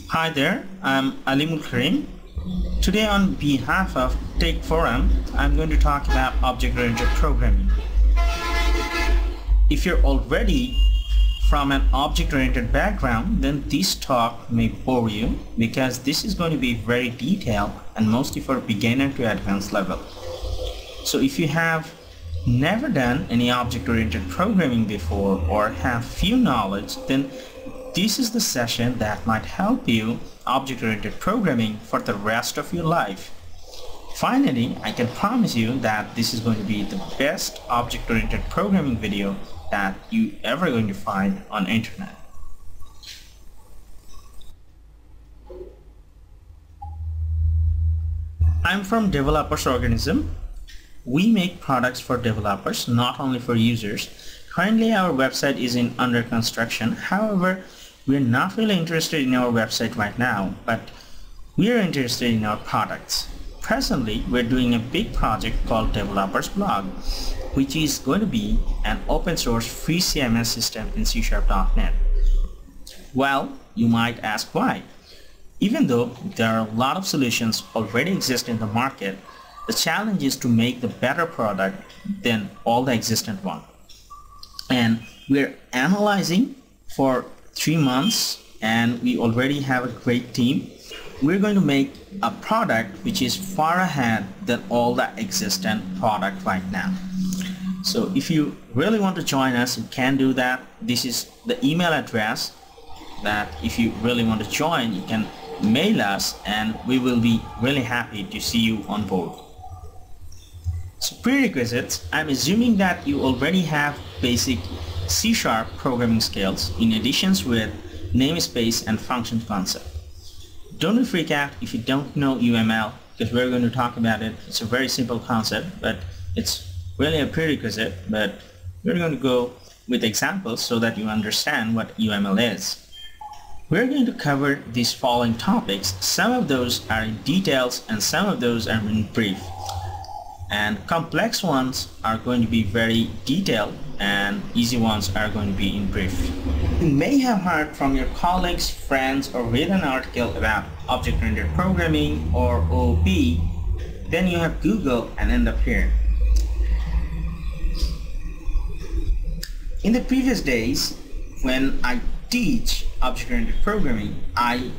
Hi there, I'm Alimul Karim. Today on behalf of Tech Forum, I'm going to talk about object-oriented programming. If you're already from an object-oriented background, then this talk may bore you because this is going to be very detailed and mostly for beginner to advanced level. So if you have never done any object-oriented programming before or have few knowledge, then this is the session that might help you object-oriented programming for the rest of your life. Finally, I can promise you that this is going to be the best object-oriented programming video that you ever going to find on internet. I'm from Developers Organism. We make products for developers, not only for users. Currently our website is under construction. However, we're not really interested in our website right now, but we are interested in our products. Presently, we're doing a big project called Developers Blog, which is going to be an open source free CMS system in C#.NET. Well, you might ask why. Even though there are a lot of solutions already exist in the market, the challenge is to make the better product than all the existent one. And we're analyzing for 3 months and we already have a great team. We're going to make a product which is far ahead than all the existent product right now. So if you really want to join us, you can do that. This is the email address that if you really want to join, you can mail us and we will be really happy to see you on board. So prerequisites, I'm assuming that you already have basic C# programming skills in addition with namespace and function concept. Don't freak out if you don't know UML, because we're going to talk about it. It's a very simple concept, but it's really a prerequisite, but we're going to go with examples so that you understand what UML is. We're going to cover these following topics. Some of those are in details and some of those are in brief. And complex ones are going to be very detailed and easy ones are going to be in brief. You may have heard from your colleagues, friends, or read an article about object-oriented programming or OOP. Then you have Google and end up here. In the previous days, when I teach object-oriented programming, I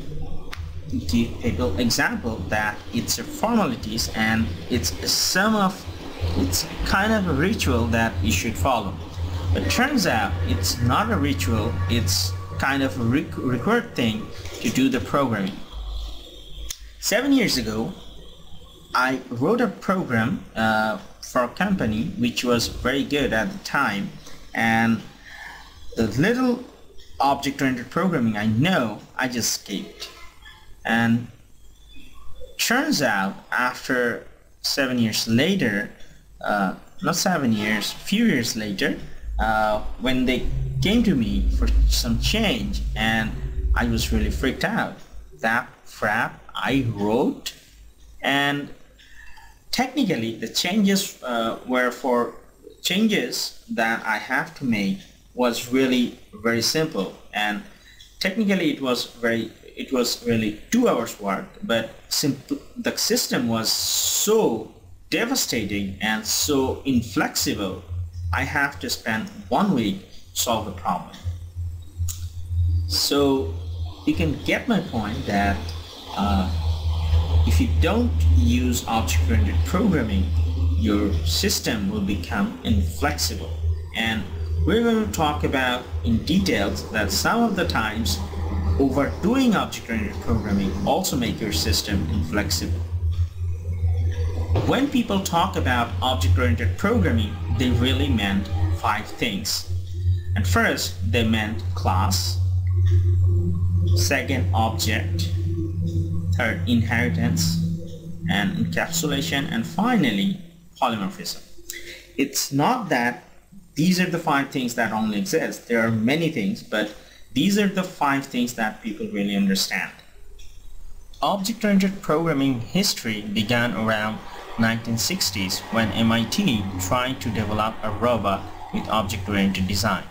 give people example that it's a formalities and it's kind of a ritual that you should follow. But turns out it's not a ritual, it's kind of a required thing to do the programming. 7 years ago, I wrote a program for a company which was very good at the time, and the little object-oriented programming I know, I just skipped. And turns out after 7 years later, not 7 years, few years later, when they came to me for some change, and I was really freaked out. That crap I wrote, and technically the changes were for changes that I have to make was really very simple, and technically it was really 2 hours work, but the system was so devastating and so inflexible, I have to spend 1 week to solve the problem. So you can get my point that if you don't use object-oriented programming, your system will become inflexible. And we're going to talk about in details that some of the times overdoing object-oriented programming also make your system inflexible. When people talk about object-oriented programming, they really meant 5 things. And first, they meant class, second, object, third, inheritance and encapsulation, and finally, polymorphism. It's not that these are the 5 things that only exist. There are many things, but these are the 5 things that people really understand. Object-oriented programming history began around 1960s when MIT tried to develop a robot with object-oriented design.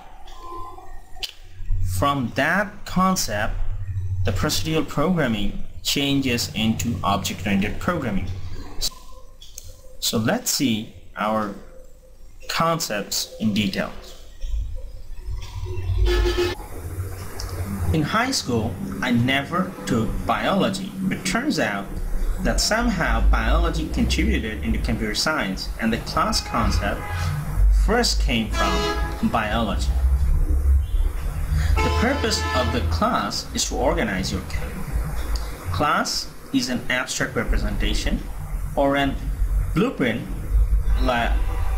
From that concept, the procedural programming changes into object-oriented programming. So let's see our concepts in detail. In high school, I never took biology, but turns out that somehow biology contributed into computer science, and the class concept first came from biology. The purpose of the class is to organize your code. Class is an abstract representation or an blueprint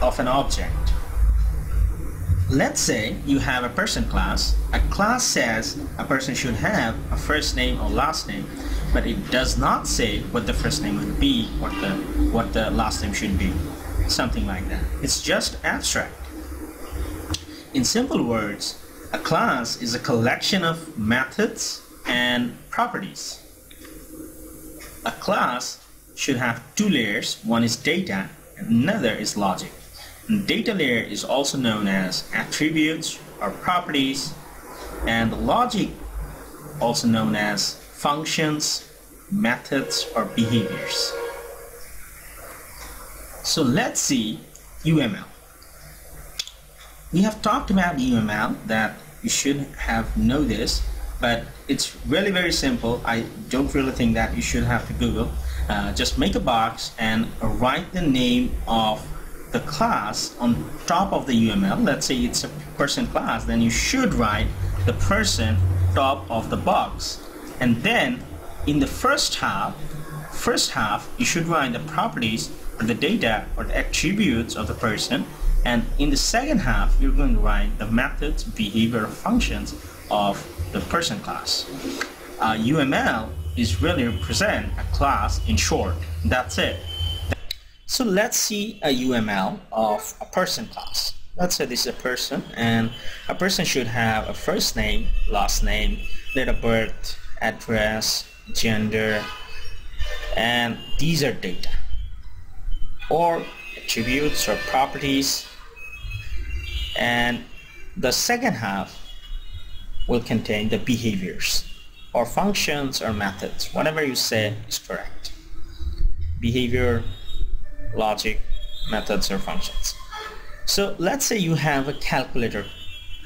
of an object. Let's say you have a person class. A class says a person should have a first name or last name, but it does not say what the first name would be or what the last name should be. Something like that. It's just abstract. In simple words, a class is a collection of methods and properties. A class should have two layers. One is data and another is logic. And data layer is also known as attributes or properties, and the logic also known as functions, methods, or behaviors. So let's see UML. We have talked about UML that you should have know this, but it's really very simple. I don't really think that you should have to Google. Just make a box and write the name of the class on top of the UML. Let's say it's a person class, then you should write the person top of the box, and then in the first half you should write the properties or the data or the attributes of the person, and in the second half you're going to write the methods, behavior, functions of the person class. UML is really represent a class in short. That's it. So let's see a UML of a person class. Let's say this is a person, and a person should have a first name, last name, date of birth, address, gender, and these are data or attributes or properties. And the second half will contain the behaviors or functions or methods. Whatever you say is correct. Behavior, logic, methods, or functions. So let's say you have a calculator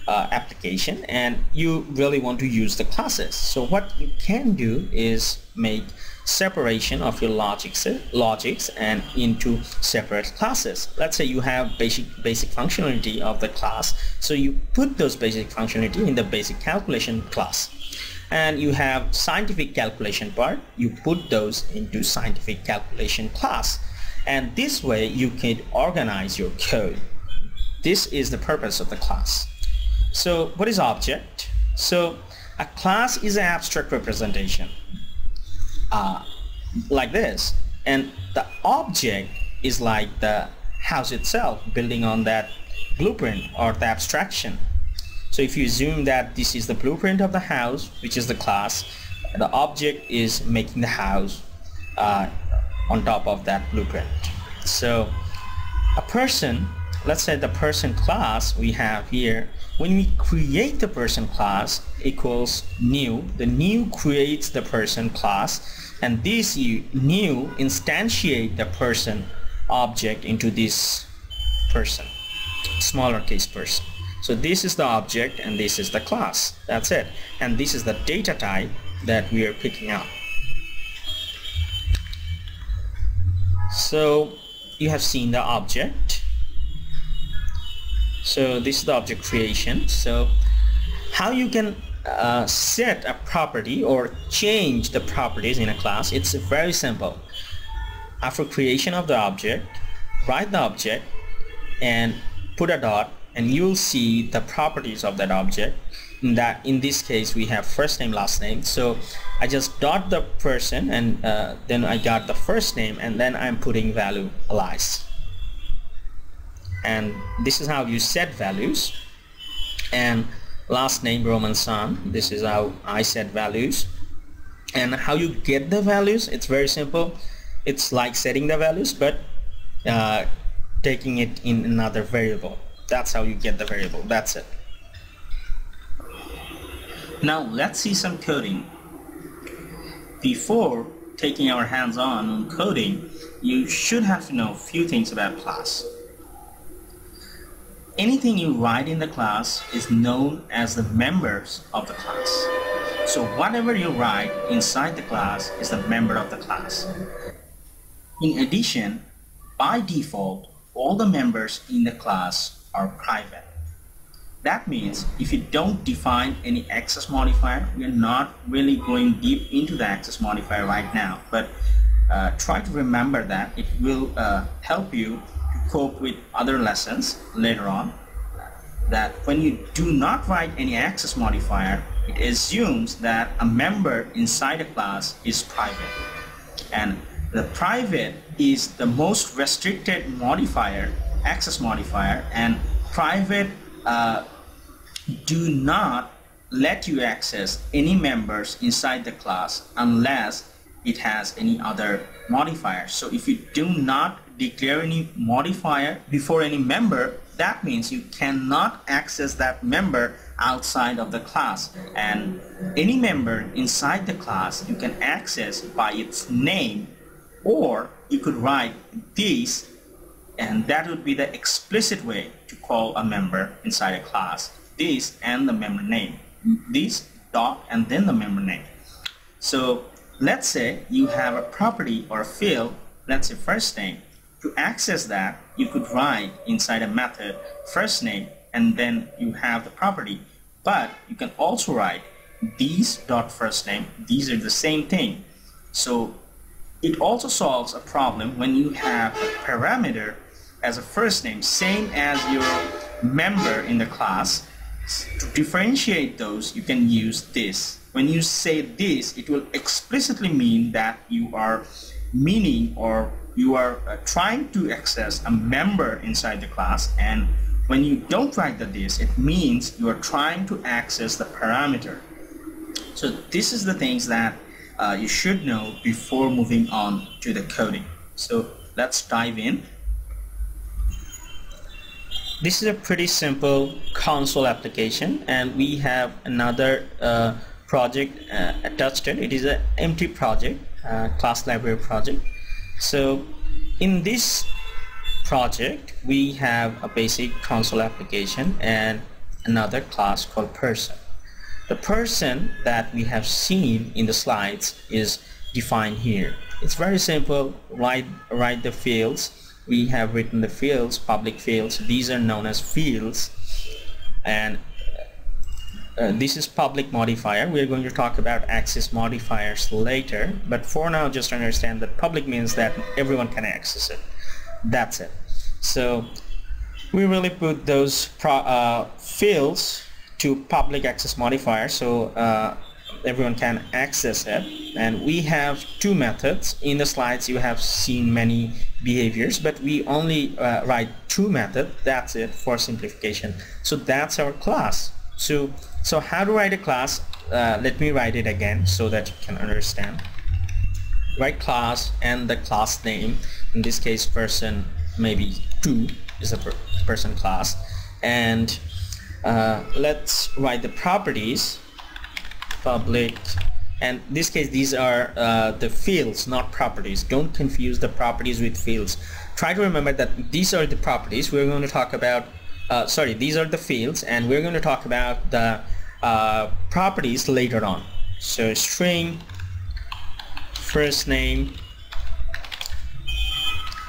application and you really want to use the classes. So what you can do is make separation of your logics and into separate classes. Let's say you have basic functionality of the class, so you put those basic functionality in the basic calculation class, and you have scientific calculation part, you put those into scientific calculation class, and this way you can organize your code. This is the purpose of the class. So what is object? So a class is an abstract representation like this, and the object is like the house itself, building on that blueprint or the abstraction. So if you assume that this is the blueprint of the house, which is the class, the object is making the house on top of that blueprint. So a person, let's say the person class we have here, when we create the person class equals new, the new creates the person class, and this new instantiate the person object into this person, smaller case person. So this is the object and this is the class. That's it. And this is the data type that we are picking up. So you have seen the object. So this is the object creation. So how you can set a property or change the properties in a class, it's very simple. After creation of the object, write the object and put a dot, and you'll see the properties of that object. In this case we have first name, last name, so I just dot the person, and then I got the first name, and then I'm putting value alias. And this is how you set values. And last name Roman San, this is how I set values. And how you get the values, it's very simple. It's like setting the values, but taking it in another variable. That's how you get the variable. That's it. Now let's see some coding. before taking our hands on coding, you should have to know a few things about class. Anything you write in the class is known as the members of the class. So whatever you write inside the class is the member of the class. In addition, by default, all the members in the class are private. That means if you don't define any access modifier, we're not really going deep into the access modifier right now, but try to remember that. It will help you to cope with other lessons later on. That when you do not write any access modifier, it assumes that a member inside a class is private. And the private is the most restricted modifier, access modifier, and private do not let you access any members inside the class unless it has any other modifier. So if you do not declare any modifier before any member, that means you cannot access that member outside of the class. And any member inside the class you can access by its name, or you could write this, and that would be the explicit way to call a member inside a class. This and the member name, this dot and then the member name. So let's say you have a property or a field, let's say first name. To access that, you could write inside a method first name and then you have the property. But you can also write these dot first name. These are the same thing. So it also solves a problem when you have a parameter as a first name, same as your member in the class. To differentiate those, you can use this. When you say this, it will explicitly mean that you are meaning or you are trying to access a member inside the class, and when you don't write the this, it means you are trying to access the parameter. So this is the things that you should know before moving on to the coding. So let's dive in. This is a pretty simple console application, and we have another project attached to it. It is an empty project, class library project. So in this project we have a basic console application and another class called person. The person that we have seen in the slides is defined here. It's very simple. Write the fields. We have written the fields, public fields. These are known as fields, and this is public modifier. We're going to talk about access modifiers later, but for now just understand that public means that everyone can access it. That's it. So we really put those fields to public access modifier, so everyone can access it. And we have two methods. In the slides you have seen many behaviors, but we only write two methods. That's it for simplification. So that's our class. So how to write a class? Let me write it again so that you can understand. Write class and the class name. In this case, person maybe 2 is a person class. And let's write the properties, public, and in this case these are the fields, not properties. Don't confuse the properties with fields. Try to remember that these are the properties. We're going to talk about these are the fields, and we're going to talk about the properties later on. So string, first name,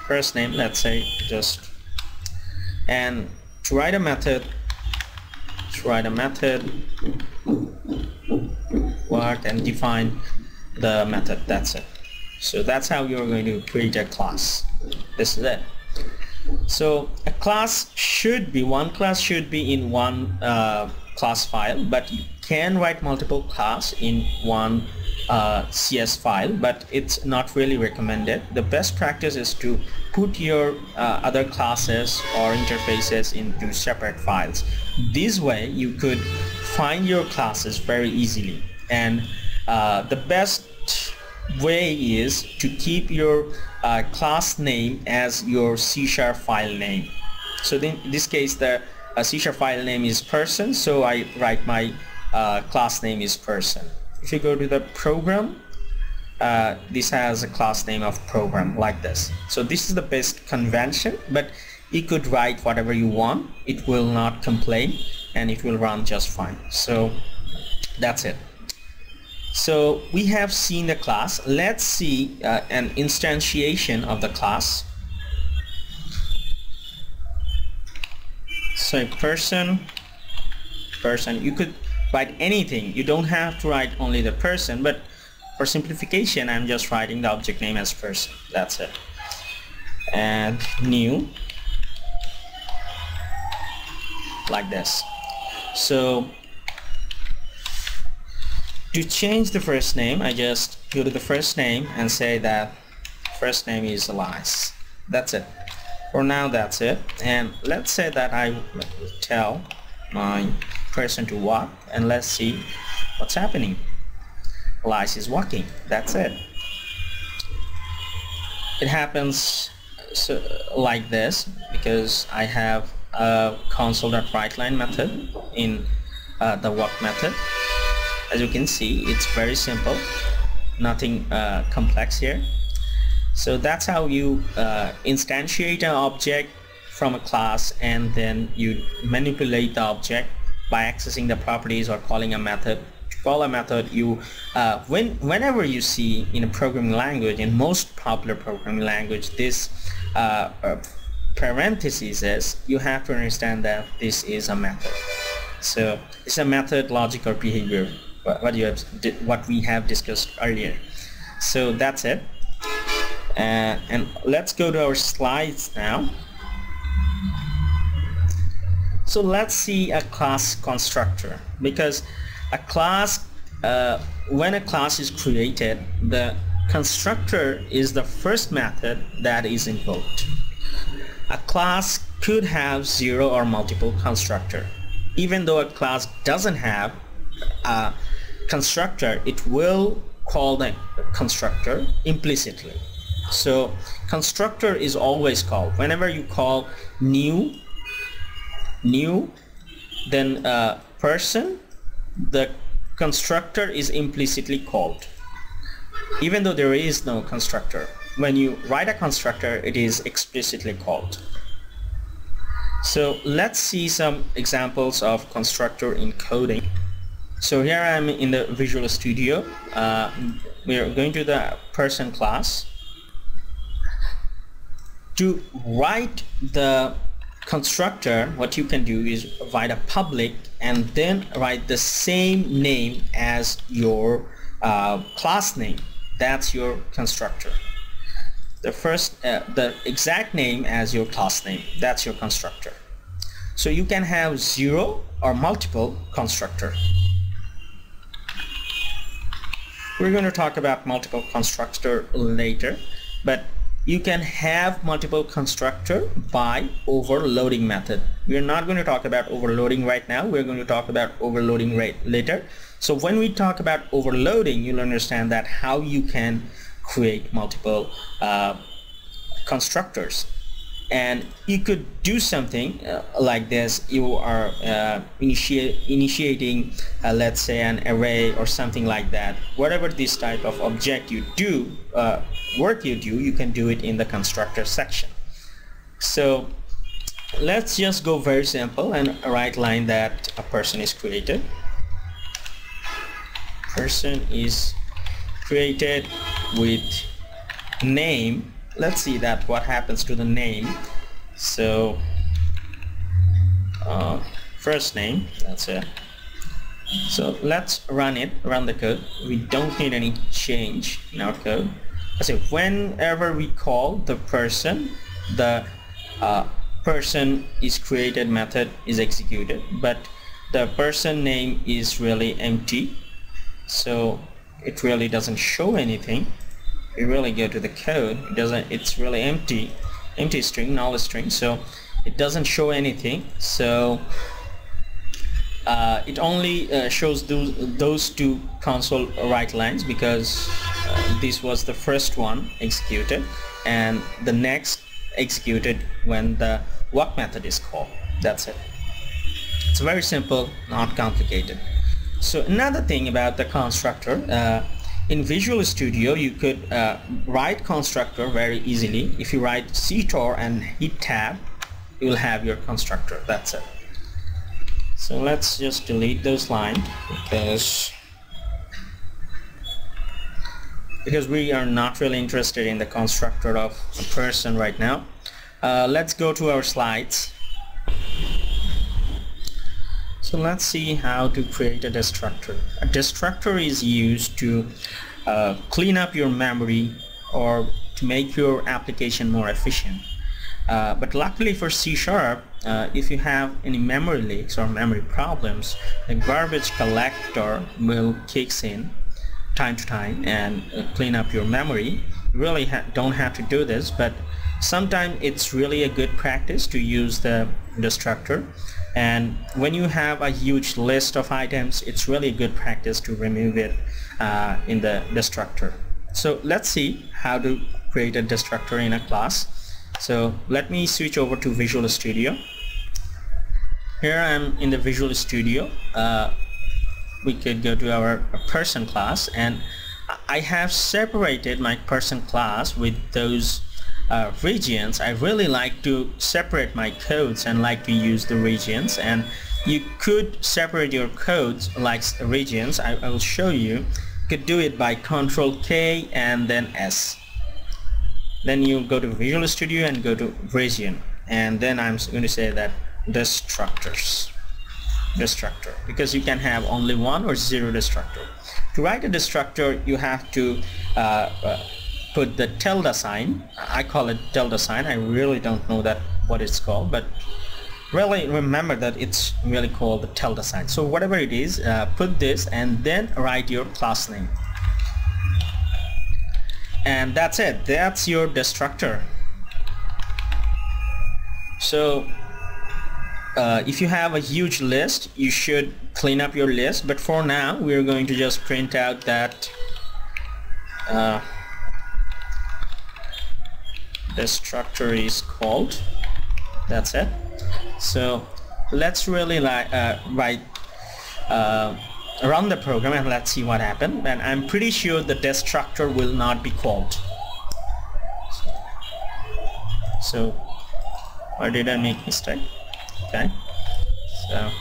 let's say, just, and to write a method, what, and define the method. That's it. So that's how you're going to create a class. This is it. So a class should be, one class should be in one class file, but you can write multiple class in one CS file, but it's not really recommended. The best practice is to put your other classes or interfaces into separate files. This way you could find your classes very easily, and the best way is to keep your class name as your C# file name. So then in this case the C# file name is person, so I write my class name is person. If you go to the program, this has a class name of program like this. So this is the best convention, but you could write whatever you want. It will not complain and it will run just fine. So that's it. So we have seen the class. Let's see an instantiation of the class. So person, you could write anything. You don't have to write only the person, but for simplification I'm just writing the object name as person. That's it. And new, like this. So to change the first name, I just go to the first name and say that first name is Elias. That's it. For now, that's it. And let's say that I tell my person to walk, and let's see what's happening. Elias is walking. That's it. It happens like this because I have a console.writeLine method in the walk method. As you can see, it's very simple, nothing complex here. So that's how you instantiate an object from a class, and then you manipulate the object by accessing the properties or calling a method. To call a method, you whenever you see in a programming language, in most popular programming language, this parentheses is, you have to understand that this is a method. So it's a method, logic, or behavior, what we have discussed earlier. So that's it. And let's go to our slides now. So let's see a class constructor, because a class, when a class is created, the constructor is the first method that is invoked. A class could have 0 or multiple constructor. Even though a class doesn't have a constructor, it will call the constructor implicitly. So constructor is always called. Whenever you call new, then person, the constructor is implicitly called, even though there is no constructor. When you write a constructor, it is explicitly called. So let's see some examples of constructor encoding. So here I'm in the Visual Studio. We are going to the person class. To write the constructor, what you can do is write a public and then write the same name as your class name. That's your constructor. The exact name as your class name. That's your constructor. So you can have 0 or multiple constructor. We're going to talk about multiple constructor later, but you can have multiple constructor by overloading method. We are not going to talk about overloading right now. We're going to talk about overloading later. So when we talk about overloading, you'll understand that how you can create multiple constructors. And you could do something like this. You are initiating let's say an array or something like that. Whatever this type of object you do, work you do, you can do it in the constructor section. So let's just go very simple and write line that a person is created. Person is created with name. Let's see that what happens to the name. So first name, that's it. So let's run the code. We don't need any change in our code. So whenever we call the person, the person is created method is executed, but the person name is really empty, so it really doesn't show anything. You really go to the code, it's really empty string, null string, so it doesn't show anything. So it only shows those two console write lines because this was the first one executed and the next executed when the walk method is called. That's it. It's very simple, not complicated. So another thing about the constructor, In Visual Studio you could write constructor very easily. If you write ctor and hit tab, you will have your constructor. That's it. So let's just delete those lines because we are not really interested in the constructor of a person right now. Let's go to our slides. So let's see how to create a destructor. A destructor is used to clean up your memory or to make your application more efficient. But luckily for C#, if you have any memory leaks or memory problems, the garbage collector will kicks in time to time and clean up your memory. You really don't have to do this, but sometimes it's really a good practice to use the destructor. And when you have a huge list of items, it's really a good practice to remove it in the destructor. So let's see how to create a destructor in a class. So let me switch over to Visual Studio. Here I'm in the Visual Studio. We could go to our person class, and I have separated my person class with those regions. I really like to separate my codes and like to use the regions, and you could separate your codes like regions. I will show you. You could do it by Control K and then S. Then you go to Visual Studio and go to region, and then I'm going to say that destructor, because you can have only one or zero destructor. To write a destructor, you have to put the tilde sign. I call it tilde sign. I really don't know that what it's called, but really remember that it's really called the tilde sign. So whatever it is, put this and then write your class name. And that's it. That's your destructor. So if you have a huge list, you should clean up your list, but for now we're going to just print out that destructor is called. That's it. So let's really run the program and let's see what happened. And I'm pretty sure the destructor will not be called. So where did I make mistake? Okay, so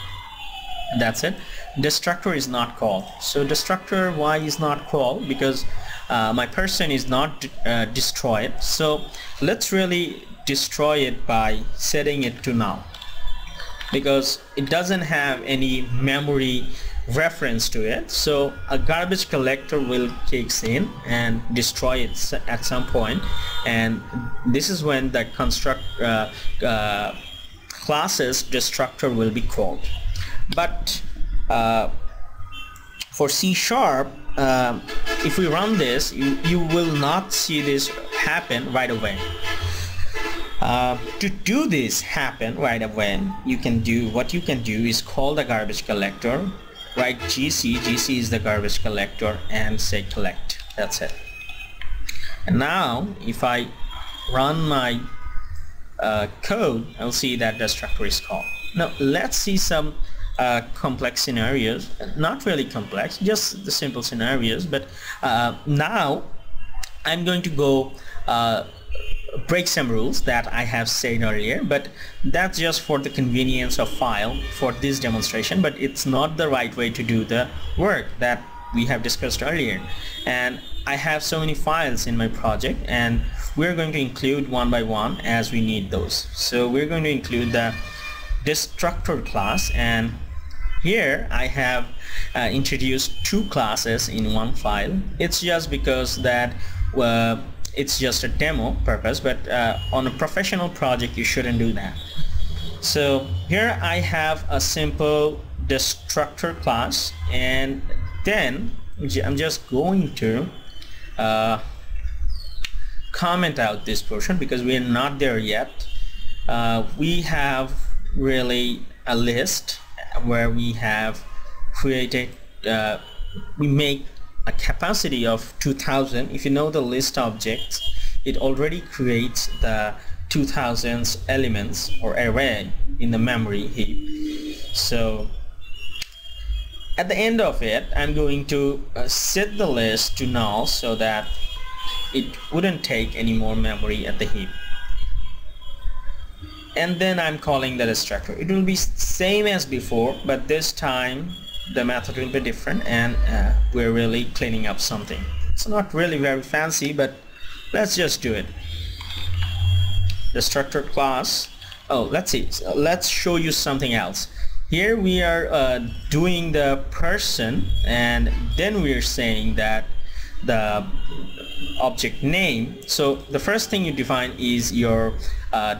that's it. Destructor is not called. So destructor, why is not called? Because my person is not destroyed. So let's really destroy it by setting it to null, because it doesn't have any memory reference to it. So a garbage collector will kicks in and destroy it at some point, and this is when the classes destructor will be called. But for C#, if we run this, you will not see this happen right away. To do this happen right away, what you can do is call the garbage collector, write GC is the garbage collector, and say collect. That's it. And now if I run my code, I'll see that destructor is called. Now let's see some complex scenarios. Not really complex, just the simple scenarios, but now I'm going to go break some rules that I have said earlier, but that's just for the convenience of file for this demonstration, but it's not the right way to do the work that we have discussed earlier. And I have so many files in my project, and we're going to include one by one as we need those. So we're going to include the destructor class, and here I have introduced two classes in one file. It's just because that it's just a demo purpose, but on a professional project you shouldn't do that. So here I have a simple destructor class, and then I'm just going to comment out this portion because we are not there yet. We have really a list where we have created, we make a capacity of 2000. If you know the list objects, it already creates the 2000 elements or array in the memory heap. So at the end of it, I'm going to set the list to null so that it wouldn't take any more memory at the heap. And then I'm calling the destructor. It will be same as before, but this time the method will be different, and we're really cleaning up something. It's not really very fancy, but let's just do it. Destructor class. Oh, let's see. So let's show you something else. Here we are doing the person, and then we are saying that the object name. So the first thing you define is your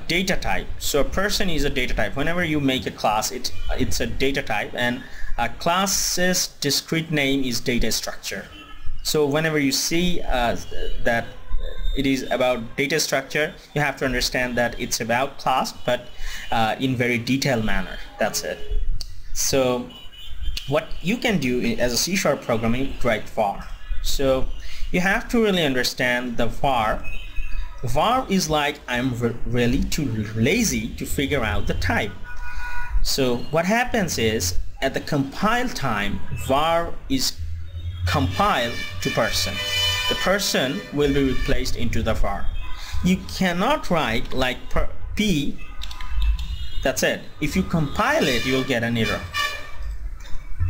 data type. So a person is a data type. Whenever you make a class, it's a data type, and a class's discrete name is data structure. So whenever you see that it is about data structure, you have to understand that it's about class, but in very detailed manner. That's it. So what you can do as a C# programming, write var. So you have to really understand the var. Var is like, I'm really too lazy to figure out the type. So what happens is, at the compile time, var is compiled to person. The person will be replaced into the var. You cannot write like p. That's it. If you compile it, you'll get an error.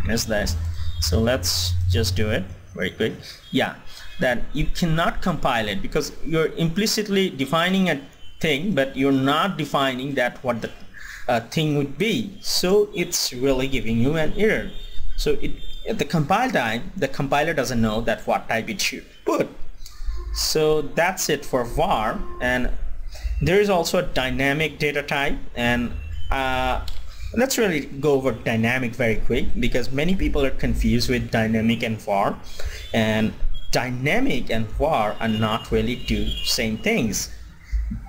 That's this. So let's just do it very quick. Yeah, that you cannot compile it because you're implicitly defining a thing, but you're not defining that what the thing would be. So it's really giving you an error. So at the compile time, the compiler doesn't know that what type it should put. So that's it for var. And there is also a dynamic data type, and let's really go over dynamic very quick because many people are confused with dynamic and var, and dynamic and var are not really two same things.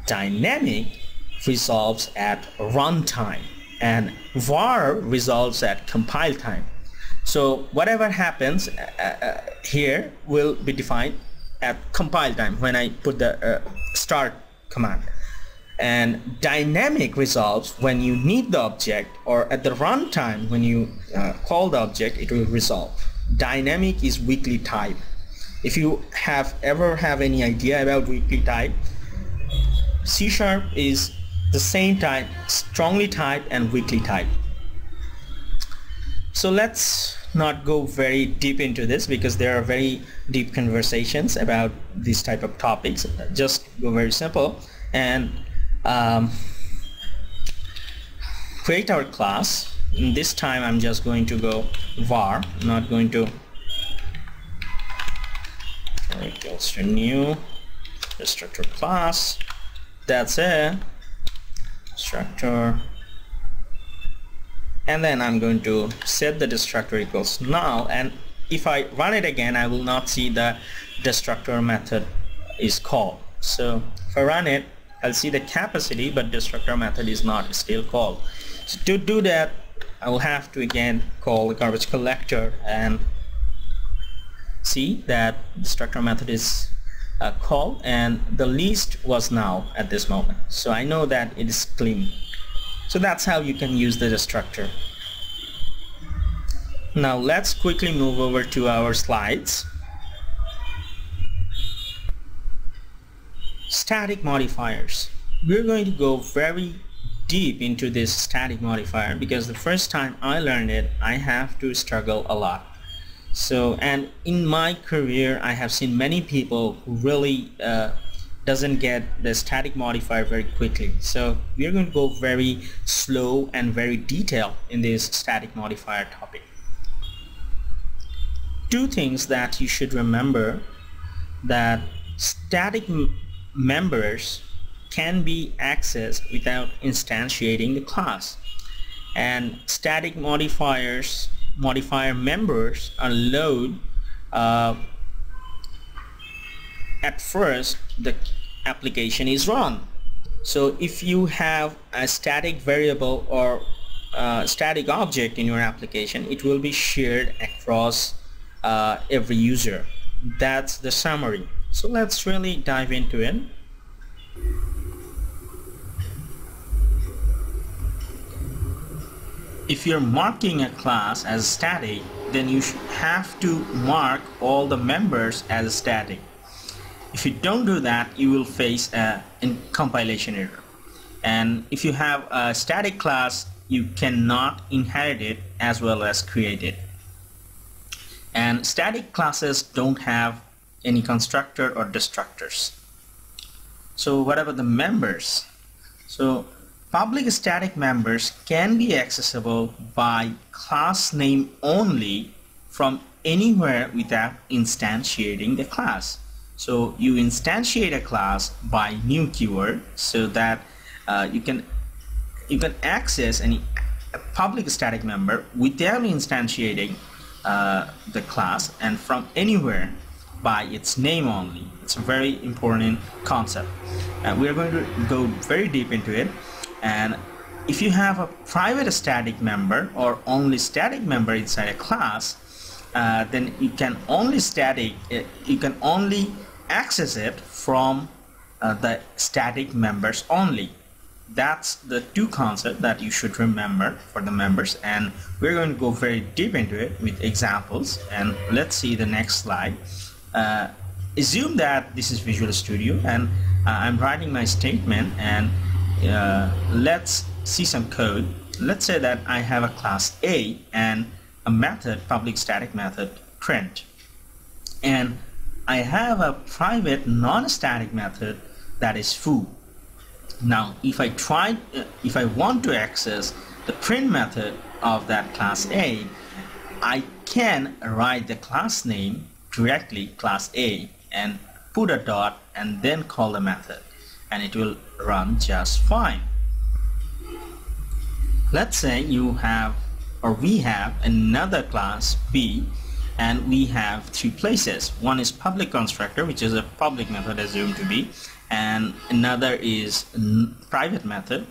Dynamic resolves at runtime and var resolves at compile time. So whatever happens here will be defined at compile time when I put the start command. And dynamic resolves when you need the object, or at the runtime when you call the object, it will resolve. Dynamic is weakly type. If you ever have any idea about weakly type, C# is the same type, strongly typed and weakly typed. So let's not go very deep into this because there are very deep conversations about these type of topics. Just go very simple and create our class. And this time I'm just going to go var, not going to equals to new destructor class. That's it. Destructor, and then I'm going to set the destructor equals null, and if I run it again I will not see the destructor method is called. So if I run it, I'll see the capacity, but destructor method is not still called. So to do that, I will have to again call the garbage collector and see that destructor method is called, and the least was now at this moment. So I know that it is clean. So that's how you can use the destructor. Now let's quickly move over to our slides. Static modifiers. We're going to go very deep into this static modifier because the first time I learned it, I have to struggle a lot. So, and in my career I have seen many people who really doesn't get the static modifier very quickly. So we are going to go very slow and very detailed in this static modifier topic. Two things that you should remember: that static members can be accessed without instantiating the class, and static modifier members are load at first the application is run. So if you have a static variable or static object in your application, it will be shared across every user. That's the summary. So let's really dive into it. If you're marking a class as static, then you have to mark all the members as static. If you don't do that, you will face a compilation error. And if you have a static class, you cannot inherit it as well as create it. And static classes don't have any constructor or destructors. So what about the members? So public static members can be accessible by class name only from anywhere without instantiating the class. So you instantiate a class by new keyword so that you can access any public static member without instantiating the class and from anywhere by its name only. It's a very important concept. We are going to go very deep into it. And if you have a private static member or only static member inside a class, then you can only access it from the static members only. That's the two concepts that you should remember for the members, and we're going to go very deep into it with examples. And let's see the next slide. Assume that this is Visual Studio and I'm writing my statement, and let's see some code. Let's say that I have a class A and a method, public static method print, and I have a private non-static method that is foo. Now if I want to access the print method of that class A, I can write the class name directly, class A, and put a dot and then call the method, and it will run just fine. Let's say you have, or we have, another class B, and we have three places. One is public constructor, which is a public method assumed to be, and another is private method,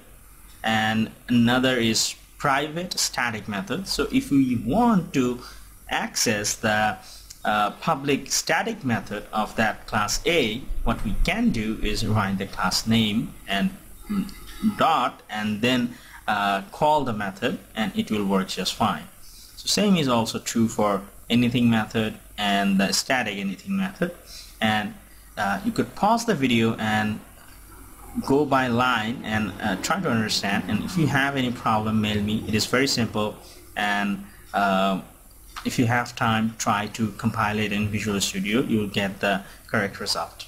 and another is private static method. So if we want to access the public static method of that class A, what we can do is write the class name and dot and then call the method, and it will work just fine. So same is also true for anything method and the static anything method. And you could pause the video and go by line and try to understand, and if you have any problem, mail me. It is very simple, and if you have time, try to compile it in Visual Studio. You will get the correct result.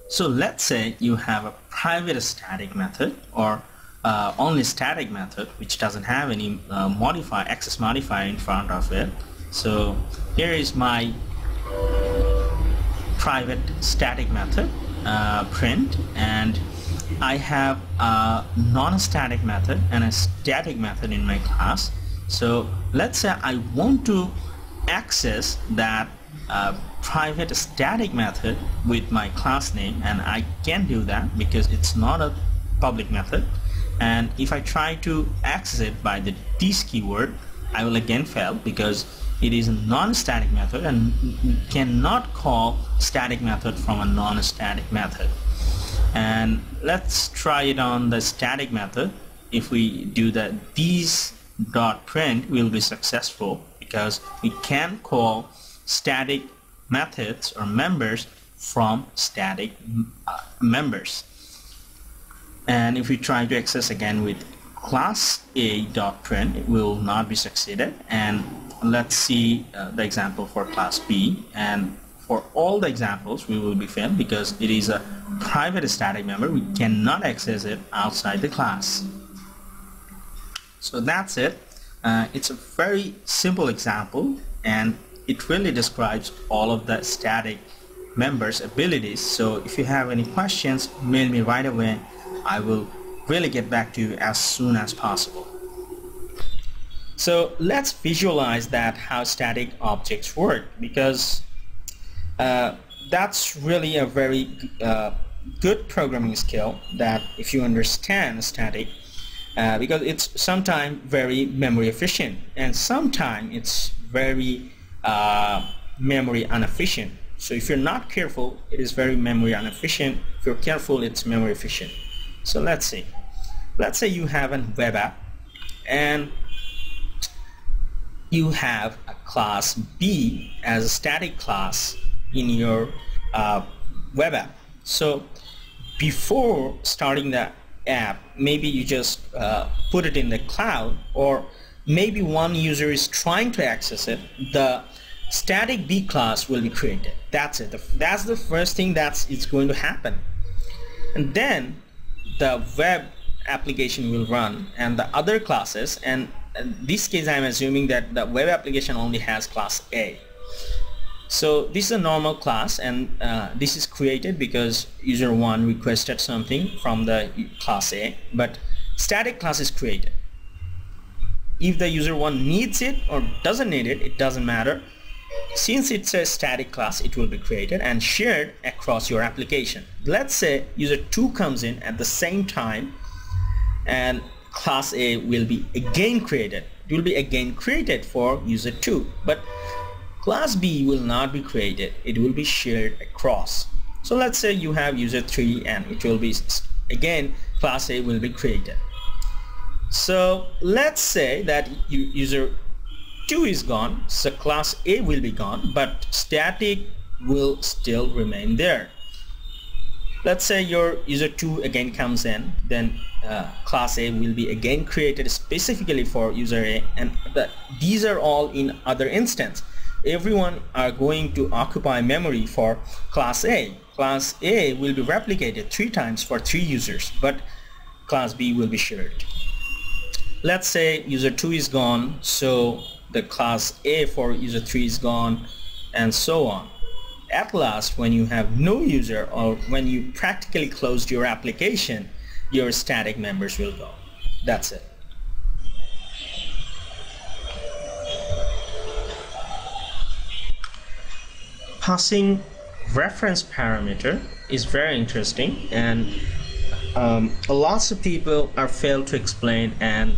So let's say you have a private static method or only static method which doesn't have any access modifier in front of it. So here is my private static method print, and I have a non-static method and a static method in my class. So let's say I want to access that private static method with my class name, and I can do that because it's not a public method. And if I try to access it by the this keyword, I will again fail because it is a non-static method, and you cannot call static method from a non-static method. And let's try it on the static method. If we do the these dot print, we'll be successful because we can call static methods or members from static members. And if we try to access again with class A dot print, it will not be succeeded. And let's see the example for class B, and for all the examples we will be failed because it is a private static member. We cannot access it outside the class. So that's it. It's a very simple example, and it really describes all of the static members' abilities. So if you have any questions, mail me right away. I will really get back to you as soon as possible. So let's visualize that how static objects work, because that's really a very good programming skill that if you understand static, because it's sometimes very memory efficient and sometimes it's very memory inefficient. So if you're not careful, it is very memory inefficient. If you're careful, it's memory efficient. So let's see. Let's say you have a web app, and you have a class B as a static class in your web app. So before starting the app, maybe you just put it in the cloud, or maybe one user is trying to access it, the static B class will be created. That's it. That's the first thing it's going to happen. And then the web application will run and the other classes, and in this case I'm assuming that the web application only has class A. So this is a normal class, and this is created because user 1 requested something from the class A, but static class is created. If the user 1 needs it or doesn't need it, it doesn't matter. Since it's a static class, it will be created and shared across your application. Let's say user 2 comes in at the same time, and class A will be again created. It will be again created for user 2, but class B will not be created. It will be shared across. So let's say you have user 3, and it will be again class A will be created. So let's say that user 2 is gone, so class A will be gone, but static will still remain there. Let's say your user 2 again comes in, then class A will be again created specifically for user A, and these are all in other instance. Everyone are going to occupy memory for class A. Class A will be replicated 3 times for 3 users, but class B will be shared. Let's say user 2 is gone, so the class A for user 3 is gone, and so on. At last, when you have no user, or when you practically closed your application, your static members will go. That's it. Passing reference parameter is very interesting, and lots of people are failed to explain, and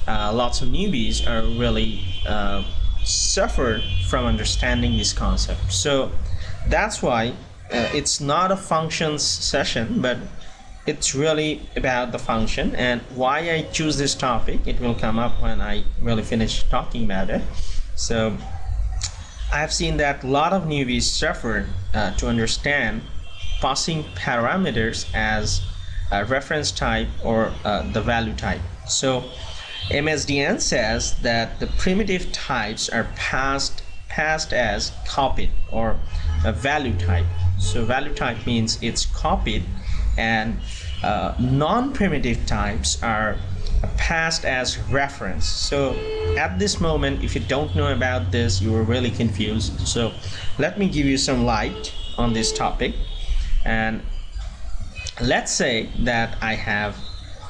lots of newbies are really suffer from understanding this concept. So that's why it's not a functions session, but it's really about the function. And why I choose this topic, it will come up when I really finish talking about it. So I've seen that a lot of newbies suffer to understand passing parameters as a reference type or the value type. So MSDN says that the primitive types are passed as copied, or a value type. So value type means it's copied, and non-primitive types are passed as reference. So at this moment, if you don't know about this, you are really confused. So let me give you some light on this topic. And let's say that I have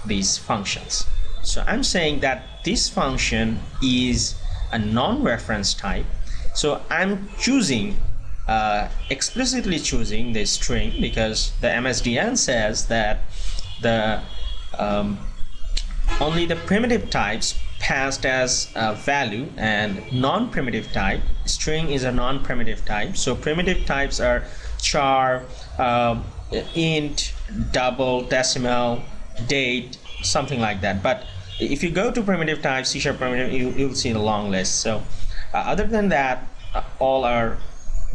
these functions. So I'm saying that this function is a non-reference type. So I'm choosing explicitly choosing the string, because the MSDN says that the only the primitive types passed as a value, and non-primitive type, string is a non-primitive type. So primitive types are char, int, double, decimal, date, something like that. But if you go to primitive types, C# primitive, you'll see the long list. So other than that, all are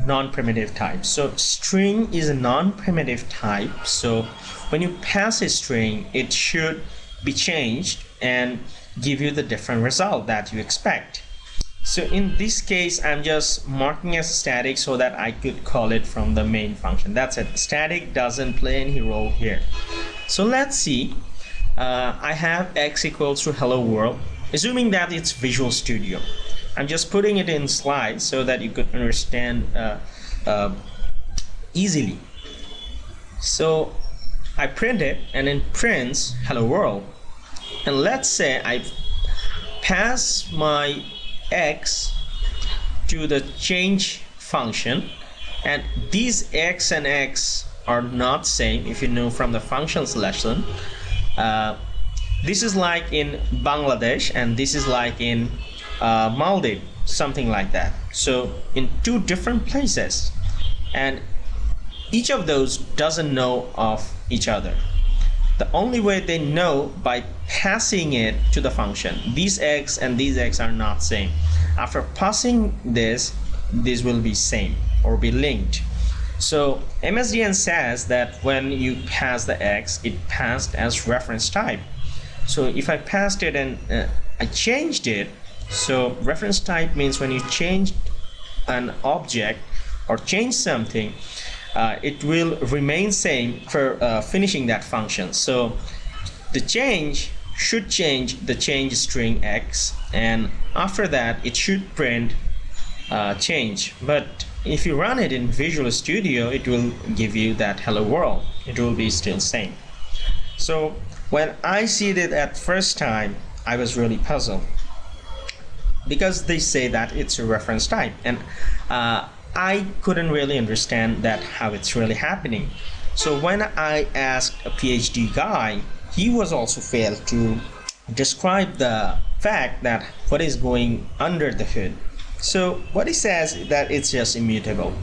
non-primitive types. So string is a non-primitive type. So when you pass a string, it should be changed and give you the different result that you expect. So in this case, I'm just marking as static so that I could call it from the main function. That's it. Static doesn't play any role here. So let's see. I have x equals to hello world, assuming that it's Visual Studio. I'm just putting it in slides so that you could understand easily. So I print it, and it prints hello world. And let's say I pass my x to the change function, and these x and x are not same. If you know from the functions lesson, this is like in Bangladesh, and this is like in Maldives, something like that. So in 2 different places, and each of those doesn't know of each other. The only way they know by passing it to the function. These x and these x are not same. After passing this will be same or be linked. So MSDN says that when you pass the X, it passed as reference type. So if I passed it and I changed it, so reference type means when you change an object or change something, it will remain same for finishing that function. So the change should change the change string X, and after that it should print change. But if you run it in Visual Studio, it will give you that hello world. It will be still same. So when I see it at first time, I was really puzzled because they say that it's a reference type, and I couldn't really understand that how it's really happening. So when I asked a PhD guy, he was also failed to describe the fact that what is going under the hood. So what he says is that it's just immutable,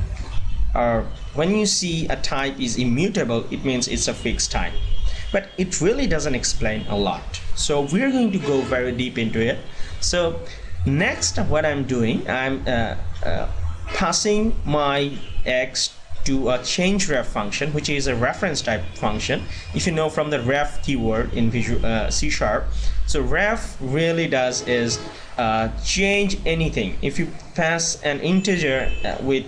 or when you see a type is immutable, it means it's a fixed type. But it really doesn't explain a lot, so we're going to go very deep into it. So next, what I'm doing, I'm passing my X to a change ref function, which is a reference type function. If you know from the ref keyword in Visual C#, so ref really does is change anything. If you pass an integer with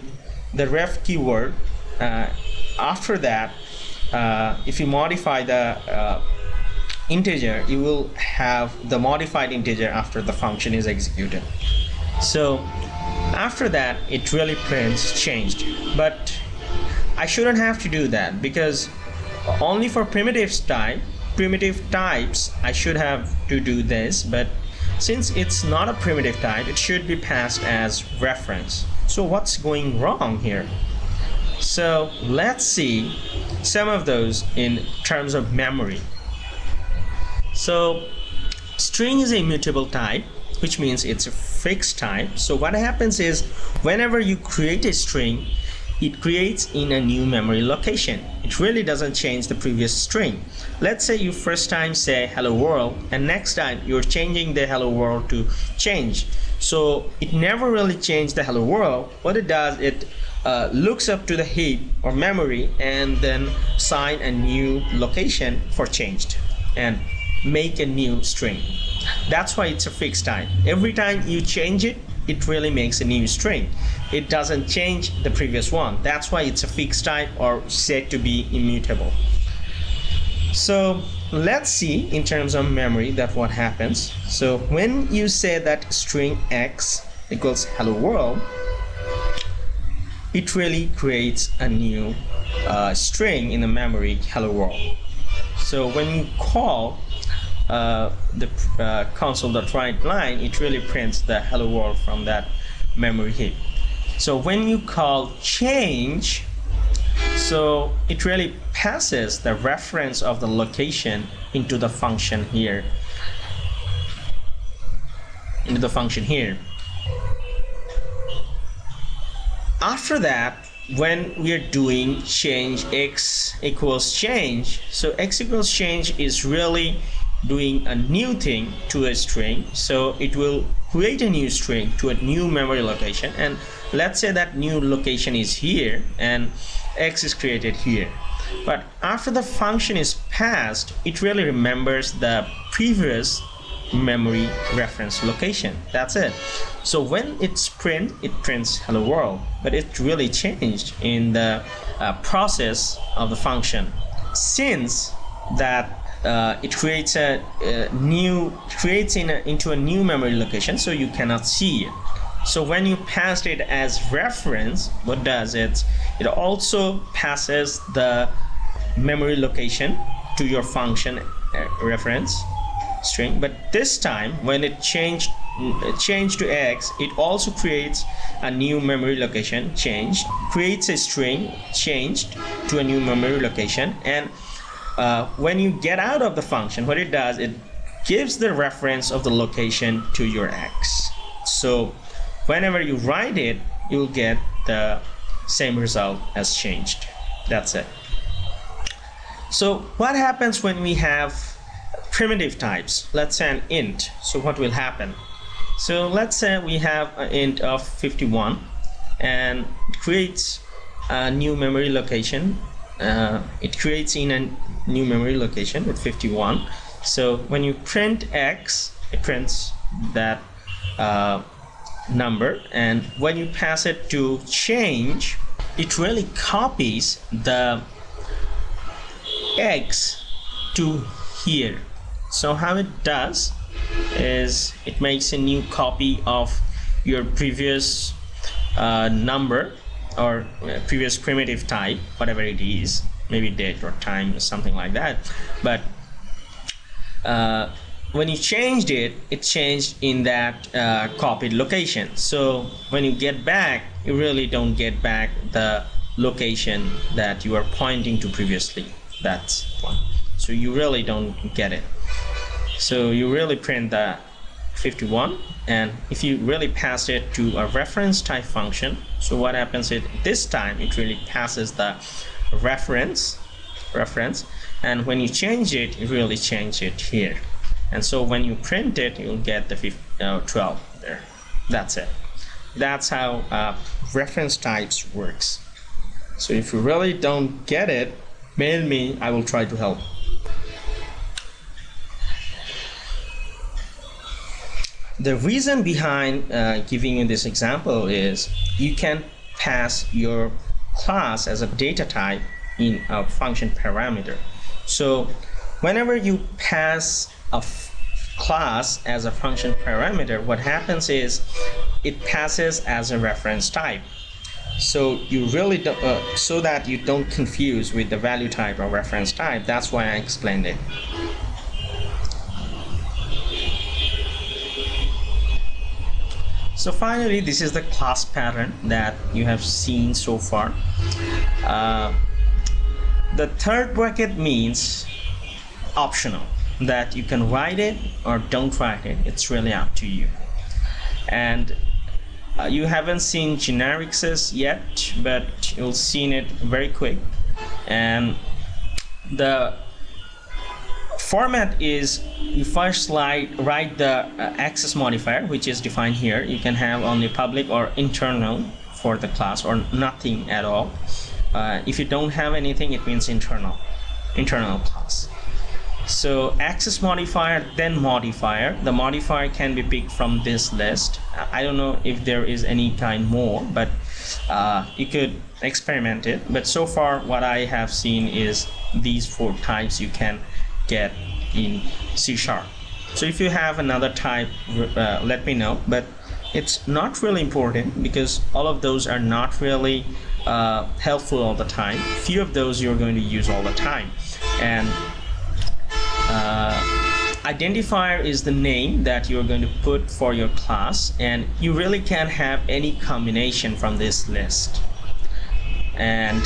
the ref keyword, after that if you modify the integer, you will have the modified integer after the function is executed. So after that it really prints changed, but I shouldn't have to do that, because only for primitive types I should have to do this, but since it's not a primitive type, it should be passed as reference. So what's going wrong here? So let's see some of those in terms of memory. So string is a mutable type, which means it's a fixed type. So what happens is, whenever you create a string, it creates in a new memory location. It really doesn't change the previous string. Let's say you first time say hello world, and next time you're changing the hello world to change. So it never really changed the hello world. What it does, it looks up to the heap or memory and then assign a new location for changed and make a new string. That's why it's a fixed type. Every time you change it, it really makes a new string. It doesn't change the previous one. That's why it's a fixed type, or said to be immutable. So let's see in terms of memory that what happens. So when you say that string X equals hello world, it really creates a new string in the memory hello world. So when you call the console.write line, it really prints the hello world from that memory heap. So when you call change, so it really passes the reference of the location into the function here, After that, when we are doing change X equals change, so X equals change is really doing a new thing to a string. So it will create a new string to a new memory location, and let's say that new location is here and X is created here. But after the function is passed, it really remembers the previous memory reference location. That's it. So when it's print, it prints hello world, but it really changed in the process of the function, since that it creates into a new memory location, so you cannot see it. So when you passed it as reference, what does it? It also passes the memory location to your function reference string, but this time when it changed to X, it also creates a new memory location changed, creates a string changed to a new memory location, and when you get out of the function, what it does, it gives the reference of the location to your X. So whenever you write it, you'll get the same result as changed. That's it. So what happens when we have primitive types? Let's say an int. So what will happen? So let's say we have an int of 51 and it creates a new memory location. It creates in a new memory location with 51. So when you print x, it prints that number, and when you pass it to change, it really copies the x to here. So how it does is it makes a new copy of your previous number or previous primitive type, whatever it is, maybe date or time or something like that. But when you changed it, it changed in that copied location. So when you get back, you really don't get back the location that you are pointing to previously. That's one. So you really don't get it. So you really print the 51, and if you really pass it to a reference type function, so what happens is this time it really passes the reference, and when you change it, you really change it here. And so when you print it, you'll get the 12 there. That's it. That's how reference types works. So if you really don't get it, mail me, I will try to help. The reason behind giving you this example is you can pass your class as a data type in a function parameter. So whenever you pass a class as a function parameter, what happens is it passes as a reference type. So you really don't, so that you don't confuse with the value type or reference type. That's why I explained it. So finally, this is the class pattern that you have seen so far. The third bracket means optional, that you can write it or don't write it. It's really up to you. And you haven't seen generics yet, but you'll see it very quick. And the format is you first write the access modifier, which is defined here. You can have only public or internal for the class, or nothing at all. If you don't have anything, it means internal class. So access modifier, then modifier. The modifier can be picked from this list. I don't know if there is any kind more, but you could experiment it. But so far what I have seen is these 4 types you can get in C#. So if you have another type, let me know. But it's not really important because all of those are not really helpful all the time. Few of those you're going to use all the time. And identifier is the name that you're going to put for your class, and you really can't have any combination from this list. And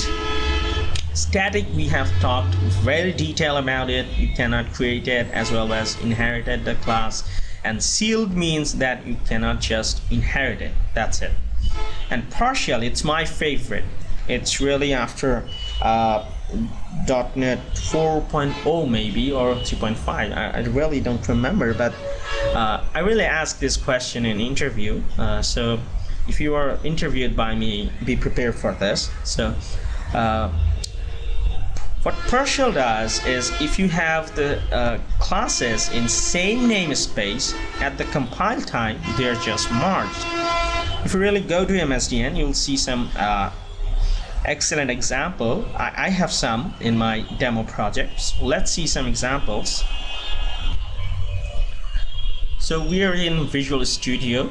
static, we have talked very detailed about it. You cannot create it as well as inherited the class. And sealed means that you cannot just inherit it. That's it. And partial, it's my favorite. It's really after .NET 4.0 maybe, or 3.5. I really don't remember, but I really asked this question in interview. So if you are interviewed by me, be prepared for this. So what partial does is if you have the classes in same namespace at the compile time, they're just merged. If you really go to MSDN, you'll see some excellent example. I have some in my demo projects. Let's see some examples. So we are in Visual Studio.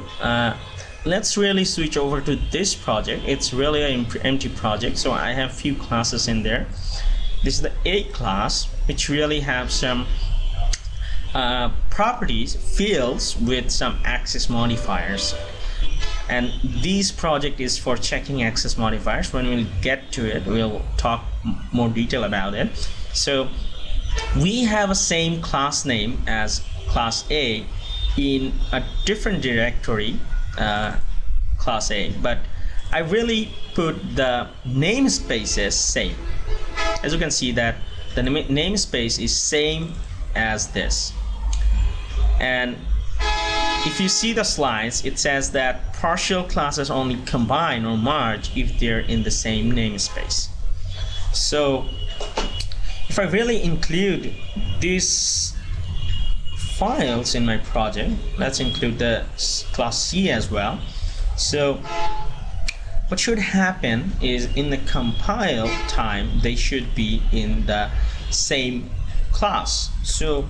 Let's really switch over to this project. It's really an empty project, so I have few classes in there. This is the A class, which really have some properties, fields with some access modifiers. And this project is for checking access modifiers. When we'll get to it, we'll talk more detail about it. So we have a same class name as class A in a different directory, class A, but I really put the namespaces same. As you can see that the namespace is same as this. And if you see the slides, it says that partial classes only combine or merge if they're in the same namespace. So if I really include these files in my project, let's include the class C as well. So what should happen is in the compile time they should be in the same class. So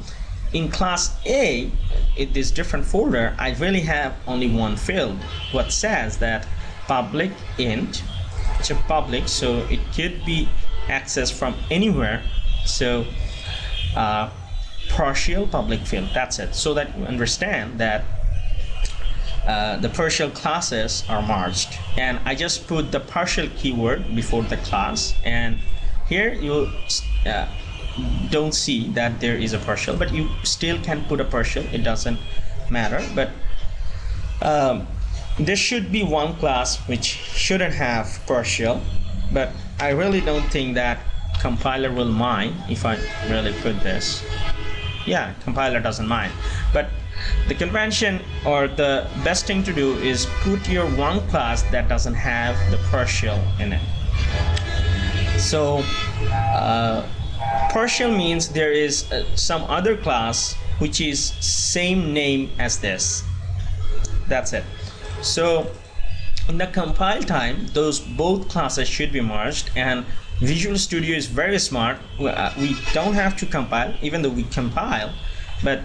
in class A, in this different folder, I really have only one field what says that public int. It's a public, so it could be accessed from anywhere. So partial public field, that's it, so that you understand that the partial classes are merged. And I just put the partial keyword before the class, and here you don't see that there is a partial, but you still can put a partial, it doesn't matter. But there should be one class which shouldn't have partial, but I really don't think that compiler will mind if I really put this. Yeah, compiler doesn't mind, but the convention or the best thing to do is put your one class that doesn't have the partial in it. So partial means there is some other class which is same name as this. That's it. So in the compile time, those both classes should be merged, and Visual Studio is very smart. We don't have to compile, even though we compile, but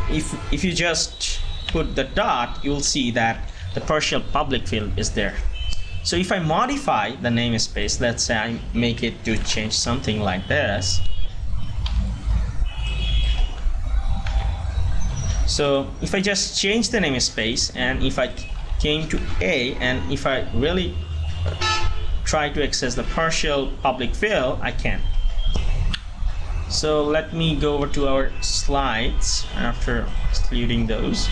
if you just put the dot, you'll see that the partial public field is there. So if I modify the namespace, let's say I make it to change something like this. So if I just change the namespace, and if I came to A, and if I really try to access the partial public field, I can. So let me go over to our slides after excluding those.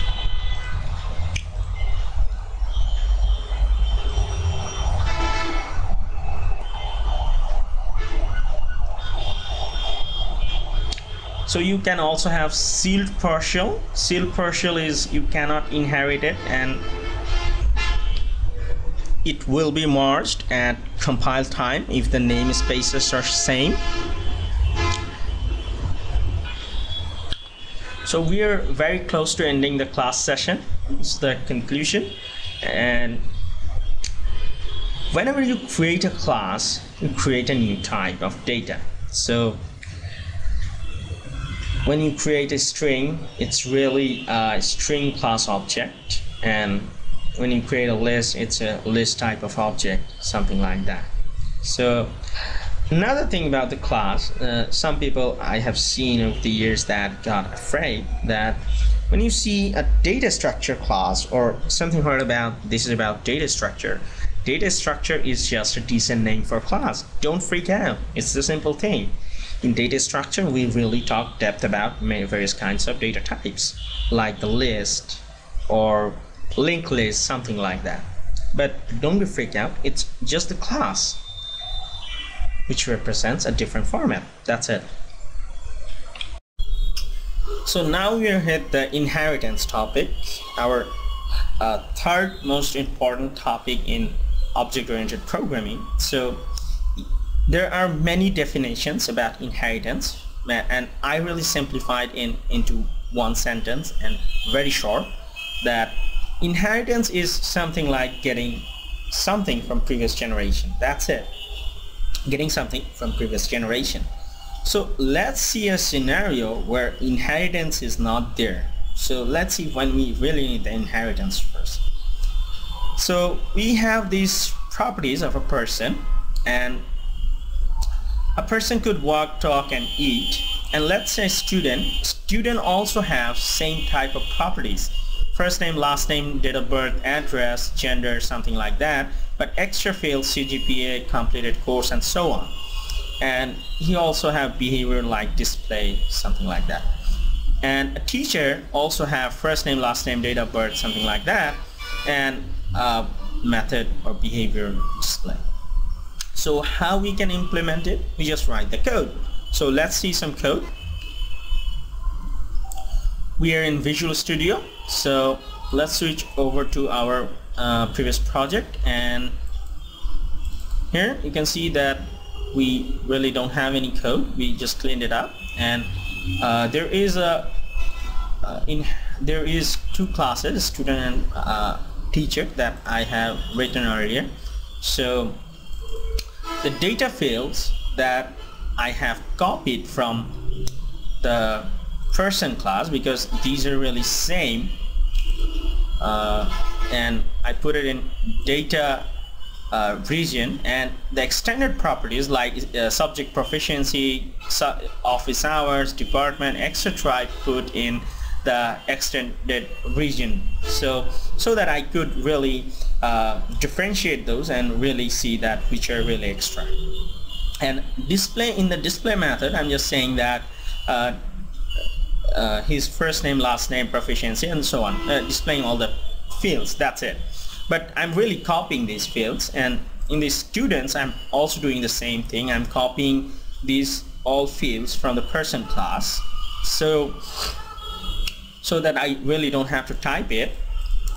So you can also have sealed partial. Sealed partial is you cannot inherit it, and it will be merged at compile time if the namespaces are same. So we are very close to ending the class session. It's the conclusion. And whenever you create a class, you create a new type of data. So when you create a string, it's really a string class object, and when you create a list, it's a list type of object, something like that. So another thing about the class, some people I have seen over the years that got afraid that when you see a data structure class or something heard about this is about data structure is just a decent name for class. Don't freak out, it's the simple thing. In data structure, we really talk depth about various kinds of data types, like the list or linked list, something like that. But don't be freaked out, it's just a class which represents a different format. That's it. So now we are at the inheritance topic, our third most important topic in object-oriented programming. So there are many definitions about inheritance, and I really simplified into one sentence and very short, that inheritance is something like getting something from previous generation. That's it, getting something from previous generation. So let's see a scenario where inheritance is not there. So let's see when we really need the inheritance first. So we have these properties of a person, and a person could walk, talk, and eat. And let's say student also have same type of properties: first name, last name, date of birth, address, gender, something like that, but extra fields, CGPA, completed course, and so on. And he also have behavior like display, something like that. And a teacher also have first name, last name, date of birth, something like that, and method or behavior display. So how we can implement it? We just write the code. So let's see some code. We are in Visual Studio. So let's switch over to our previous project, and here you can see that we really don't have any code. We just cleaned it up, and there is two classes, student and teacher, that I have written earlier. So the data fields that I have copied from the person class, because these are really same, and I put it in data region, and the extended properties like subject proficiency, office hours, department, etc. I put in the extended region, so that I could really differentiate those and really see that which are really extra. And display, in the display method, I'm just saying that his first name, last name, proficiency, and so on, displaying all the fields. That's it. But I'm really copying these fields, and in the students I'm also doing the same thing. I'm copying these all fields from the person class, so that I really don't have to type it,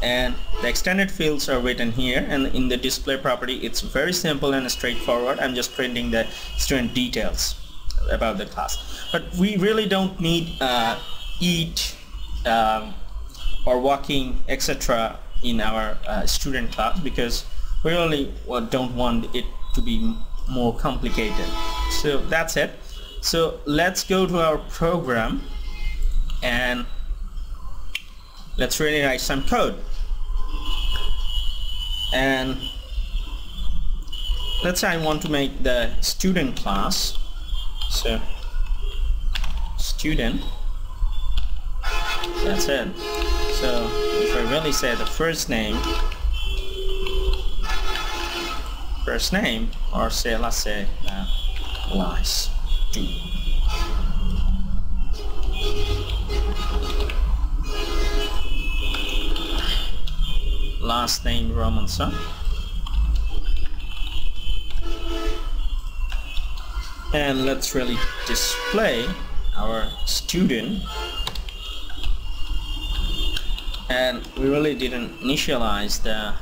and the extended fields are written here. And in the display property, it's very simple and straightforward. I'm just printing the student details about the class, but we really don't need eat or walking, etc. in our student class, because we really don't want it to be more complicated. So that's it. So let's go to our program and let's really write some code. And let's say I want to make the student class, so student, that's it. So if I really say the first name, or say, let's say class 2, last name Romanson, and let's really display our student. And we really didn't initialize the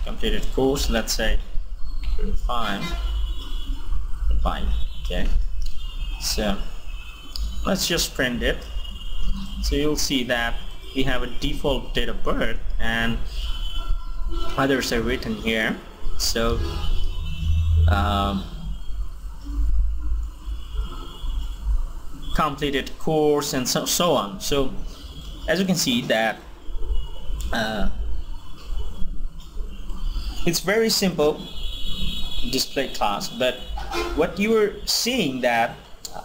completed course. Let's say 5. Okay, so let's just print it. So you'll see that we have a default date of birth and others are written here. So completed course and so on. So as you can see that it's very simple display class, but what you are seeing that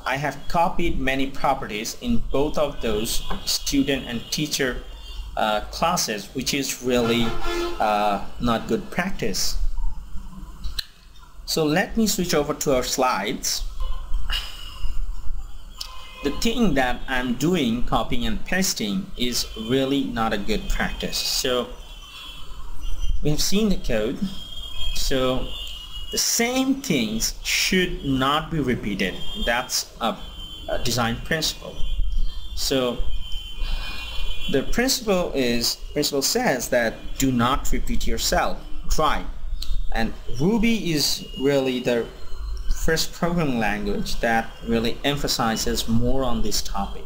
I have copied many properties in both of those student and teacher classes, which is really not good practice. So let me switch over to our slides. The thing that I'm doing, copying and pasting, is really not a good practice. So we have seen the code, so the same things should not be repeated. That's a design principle. So the principle says that do not repeat yourself, try. And Ruby is really the first programming language that really emphasizes more on this topic.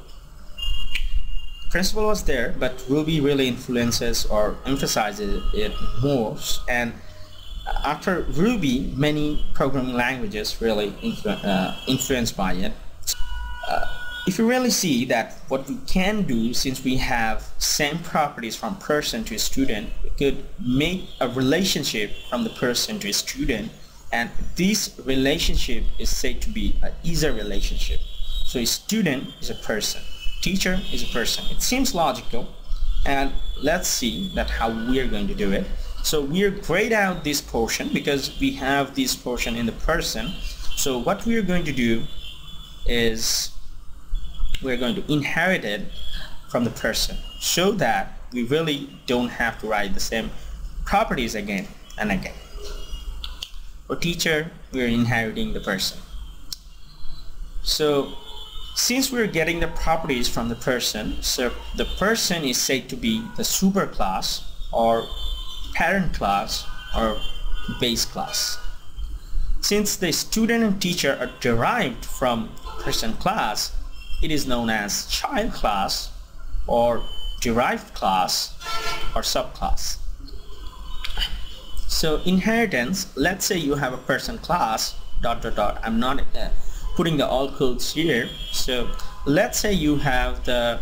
Principle was there, but Ruby really influences or emphasizes it more, and after Ruby, many programming languages really influenced by it. If you really see that what we can do, since we have same properties from person to student, we could make a relationship from the person to student, and this relationship is said to be an easier relationship. So a student is a person, teacher is a person. It seems logical, and let's see that how we are going to do it. So we're grayed out this portion because we have this portion in the person. So what we are going to do is we're going to inherit it from the person, so that we really don't have to write the same properties again and again. For teacher, we're inheriting the person. So Since we're getting the properties from the person, so the person is said to be the superclass or parent class or base class. Since the student and teacher are derived from person class, it is known as child class or derived class or subclass. So inheritance, let's say you have a person class ... I'm not putting the all codes here. So let's say you have the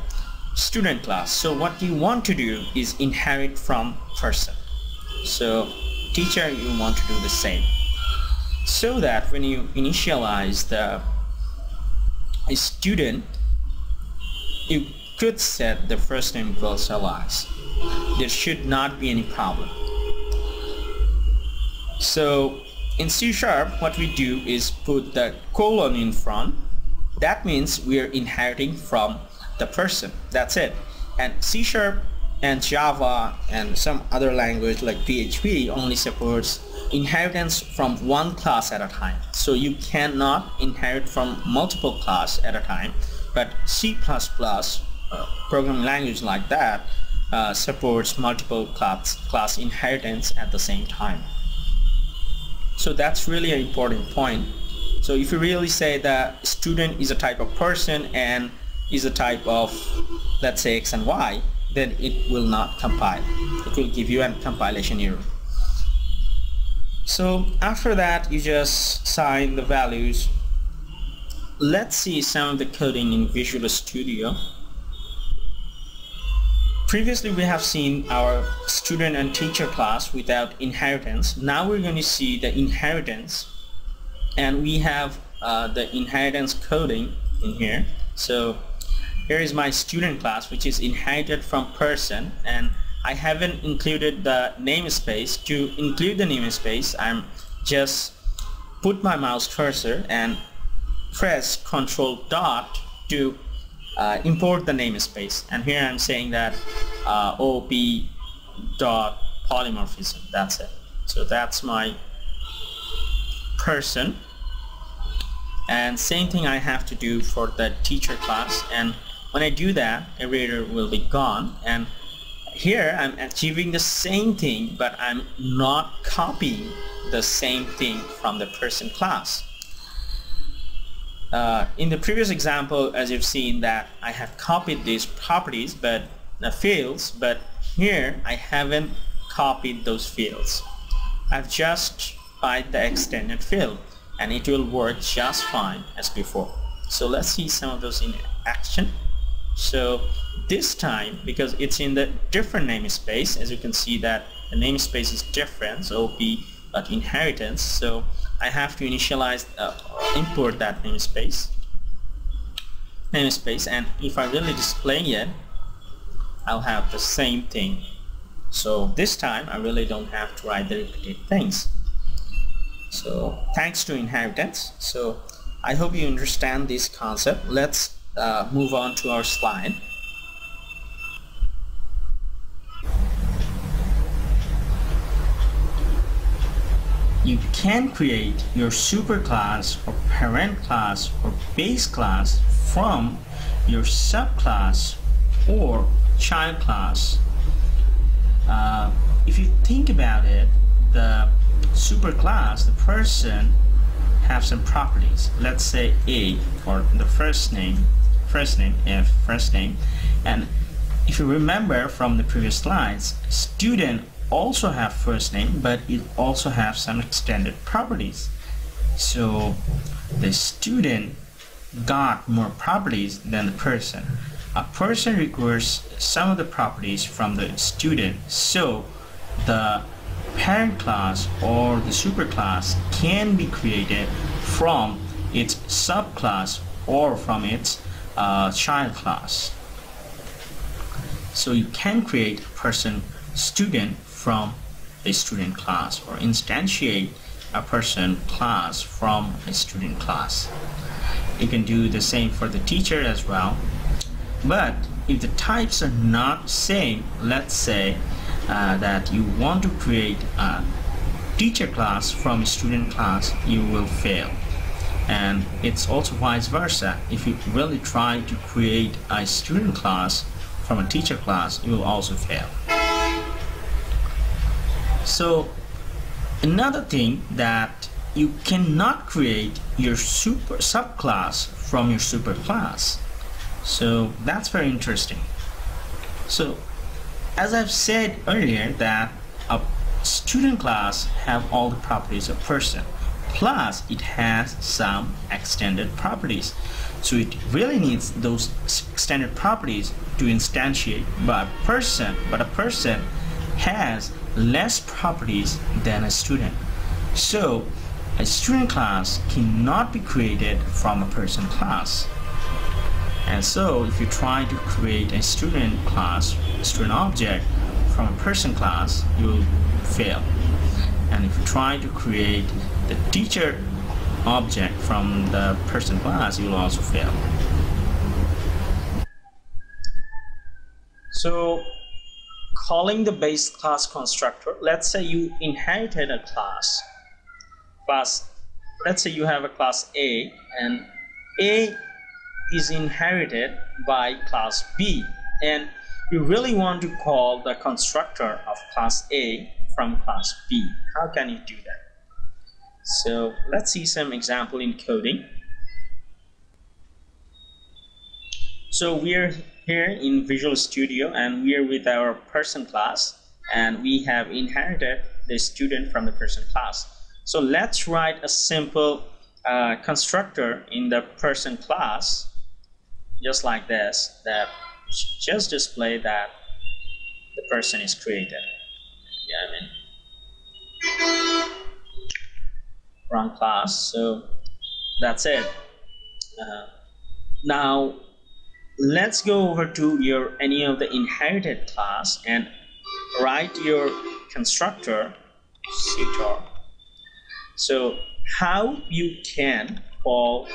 student class. So what you want to do is inherit from person. So teacher, you want to do the same, so that when you initialize the student, you could set the first name equals alias. There should not be any problem. So in C# what we do is put the colon in front. That means we are inheriting from the person. That's it. And C# and Java and some other language like PHP only supports inheritance from one class at a time. So you cannot inherit from multiple classes at a time. But C++, programming language like that, supports multiple class inheritance at the same time. So that's really an important point. So if you really say that student is a type of person and is a type of, let's say, X and Y, then it will not compile. It will give you a compilation error. So after that, you just assign the values. Let's see some of the coding in Visual Studio. Previously we have seen our student and teacher class without inheritance. Now we're going to see the inheritance, and we have the inheritance coding in here. So here is my student class, which is inherited from person, and I haven't included the namespace. To include the namespace, I'm just put my mouse cursor and press Ctrl dot to import the namespace, and here I'm saying that OP dot polymorphism. That's it. So that's my person, and same thing I have to do for the teacher class. And when I do that, every error will be gone. And here I'm achieving the same thing, but I'm not copying the same thing from the person class. In the previous example, as you've seen, that I have copied these properties, but the fields, but here I haven't copied those fields. I've just applied the extended field, and it will work just fine as before. So let's see some of those in action. So this time, because it's in the different namespace, as you can see that the namespace is different, so OP but inheritance, so I have to initialize import that namespace, and if I really display it, I'll have the same thing. So this time I really don't have to write the repeated things. So thanks to inheritance. So I hope you understand this concept. Let's move on to our slide. You can create your superclass or parent class or base class from your subclass or child class. If you think about it, the superclass, the person, have some properties. Let's say A for the first name, F, first name. And if you remember from the previous slides, student also have first name, but it also have some extended properties. So the student got more properties than the person. A person requires some of the properties from the student, so the parent class or the superclass can be created from its subclass or from its child class. So you can create person student from a student class, or instantiate a person class from a student class. You can do the same for the teacher as well. But if the types are not same, let's say that you want to create a teacher class from a student class, you will fail. And it's also vice versa. If you really try to create a student class from a teacher class, you will also fail. So another thing, that you cannot create your super subclass from your super class. So that's very interesting. So as I've said earlier, that a student class have all the properties of person, plus it has some extended properties. So it really needs those extended properties to instantiate by a person, but a person has less properties than a student. So a student class cannot be created from a person class. And so if you try to create a student class, a student object from a person class, you will fail. And if you try to create the teacher object from the person class, you will also fail. So calling the base class constructor, let's say you inherited a class, let's say you have a class A, and A is inherited by class B, and you really want to call the constructor of class A from class B. How can you do that? So let's see some example in coding. So we are here in Visual Studio, and we are with our person class, and we have inherited the student from the person class. So let's write a simple constructor in the person class, just like this, that just display that the person is created. Yeah, I mean, wrong class. So that's it. Now let's go over to any of the inherited class and write your constructor CTOR. So how you can call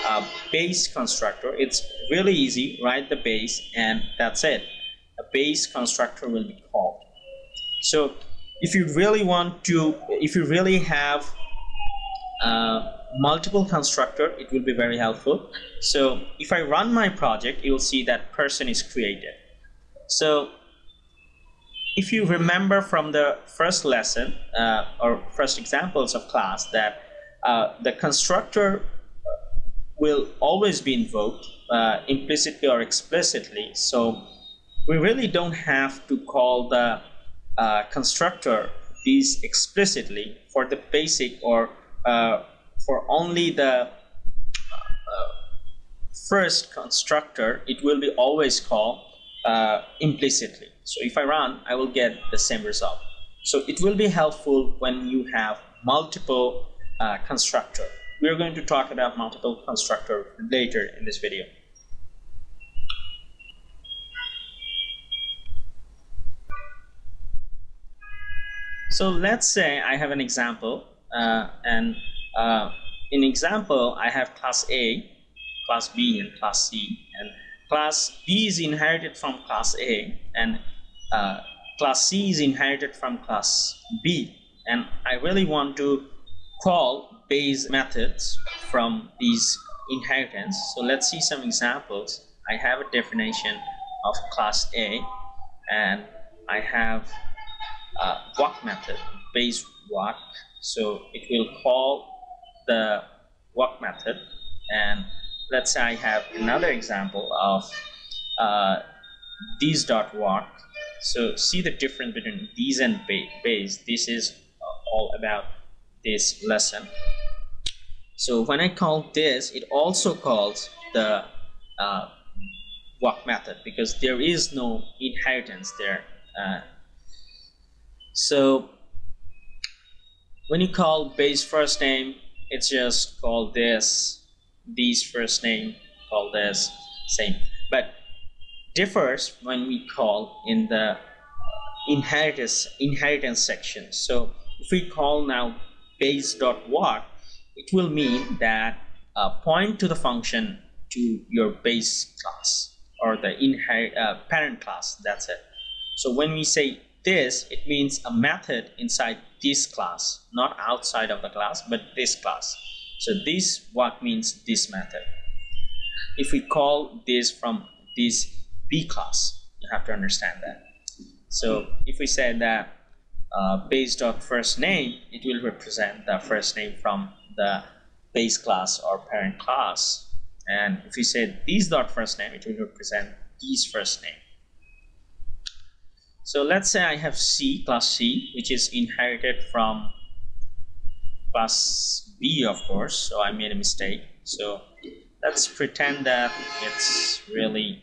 a base constructor? It's really easy. Write the base and that's it. A base constructor will be called. So if you really have multiple constructor, it will be very helpful. So if I run my project, you'll see that person is created. So if you remember from the first lesson or first examples of class, that the constructor will always be invoked implicitly or explicitly. So we really don't have to call the constructor these explicitly for the basic or for only the first constructor. It will be always called implicitly. So if I run, I will get the same result. So it will be helpful when you have multiple constructor. We are going to talk about multiple constructor later in this video. So let's say I have an example, and in example I have class A, class B, and class C, and class B is inherited from class A, and class C is inherited from class B, and I really want to call base methods from these inheritance. So let's see some examples. I have a definition of class A, and I have walk method, base walk. So it will call the walk method. And let's say I have another example of these.walk. So see the difference between these and base. This is all about this lesson. So when I call this, it also calls the walk method, because there is no inheritance there. So when you call base first name, it's just called this, these first name, call this, same. But differs when we call in the inheritance section. So if we call now base.walk, it will mean that point to the function to your base class or the parent class. That's it. So when we say this, it means a method inside this class, not outside of the class, but this class. So this walk means this method. If we call this from this B class, you have to understand that. So if we say that base.firstName, it will represent the first name from the base class or parent class. And if we say these.firstName, it will represent these first name. So let's say I have C, class C, which is inherited from class B, of course. So I made a mistake. So let's pretend that it's really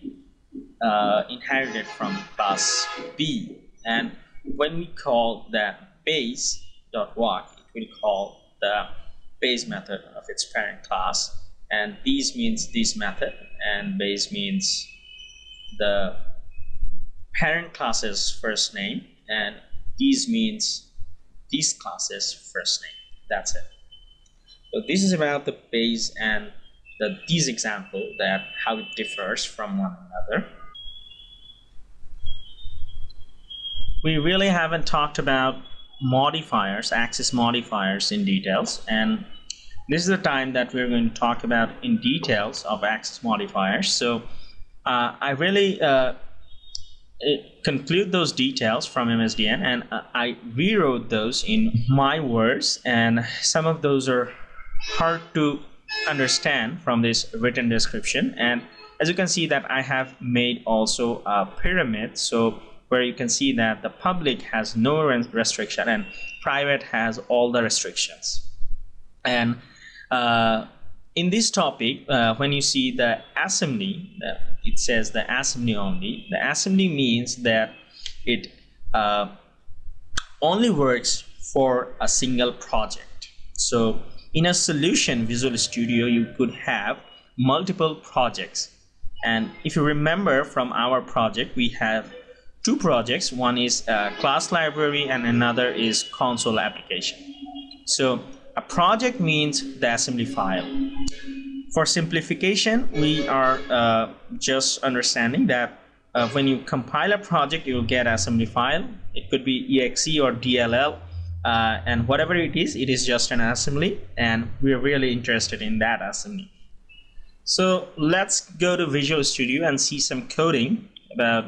inherited from class B. And when we call that base.walk, it will call the base method of its parent class. And these means this method, and base means the parent class's first name, and these means this class's first name. That's it. So this is about the base and these example, that how it differs from one another. We really haven't talked about modifiers, access modifiers in details, and this is the time that we're going to talk about in details of access modifiers. So I really conclude those details from MSDN, and I rewrote those in my words, and some of those are hard to understand from this written description. And as you can see that I have made also a pyramid, so where you can see that the public has no restriction and private has all the restrictions. And in this topic, when you see the assembly, it says the assembly only. The assembly means that it only works for a single project. So in a solution Visual Studio, you could have multiple projects. And if you remember from our project, we have two projects. One is class library and another is console application. So a project means the assembly file. For simplification, we are just understanding that when you compile a project, you will get assembly file. It could be exe or DLL, and whatever it is just an assembly, and we're really interested in that assembly. So let's go to Visual Studio and see some coding about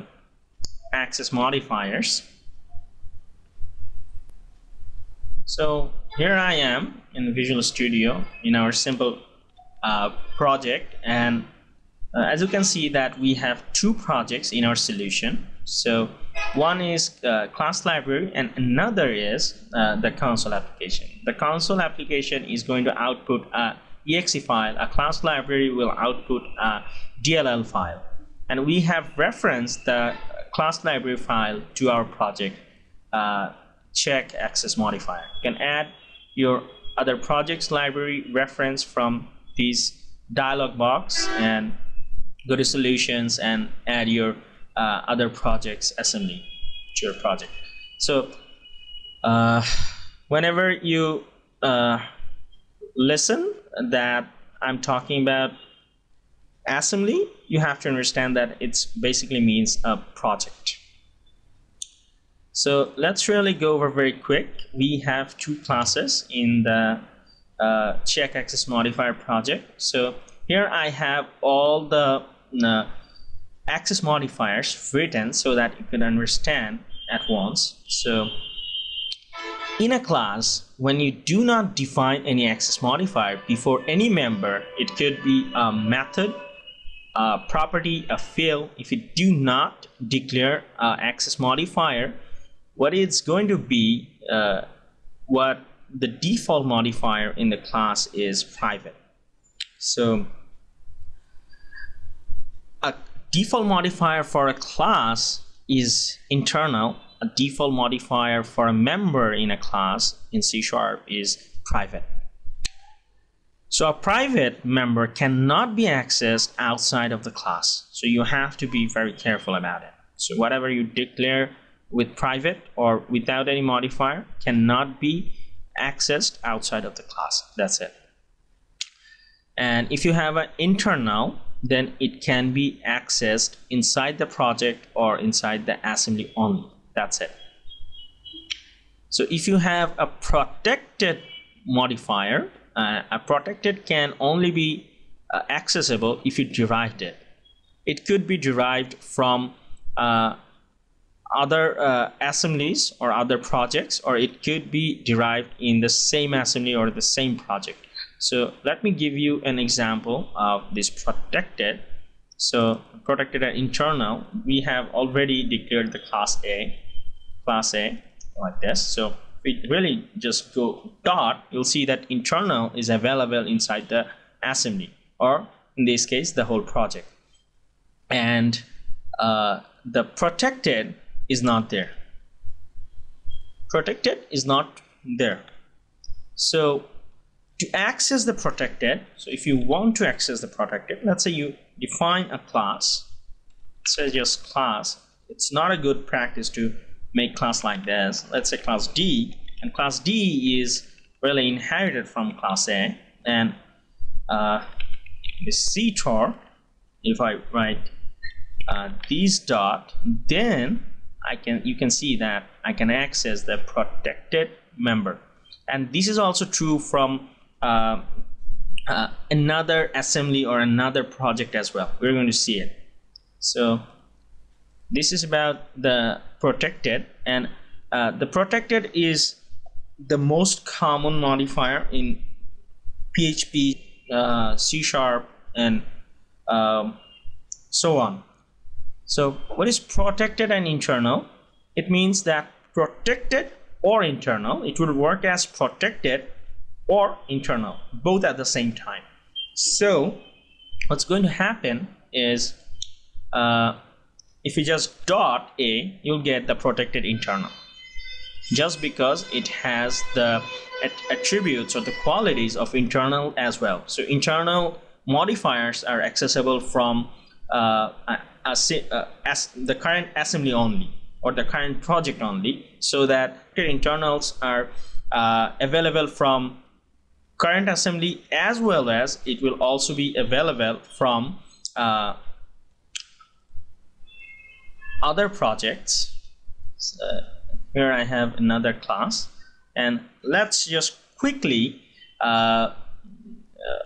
access modifiers. So here I am in Visual Studio in our simple project, and as you can see that we have two projects in our solution. So one is class library and another is the console application. The console application is going to output a exe file. A class library will output a DLL file, and we have referenced the class library file to our project check access modifier. You can add your other projects library reference from this dialog box and go to solutions and add your other projects assembly to your project. So whenever you listen that I'm talking about assembly, you have to understand that it basically means a project. So let's really go over very quick. We have two classes in the check access modifier project. So here I have all the access modifiers written so that you can understand at once. So in a class, when you do not define any access modifier before any member, it could be a method, a property, a field. If you do not declare access modifier, what it's going to be, what the default modifier in the class is private. So a default modifier for a class is internal. A default modifier for a member in a class in C# is private. So a private member cannot be accessed outside of the class. So you have to be very careful about it. So whatever you declare with private or without any modifier cannot be accessed outside of the class. That's it. And if you have an internal, then it can be accessed inside the project or inside the assembly only. That's it. So if you have a protected modifier, a protected can only be accessible if you derived it. It could be derived from other assemblies or other projects, or it could be derived in the same assembly or the same project. So let me give you an example of this protected. So protected and internal, we have already declared the class A like this. So if we really just go dot, you'll see that internal is available inside the assembly, or in this case the whole project, and the protected is not there. Protected is not there. So to access the protected, so if you want to access the protected, let's say you define a class, say just class. It's not a good practice to make class like this. Let's say class D, and class D is really inherited from class A, and the ctor, if I write these dot, then you can see that I can access the protected member. And this is also true from another assembly or another project as well. We're going to see it. So this is about the protected, and the protected is the most common modifier in PHP, C#, and so on. So what is protected and internal? It means that protected or internal, it will work as protected or internal, both at the same time. So what's going to happen is if you just dot A, you'll get the protected internal, just because it has the attributes or the qualities of internal as well. So internal modifiers are accessible from the current assembly only, or the current project only, so that internals are available from current assembly, as well as it will also be available from other projects. Here I have another class, and let's just quickly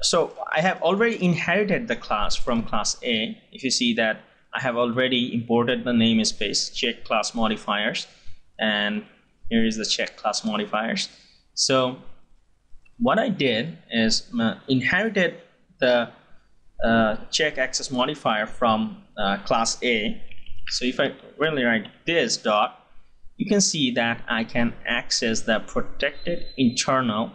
so I have already inherited the class from class A. If you see that I have already imported the namespace check class modifiers, and here is the check class modifiers. So what I did is inherited the check access modifier from class A. So if I really write this dot, you can see that I can access the protected internal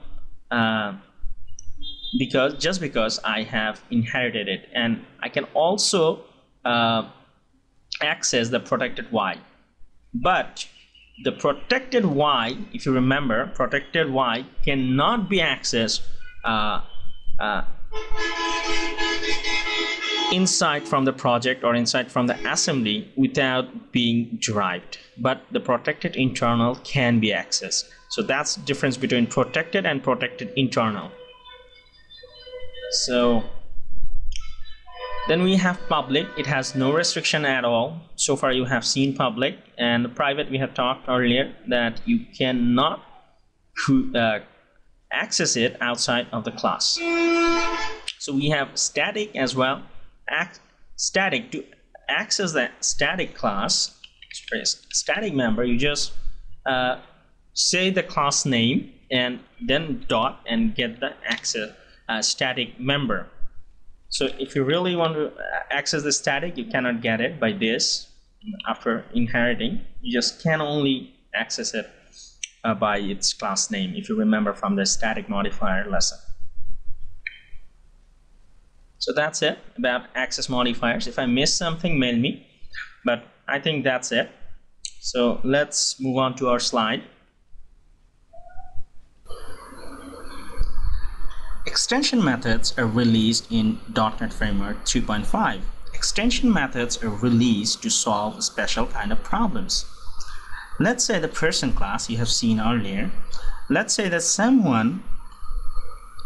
because I have inherited it, and I can also access the protected Y. But the protected Y, if you remember, protected Y cannot be accessed inside from the project or inside from the assembly without being derived, but the protected internal can be accessed. So that's the difference between protected and protected internal. So then we have public. It has no restriction at all. So far you have seen public, and private we have talked earlier that you cannot access it outside of the class. So we have static as well. Static, to access the static class, static member, you just say the class name and then dot and get the access static member. So if you really want to access the static, you cannot get it by this. After inheriting, you just can only access it by its class name, if you remember from the static modifier lesson. So that's it about access modifiers. If I missed something, mail me, but I think that's it. So let's move on to our slide. Extension methods are released in .NET Framework 3.5. Extension methods are released to solve special kind of problems. Let's say the person class you have seen earlier. Let's say that someone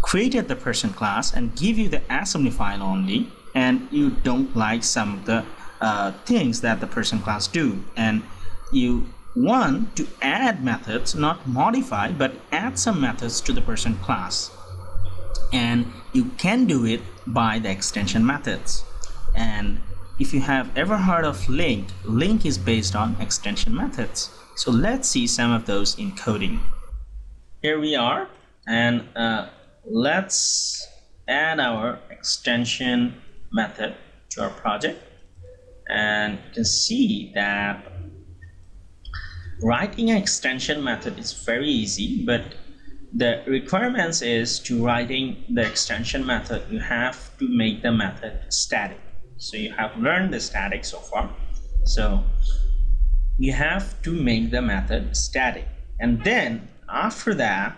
created the person class and give you the assembly file only, and you don't like some of the things that the person class do, and you want to add methods, not modify, but add some methods to the person class. and you can do it by the extension methods. And if you have ever heard of LINQ is based on extension methods. So let's see some of those in coding. Here we are, and let's add our extension method to our project. And you can see that writing an extension method is very easy, but the requirements is to writing the extension method, you have to make the method static. So you have learned the static so far. So you have to make the method static, and then after that,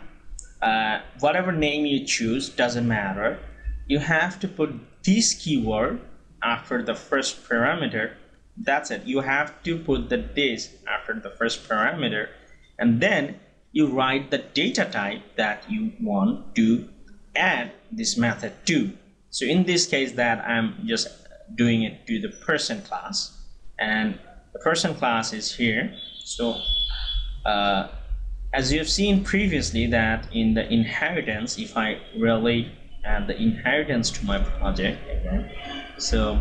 whatever name you choose doesn't matter. You have to put this keyword after the first parameter. That's it. You have to put the this after the first parameter, and then you write the data type that you want to add this method to. So in this case, that I'm just doing it to the person class, and the person class is here. So as you have seen previously, that in the inheritance, if I really add the inheritance to my project again, so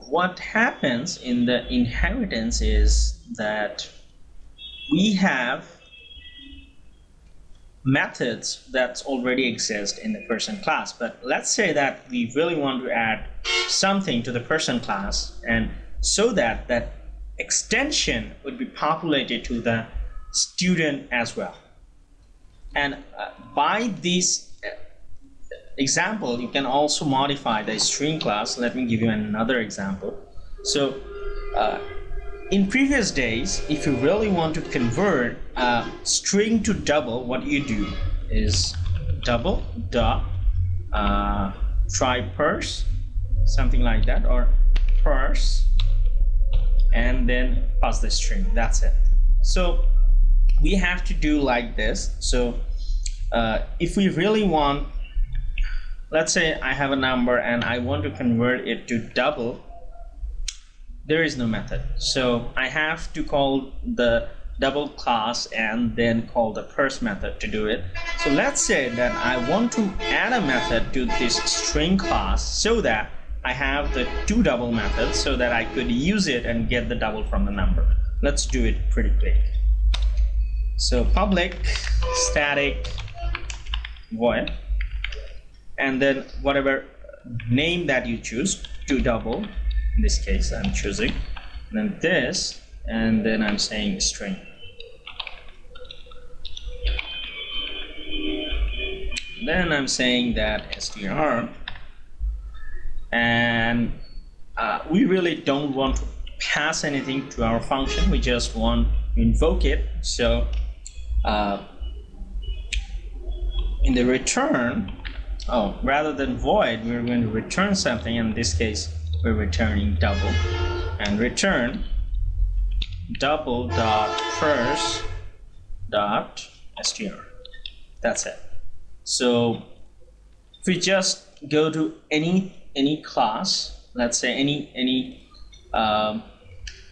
what happens in the inheritance is that we have methods that already exist in the person class. But let's say that we really want to add something to the person class, and so that that extension would be populated to the student as well. And by this example, you can also modify the string class. Let me give you another example. So in previous days, if you really want to convert a string to double, what you do is double dot try parse, something like that, or parse, and then pass the string. That's it. So we have to do like this. So if we really want, let's say I have a number and I want to convert it to double, there is no method. So I have to call the double class and then call the parse method to do it. So let's say that I want to add a method to this string class so that I have the two double methods, so that I could use it and get the double from the number. Let's do it pretty quick. So public static void, and then whatever name that you choose, to double, in this case I'm choosing, and then this, and then I'm saying string. Then I'm saying that str, and we really don't want to pass anything to our function, we just want to invoke it. So in the return, rather than void, we're going to return something. In this case, we're returning double, and return double dot first dot str. That's it. So if we just go to any class, let's say any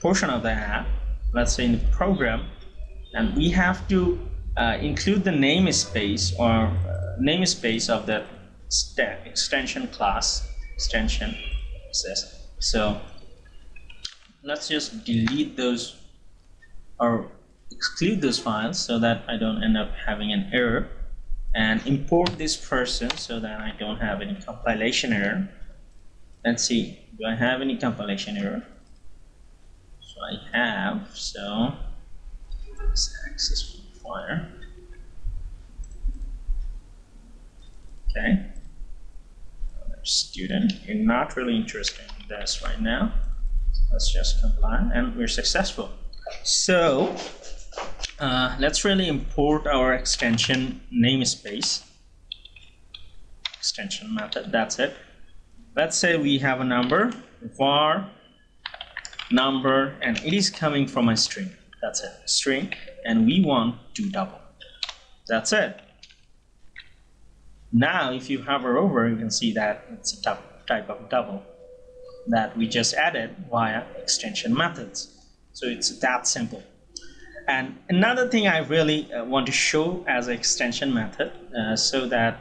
portion of the app, let's say in the program, and we have to include the namespace or namespace of the extension class extension. So let's just delete those or exclude those files so that I don't end up having an error, and import this person so that I don't have any compilation error. Let's see, do I have any compilation error? So I have, so let's access modifier. Okay, student, you're not really interested in this right now. So let's just compile, and we're successful. So let's really import our extension namespace extension method. That's it. Let's say we have a number, var number, and it is coming from a string. That's it, string, and we want to double. That's it. Now if you hover over, you can see that it's a type of double that we just added via extension methods. So it's that simple. And another thing I really want to show as an extension method, so that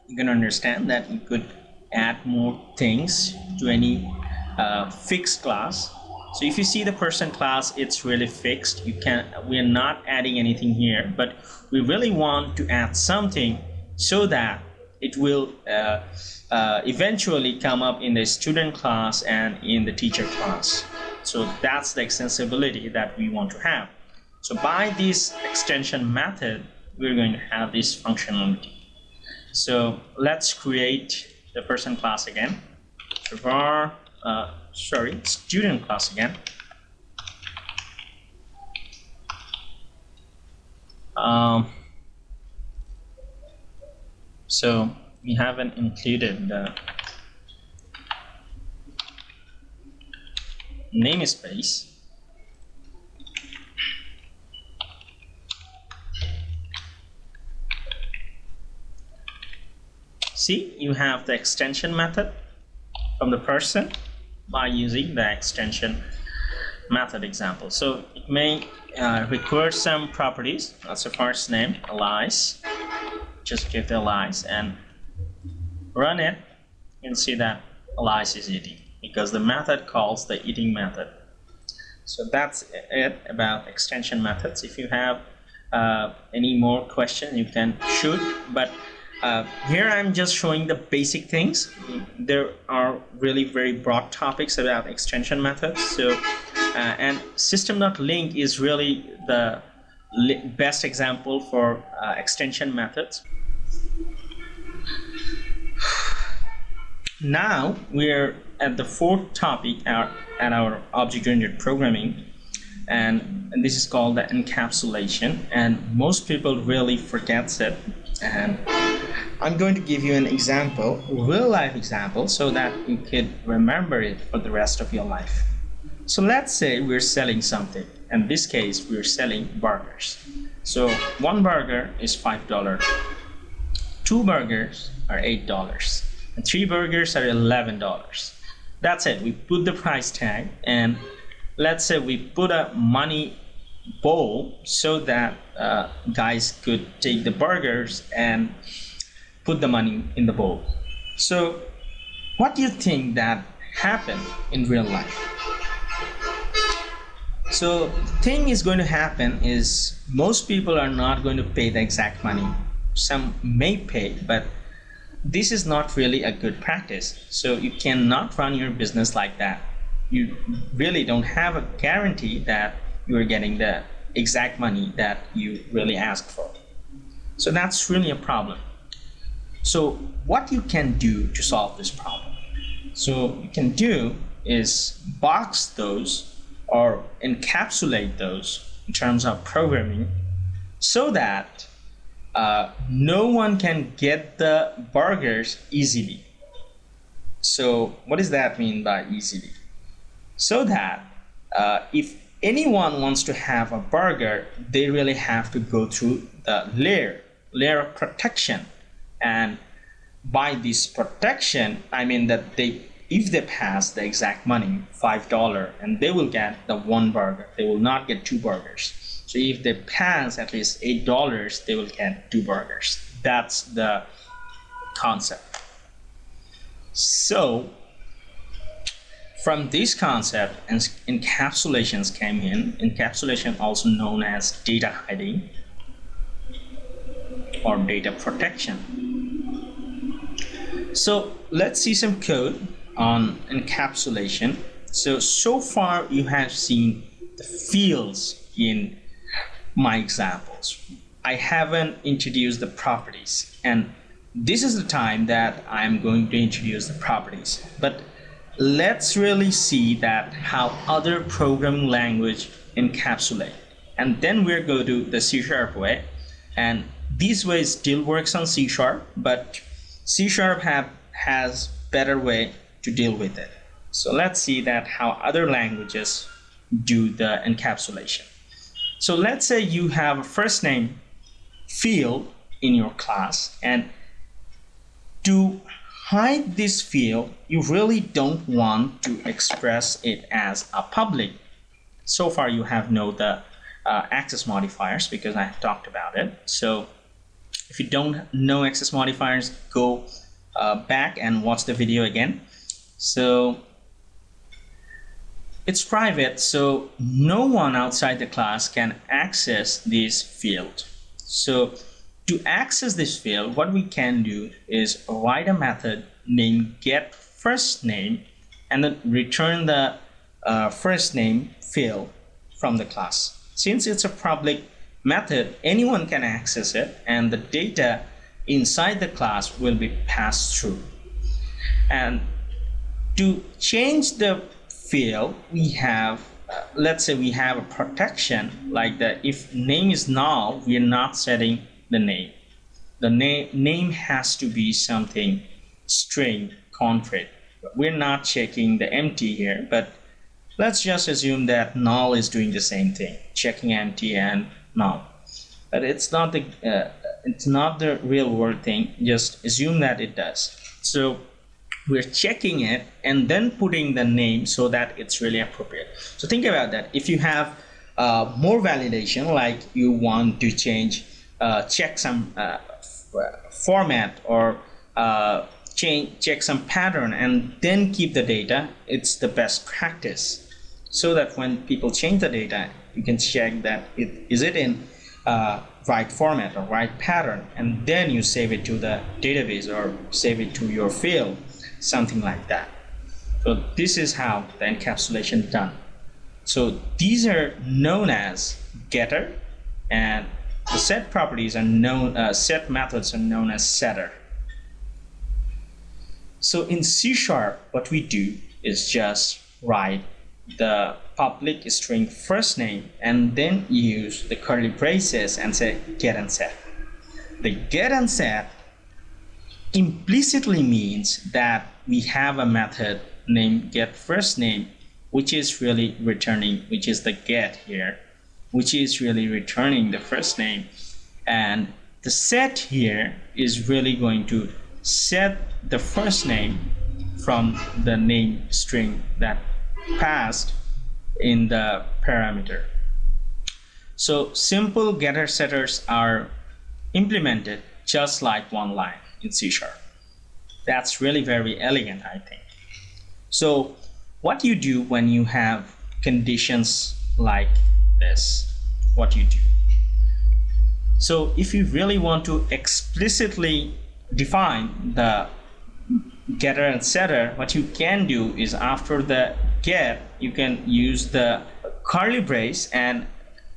you can understand that you could add more things to any fixed class. So if you see the person class, it's really fixed. We're not adding anything here, but we really want to add something so that it will eventually come up in the student class and in the teacher class. So that's the extensibility that we want to have. So by this extension method, we're going to have this functionality. So let's create the person class again. Var student class again. So we haven't included the namespace. See, you have the extension method from the person by using the extension method example. So it may require some properties. That's the first name, Alice. Just give the Alice and run it. You can see that Alice is eating because the method calls the eating method. So that's it about extension methods. If you have any more questions, you can shoot, but here I'm just showing the basic things. There are really very broad topics about extension methods. So and system.link is really the best example for extension methods. Now we're at the fourth topic at our object-oriented programming, and this is called the encapsulation, and most people really forgets it. And I'm going to give you an example, real life example, so that you could remember it for the rest of your life. So let's say we're selling something. In this case, we're selling burgers. So one burger is $5, 2 burgers are $8, and 3 burgers are $11. That's it. We put the price tag, and let's say we put a money bowl so that guys could take the burgers and put the money in the bowl. So what do you think that happened in real life? So the thing is going to happen is most people are not going to pay the exact money. Some may pay, but this is not really a good practice. So you cannot run your business like that. You really don't have a guarantee that you are getting the exact money that you really asked for. So that's really a problem. So what you can do to solve this problem? So you can do is box those or encapsulate those in terms of programming so that no one can get the burgers easily. So what does that mean by easily? So that if anyone wants to have a burger, they really have to go through the layer of protection. And by this protection, I mean that if they pass the exact money, $5, and they will get the 1 burger. They will not get 2 burgers. So if they pass at least $8, they will get 2 burgers. That's the concept. So from this concept, encapsulations came in. Encapsulation, also known as data hiding or data protection. So let's see some code on encapsulation. So far you have seen the fields in my examples. I haven't introduced the properties, and this is the time that I'm going to introduce the properties. But let's really see that how other programming language encapsulate, and then we're going to the C# way. And this way still works on C#, but C# has better way to deal with it. So let's see that how other languages do the encapsulation. So let's say you have a first name field in your class, and to hide this field, you really don't want to express it as a public. So far you have know the access modifiers because I have talked about it. So if you don't know access modifiers, go back and watch the video again. So it's private, so no one outside the class can access this field. So to access this field, what we can do is write a method named getFirstName and then return the first name field from the class. Since it's a public method, anyone can access it, and the data inside the class will be passed through. And to change the field, we have let's say we have a protection like that. If name is null, we are not setting the name. The name has to be something string concrete. We're not checking the empty here, but let's just assume that null is doing the same thing, checking empty and null. But it's not the real world thing. Just assume that it does. So we're checking it and then putting the name so that it's really appropriate. So think about that. If you have more validation, like you want to check some format or check some pattern and then keep the data, it's the best practice. So that when people change the data, you can check that is it in right format or right pattern, and then you save it to the database or save it to your field, something like that. So this is how the encapsulation is done. So these are known as getter, and the set properties are known, set methods are known as setter. So in C#, what we do is just write the public string first name and then use the curly braces and say get and set. The get and set implicitly means that we have a method named getFirstName, which is really returning, which is the get here, which is really returning the first name, and the set here is really going to set the first name from the name string that passed in the parameter. So simple getter setters are implemented just like one line in C#. That's really very elegant, I think. So what you do when you have conditions like this, what you do. So if you really want to explicitly define the getter and setter, what you can do is after the get, you can use the curly brace and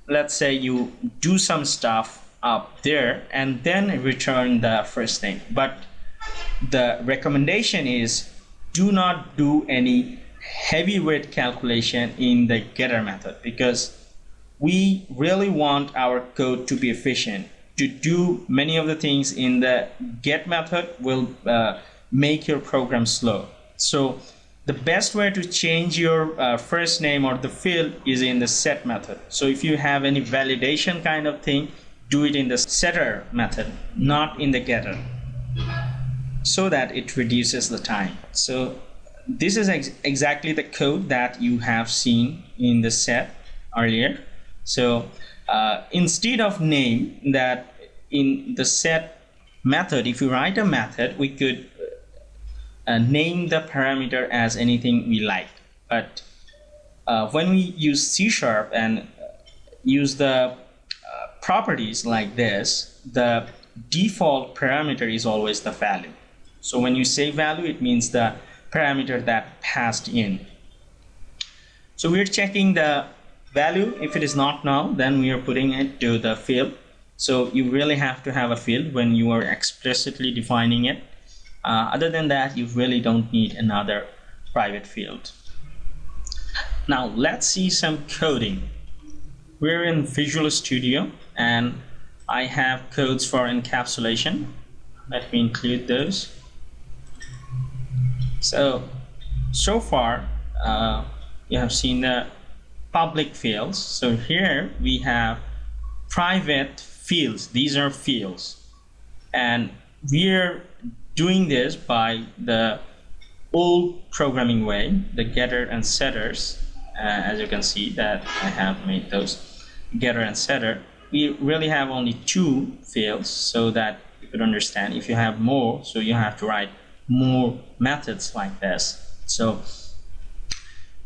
let's say you do some stuff up there and then return the first name. But the recommendation is do not do any heavyweight calculation in the getter method, because we really want our code to be efficient. To do many of the things in the get method will make your program slow. So the best way to change your first name or the field is in the set method. So if you have any validation kind of thing, do it in the setter method, not in the getter, so that it reduces the time. So this is exactly the code that you have seen in the set earlier. So instead of name, that in the set method, if you write a method, we could name the parameter as anything we like. But when we use C# and use the properties like this, the default parameter is always the value. So when you say value, it means the parameter that passed in. So we're checking the value. If it is not null, then we are putting it to the field. So you really have to have a field when you are explicitly defining it. Other than that, you really don't need another private field. Now let's see some coding. We're in Visual Studio and I have codes for encapsulation. Let me include those. So far you have seen the public fields. So here we have private fields. These are fields, and we're doing this by the old programming way, the getter and setters, as you can see that I have made those getter and setter. We really have only 2 fields, so that you could understand. If you have more, so you have to write more methods like this. So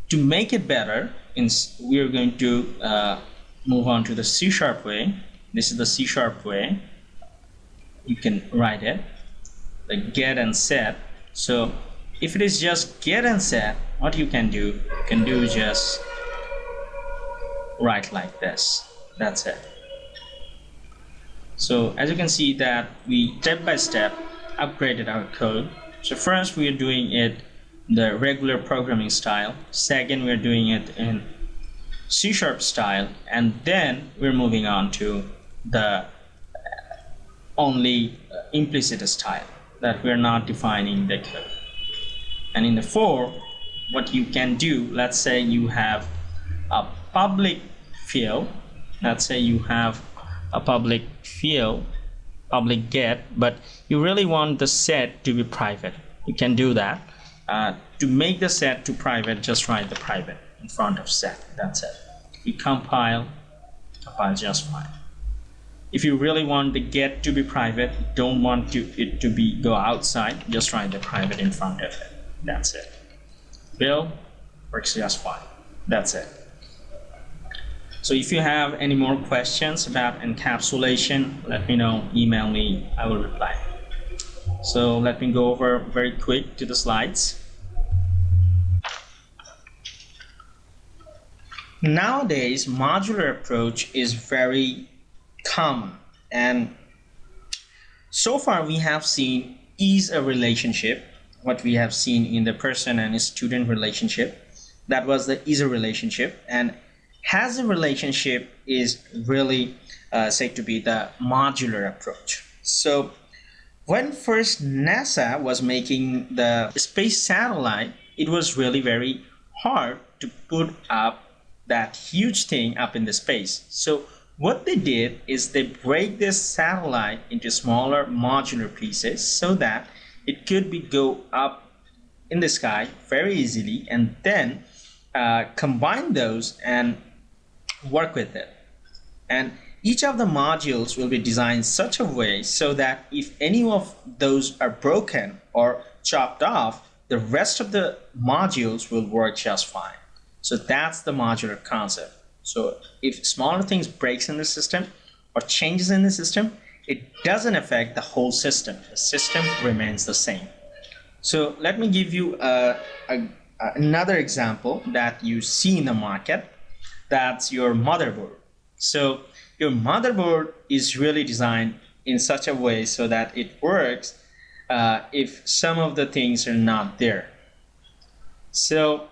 to make it better, we're going to move on to the C# way. This is the C# way. You can write it, the get and set. So if it is just get and set, what you can do just write like this. That's it. So as you can see that we step by step upgraded our code. So first we are doing it the regular programming style. Second, we're doing it in C# style, and then we're moving on to the only implicit style that we're not defining the code. And in the for, what you can do, let's say you have a public field, let's say you have a public field, public get, but you really want the set to be private. You can do that. To make the set to private, just write the private in front of set. That's it. You compile just fine. If you really want the get to be private, don't want it to be go outside, just write the private in front of it. That's it. Build works just fine. That's it. So if you have any more questions about encapsulation, let me know, email me, I will reply. So let me go over very quick to the slides. Nowadays, modular approach is very common, and so far we have seen is a relationship, what we have seen in the person and student relationship. That was the is a relationship, and has a relationship is really said to be the modular approach. So when first NASA was making the space satellite, it was really very hard to put up that huge thing up in the space. So what they did is they break this satellite into smaller modular pieces so that it could be go up in the sky very easily, and then combine those and work with it. And each of the modules will be designed such a way so that if any of those are broken or chopped off, the rest of the modules will work just fine. So that's the modular concept. So if smaller things breaks in the system or changes in the system, it doesn't affect the whole system. The system remains the same. So let me give you another example that you see in the market. That's your motherboard. So your motherboard is really designed in such a way so that it works if some of the things are not there. So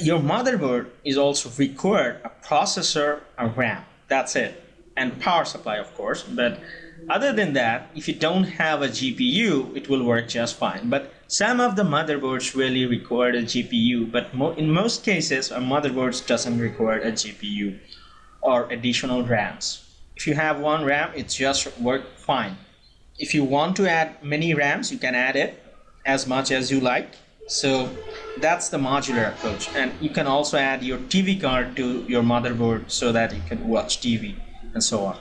your motherboard is also required a processor, a RAM. That's it, and power supply, of course. But other than that, if you don't have a GPU, it will work just fine. But some of the motherboards really require a GPU, but in most cases, a motherboard doesn't require a GPU or additional RAMs. If you have one RAM, it just works fine. If you want to add many RAMs, you can add it as much as you like. So that's the modular approach. And you can also add your TV card to your motherboard so that you can watch TV and so on.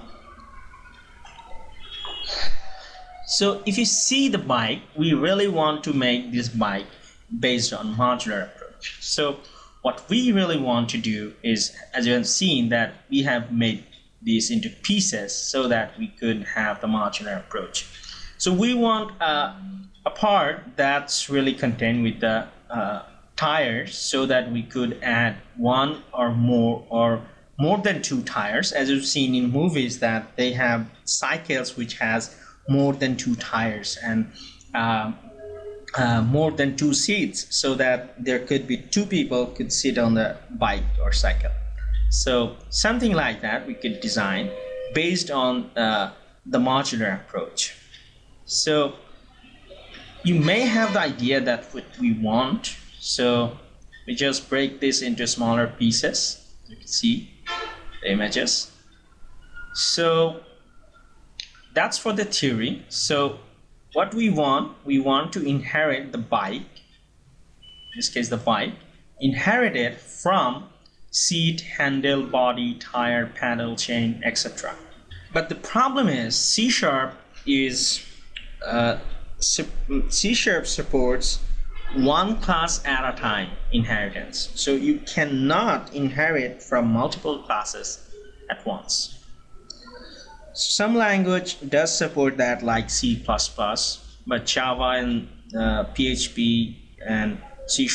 So if you see the bike, we really want to make this bike based on modular approach. So what we really want to do is, as you have seen, that we have made these into pieces so that we could have the modular approach. So we want a part that's really contained with the tires so that we could add one or more than 2 tires, as you've seen in movies that they have cycles which has more than 2 tires and more than 2 seats, so that there could be 2 people could sit on the bike or cycle. So something like that we could design based on the modular approach. So you may have the idea that what we want, so we just break this into smaller pieces. You can see the images. So that's for the theory. So what we want to inherit the bike this case the bike, inherited from seat, handle, body, tire, pedal, chain, etc. But the problem is C# supports one class at a time inheritance. So you cannot inherit from multiple classes at once. Some language does support that, like C++, but Java and PHP and C#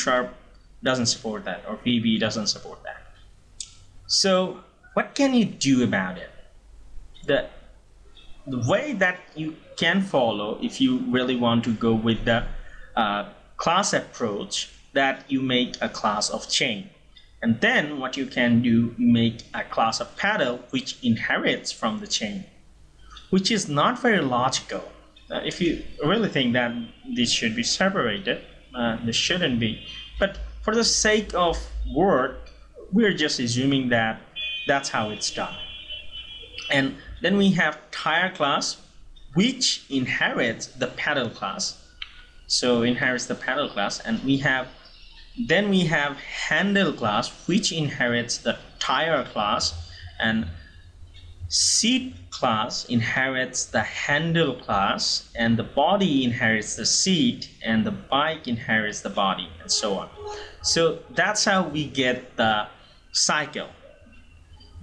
doesn't support that, or VB doesn't support that. So what can you do about it? The way that you can follow, if you really want to go with the class approach, that you make a class of chain, and then what you can do, you make a class of pedal which inherits from the chain, which is not very logical. If you really think that this should be separated, this shouldn't be, but for the sake of work, we're just assuming that that's how it's done. And then we have tire class, which inherits the pedal class. So inherits the pedal class, and then we have handle class, which inherits the tire class, and seat class inherits the handle class, and the body inherits the seat, and the bike inherits the body, and so on. So that's how we get the cycle.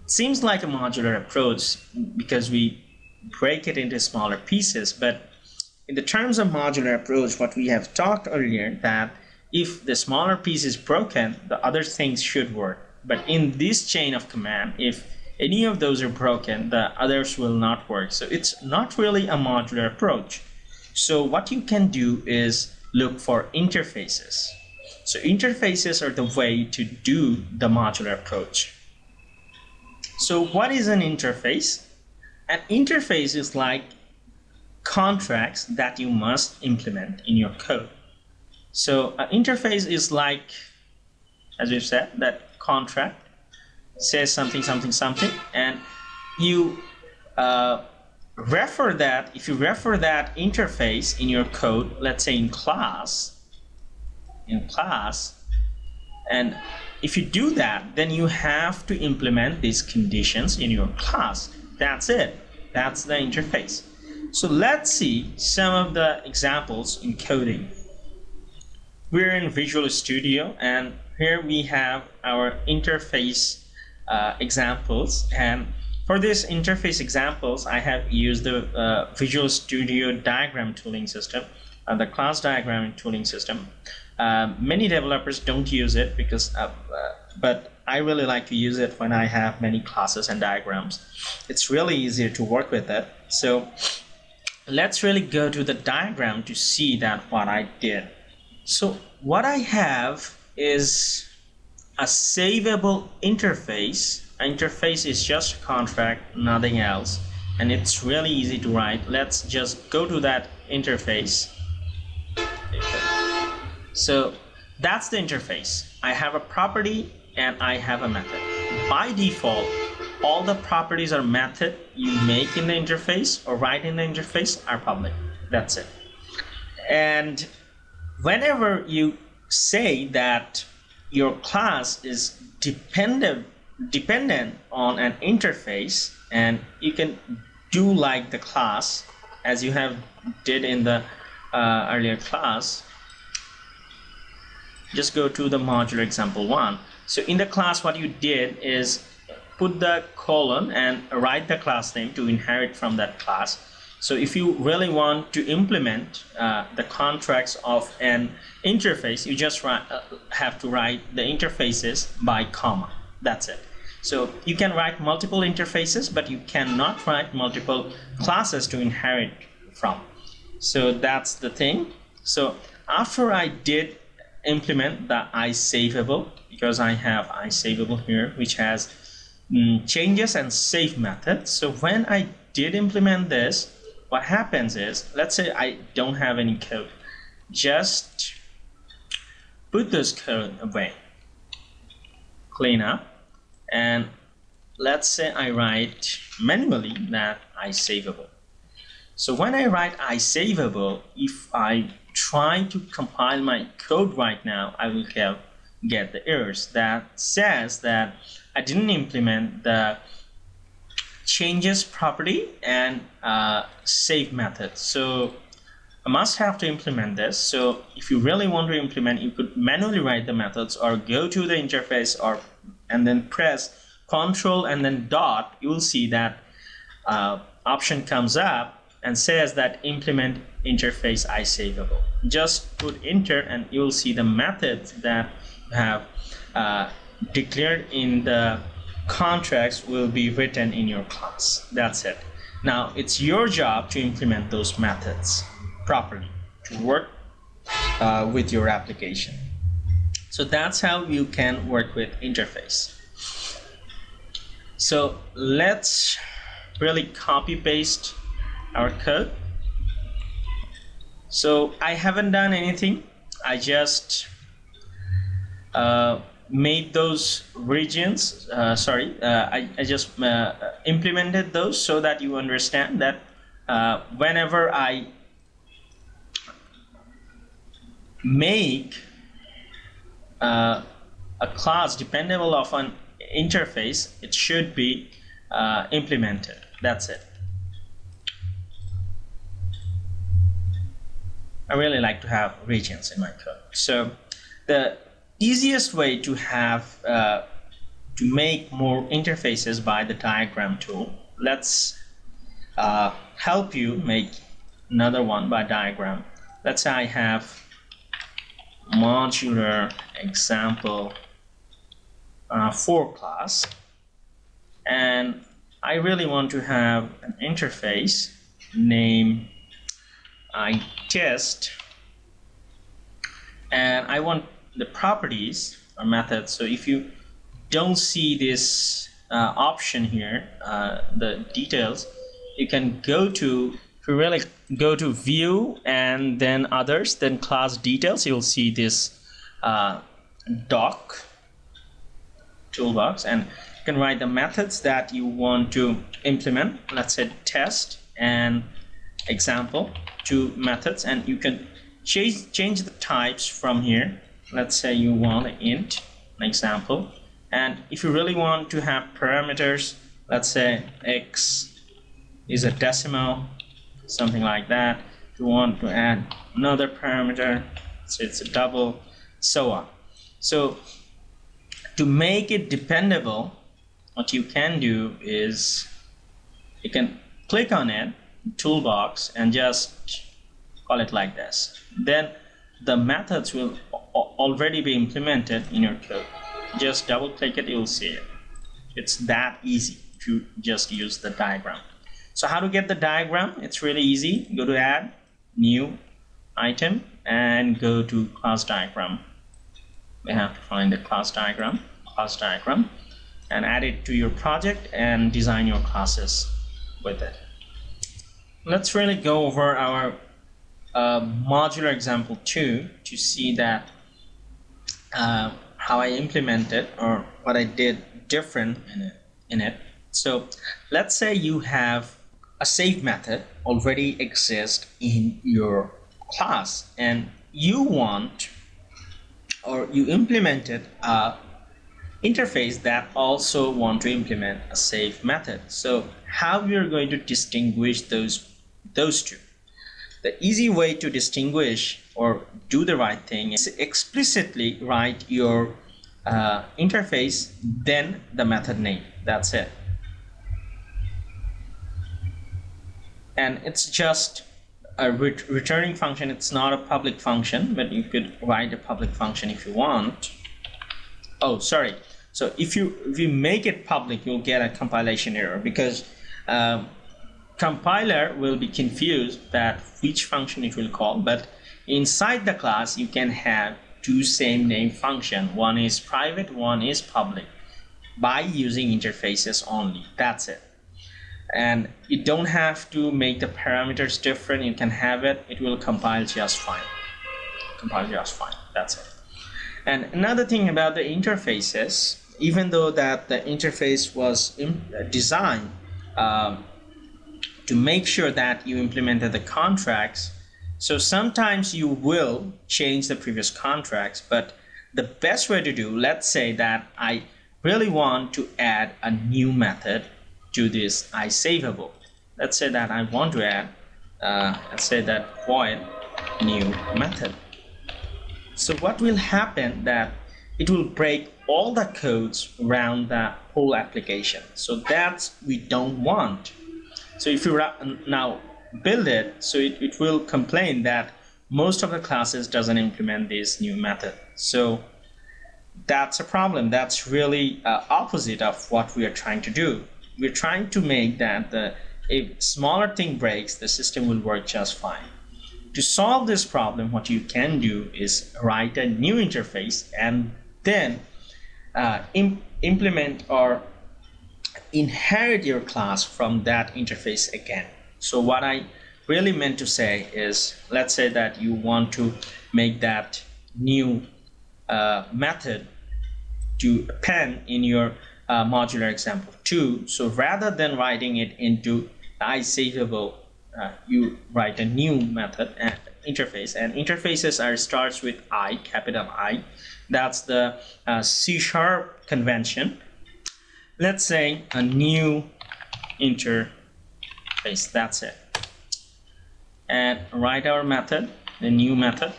It seems like a modular approach because we break it into smaller pieces, but in the terms of modular approach, what we have talked earlier, that if the smaller piece is broken, the other things should work. But in this chain of command, if any of those are broken, the others will not work. So it's not really a modular approach. So what you can do is look for interfaces. So interfaces are the way to do the modular approach. So what is an interface? An interface is like contracts that you must implement in your code. So an interface is like, as we've said, that contract says something, something, something, and you refer that, if you refer that interface in your code, let's say in class, and if you do that, then you have to implement these conditions in your class. That's it. That's the interface. So let's see some of the examples in coding. We're in Visual Studio, and here we have our interface examples. And for these interface examples, I have used the Visual Studio diagram tooling system, the class diagram tooling system. Many developers don't use it because, but I really like to use it when I have many classes and diagrams. It's really easier to work with it. So let's really go to the diagram to see that what I did. So what I have is a savable interface. An interface is just a contract, nothing else, and it's really easy to write. Let's just go to that interface. So that's the interface. I have a property and I have a method. By default, all the properties or method you make in the interface or write in the interface are public. That's it. And whenever you say that your class is dependent on an interface, and you can do like the class as you have did in the earlier class. Just go to the modular example 1. So in the class, what you did is put the colon and write the class name to inherit from that class. So if you really want to implement the contracts of an interface, you just have to write the interfaces by comma. That's it. So you can write multiple interfaces, but you cannot write multiple classes to inherit from. So that's the thing. So after I did implement the iSaveable, because I have iSaveable here, which has changes and save methods. So when I did implement this, what happens is, let's say I don't have any code, just put this code away, clean up, and let's say I write manually that iSaveable. So when I write iSaveable, if I try to compile my code right now, I will get the errors that says that I didn't implement the changes property and save method. So I must have to implement this. So if you really want to implement, you could manually write the methods or go to the interface and then press Control and then dot. You will see that option comes up and says that implement interface isavable. Just put enter and you will see the methods that you have declared in the contracts will be written in your class. That's it. Now it's your job to implement those methods properly to work with your application. So that's how you can work with interface. So let's really copy paste our code. So I haven't done anything. I just made those regions. I just implemented those so that you understand that whenever I make a class dependable of an interface, it should be implemented. That's it. I really like to have regions in my code. So the easiest way to have to make more interfaces by the diagram tool. Let's help you make another one by diagram. Let's say I have modular example for class, and I really want to have an interface name test, and I want the properties or methods. So if you don't see this option here, the details, you can go to view and then others, then class details. You'll see this doc toolbox, and you can write the methods that you want to implement. Let's say test and example, two methods, and you can change the types from here. Let's say you want an int, an example, and if you really want to have parameters, let's say x is a decimal, something like that. If you want to add another parameter, so it's a double, so on. So to make it dependable, what you can do is you can click on it, toolbox, and just call it like this. Then the methods will already be implemented in your code. Just double click it, you'll see it. It's that easy to just use the diagram. So how to get the diagram? It's really easy. Go to add, new item, and go to class diagram. We have to find the class diagram, and add it to your project and design your classes with it. Let's really go over our modular example 2 to see that how I implemented or what I did different in it. So let's say you have a save method already exists in your class, and you want or you implemented a interface that also want to implement a save method. So how we are going to distinguish those two? The easy way to distinguish or do the right thing is explicitly write your interface, then the method name. That's it. And it's just a returning function. It's not a public function, but you could write a public function if you want. Oh, sorry. So if you make it public, you'll get a compilation error, because compiler will be confused that which function it will call. But inside the class, you can have two same name function. One is private, one is public, by using interfaces only. That's it. And you don't have to make the parameters different. You can have it. It will compile just fine. That's it. And another thing about the interfaces, even though that the interface was designed to make sure that you implemented the contracts, So sometimes you will change the previous contracts, but the best way to do, let's say that I really want to add a new method to this iSaveable. Let's say that I want to add, let's say that void new method. So what will happen that it will break all the codes around the whole application. So that's we don't want. So if you now build it, so it will complain that most of the classes doesn't implement this new method. So that's a problem. That's really opposite of what we are trying to do. We're trying to make that if smaller thing breaks, the system will work just fine. To solve this problem, what you can do is write a new interface and then implement or inherit your class from that interface again. So what I really meant to say is, let's say that you want to make that new method to append in your modular example 2. So rather than writing it into the iSaveable, you write a new method and interface, and interfaces starts with I, capital I. That's the C# convention. Let's say a new interface, that's it. And write our method, the new method.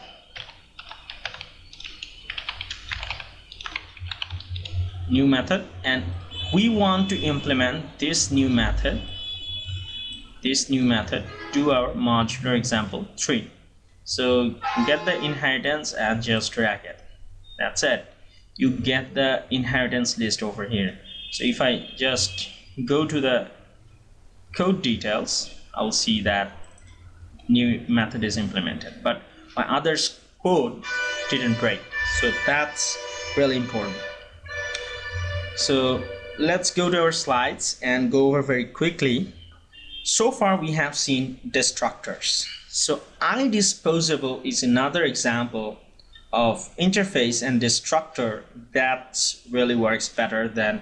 New method, and we want to implement this new method to our modular example 3. So get the inheritance and just drag it. That's it. You get the inheritance list over here. So if I just go to the code details, I'll see that new method is implemented, but my other code didn't break. So that's really important. So let's go to our slides and go over very quickly. So far we have seen destructors. So iDisposable is another example of interface and destructor that really works better than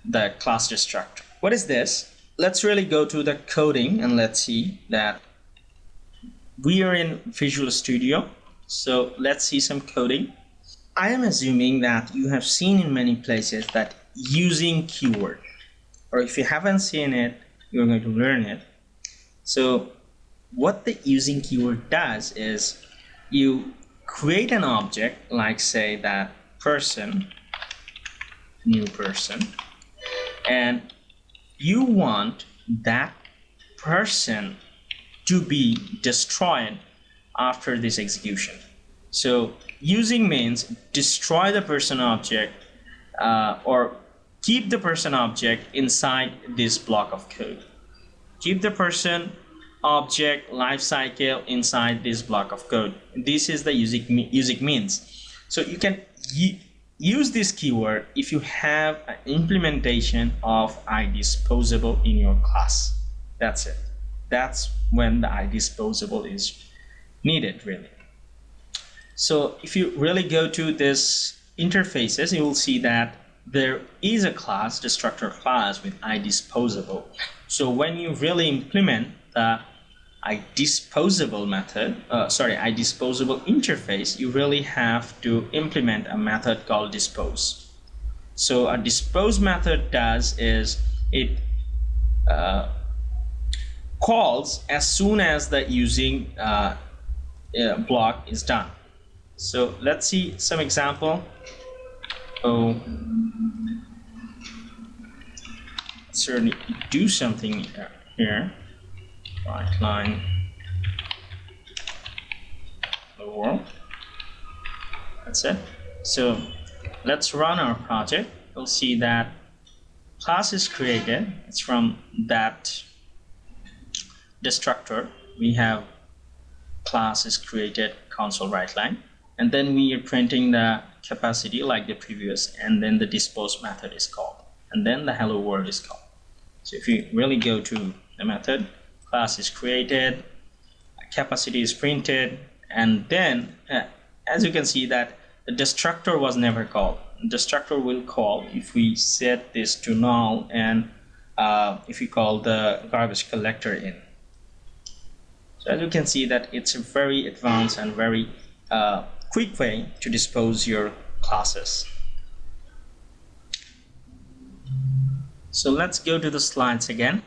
the class destructor. What is this? Let's really go to the coding and let's see that we are in Visual Studio. So let's see some coding. I am assuming that you have seen in many places that using keyword, or if you haven't seen it, you're going to learn it. So what the using keyword does is you create an object, like say that person, new person, and you want that person to be destroyed after this execution. So using means destroy the person object or keep the person object inside this block of code. Keep the person object lifecycle inside this block of code. This is the using means. So you can use this keyword if you have an implementation of iDisposable in your class. That's it. That's when the iDisposable is needed, really. So if you really go to this interfaces, you will see that there is a class, destructor class with iDisposable. So when you really implement the iDisposable method, iDisposable interface, you really have to implement a method called dispose. So a dispose method does is it calls as soon as the using block is done. So let's see some example. Oh, certainly do something here. Right line lower. That's it. So let's run our project. We'll see that class is created. It's from that destructor. We have class is created console write line, and then we are printing the capacity like the previous, and then the dispose method is called, and then the hello world is called. So if you really go to the method, class is created, capacity is printed, and then as you can see that the destructor was never called. The destructor will call if we set this to null and if we call the garbage collector in. So as you can see that it's a very advanced and very quick way to dispose your classes. So let's go to the slides again.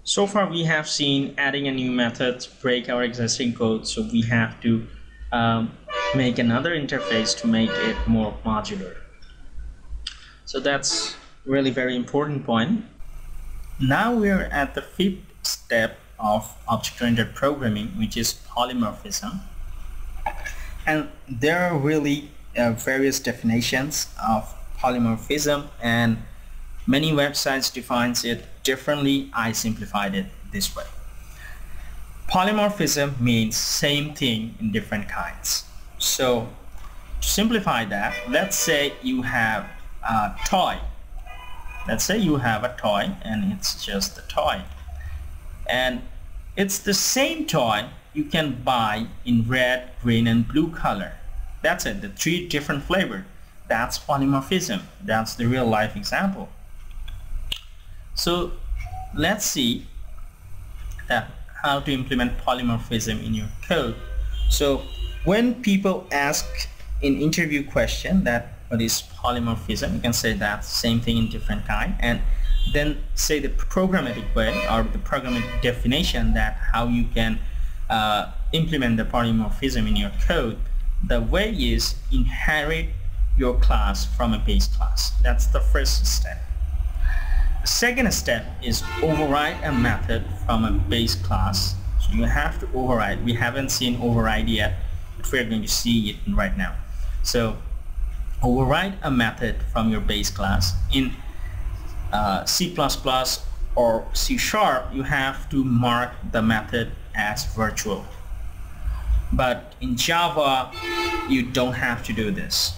So far we have seen adding a new method to break our existing code, so we have to make another interface to make it more modular. So that's really very important point. Now we're at the fifth step of object-oriented programming, which is polymorphism. And there are really various definitions of polymorphism, and many websites defines it differently. I simplified it this way. Polymorphism means same thing in different kinds. So to simplify that, let's say you have a toy. Let's say you have a toy and it's just a toy. And it's the same toy you can buy in red, green and blue color. That's it, the three different flavors. That's polymorphism. That's the real life example. So let's see how to implement polymorphism in your code. So when people ask in interview question that what is polymorphism, you can say that same thing in different kind, and then say the programmatic way or the programmatic definition that how you can implement the polymorphism in your code. The way is inherit your class from a base class. That's the first step. The second step is override a method from a base class. So you have to override. We haven't seen override yet, but we're going to see it right now. So override a method from your base class. In C++ or C#, you have to mark the method as virtual. But in Java, you don't have to do this.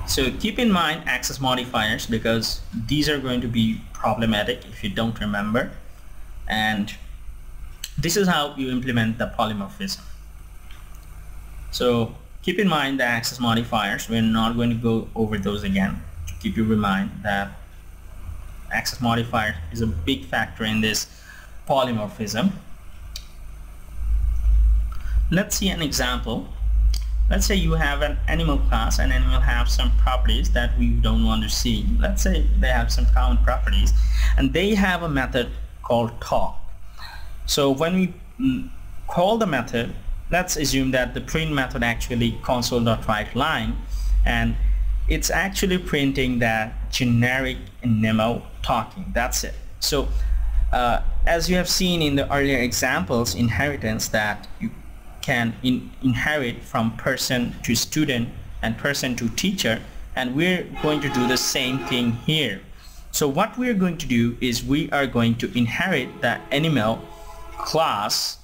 So keep in mind access modifiers, because these are going to be problematic if you don't remember. And this is how you implement the polymorphism. So keep in mind the access modifiers. We're not going to go over those again. To keep you in mind that access modifier is a big factor in this polymorphism. Let's see an example. Let's say you have an animal class, and animal have some properties that we don't want to see. Let's say they have some common properties, and they have a method called talk. So when we call the method, let's assume that the print method actually console.writeLine, and it's actually printing that generic Nemo talking. That's it. So as you have seen in the earlier examples, inheritance, that you can inherit from person to student and person to teacher, and we're going to do the same thing here. So what we're going to do is we are going to inherit the animal class,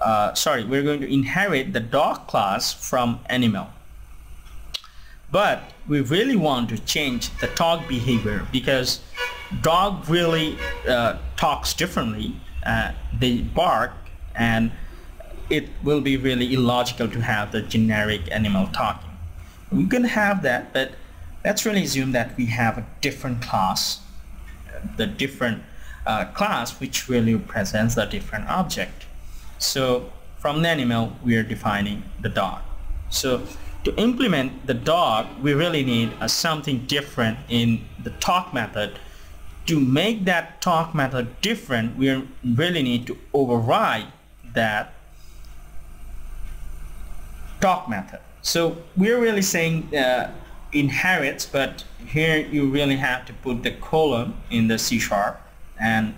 we're going to inherit the dog class from animal. But we really want to change the talk behavior, because dog really talks differently. They bark, and it will be really illogical to have the generic animal talking. We can have that, but let's really assume that we have a different class, the different class which really represents a different object. So from the animal we are defining the dog. So to implement the dog, we really need something different in the talk method. To make that talk method different, we really need to override that talk method. So we're really saying inherits, but here you really have to put the colon in the C# and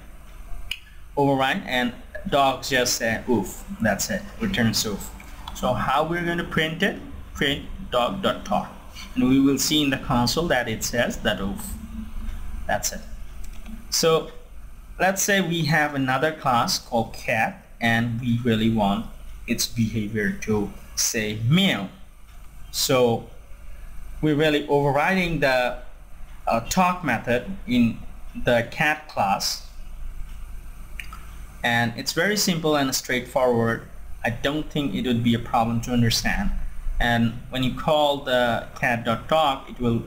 override, and dog just say oof. That's it, returns oof. So how we're going to print it? Print dog.talk, and we will see in the console that it says that oof. That's it. So let's say we have another class called cat, and we really want its behavior to say meow. So we're really overriding the talk method in the cat class, and it's very simple and straightforward. I don't think it would be a problem to understand. And when you call the cat.talk, it will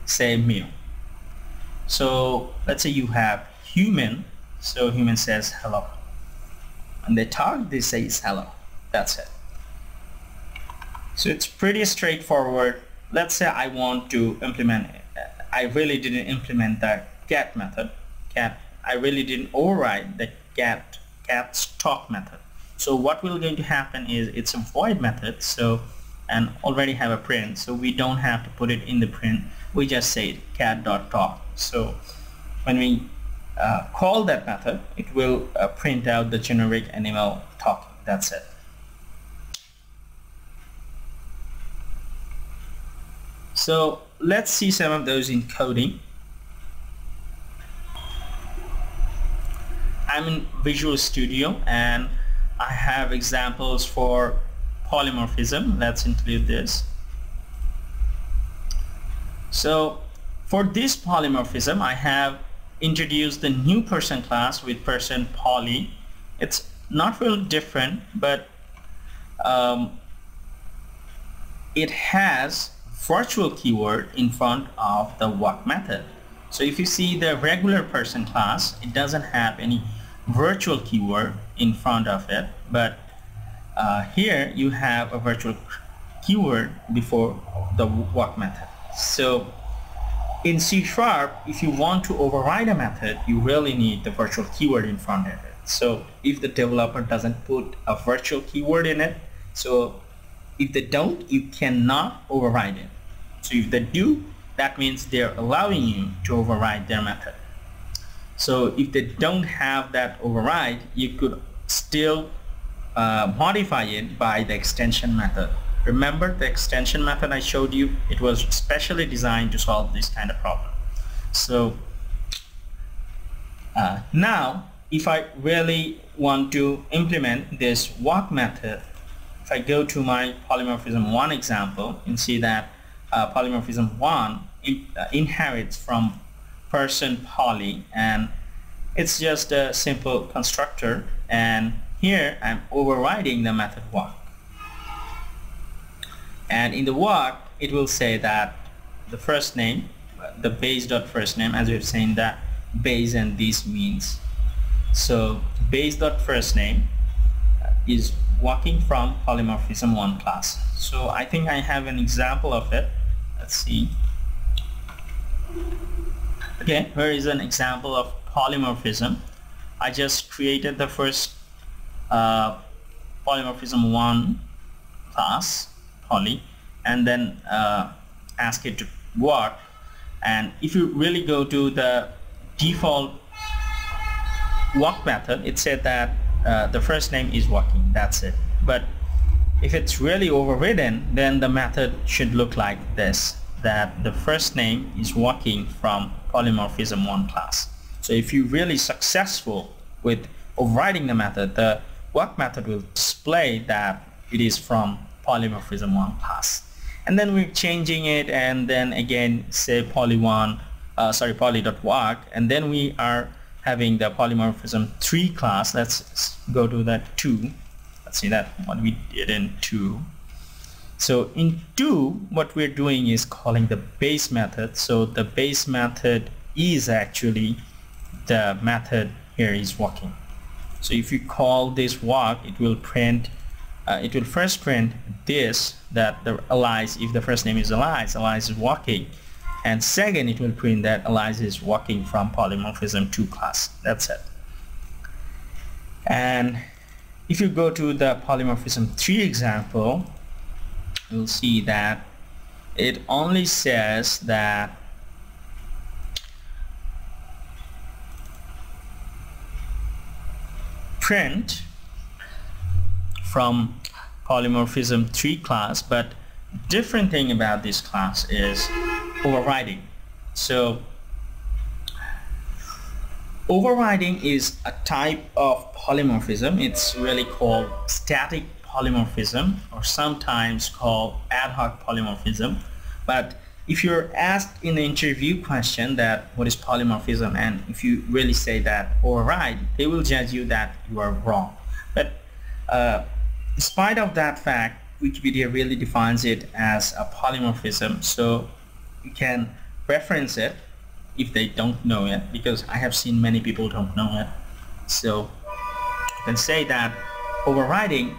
say meow. So let's say you have human, So human says hello. When they talk, they say hello. That's it. So it's pretty straightforward. Let's say I want to implement, I really didn't implement the get method. I really didn't override the get talk method. So what will going to happen is it's a void method, so and already have a print, so we don't have to put it in the print. We just say cat.talk. So when we call that method, it will print out the generic animal talking. That's it. So let's see some of those in coding. I'm in Visual Studio and I have examples for polymorphism. Let's include this. So for this polymorphism, I have introduced the new person class with person poly. It's not really different, but it has virtual keyword in front of the walk method. So if you see the regular person class, it doesn't have any virtual keyword in front of it, but here you have a virtual keyword before the walk method. So in C#, if you want to override a method, you really need the virtual keyword in front of it. So if the developer doesn't put a virtual keyword in it, so if they don't, you cannot override it. So if they do, that means they're allowing you to override their method. So if they don't have that override, you could still modify it by the extension method. Remember the extension method I showed you? It was specially designed to solve this kind of problem. So now if I really want to implement this walk method, if I go to my polymorphism 1 example, you can see that polymorphism 1 inherits from person poly, and it's just a simple constructor, and here I'm overriding the method walk. And in the walk, it will say that the first name, the base.firstname, as we've seen that base and these means. So base.firstname is walking from polymorphism 1 class. So I think I have an example of it. Let's see. Okay, here is an example of polymorphism. I just created the first polymorphism 1 class, poly, and then ask it to walk. And if you really go to the default walk method, it said that the first name is walking. That's it. But if it's really overridden, then the method should look like this, that the first name is walking from polymorphism 1 class. So if you're really successful with overriding the method, the walk method will display that it is from polymorphism 1 class. And then we're changing it, and then again say poly.walk, and then we are having the polymorphism 3 class. Let's go to that 2. Let's see that what we did in 2. So in 2, what we're doing is calling the base method. So the base method is actually the method here is walking. So if you call this walk, it will print, it will first print this, that the Alice, if the first name is Alice, Alice is walking. And second, it will print that Alice is walking from polymorphism 2 class. That's it. And if you go to the polymorphism 3 example, you'll see that it only says that print from polymorphism 3 class, but different thing about this class is overriding. So overriding is a type of polymorphism. It's really called static polymorphism, or sometimes called ad hoc polymorphism. But if you're asked in the interview question that what is polymorphism, and if you really say that override, they will judge you that you are wrong. But in spite of that fact, Wikipedia really defines it as a polymorphism, so you can reference it if they don't know it, because I have seen many people don't know it. So you can say that overloading,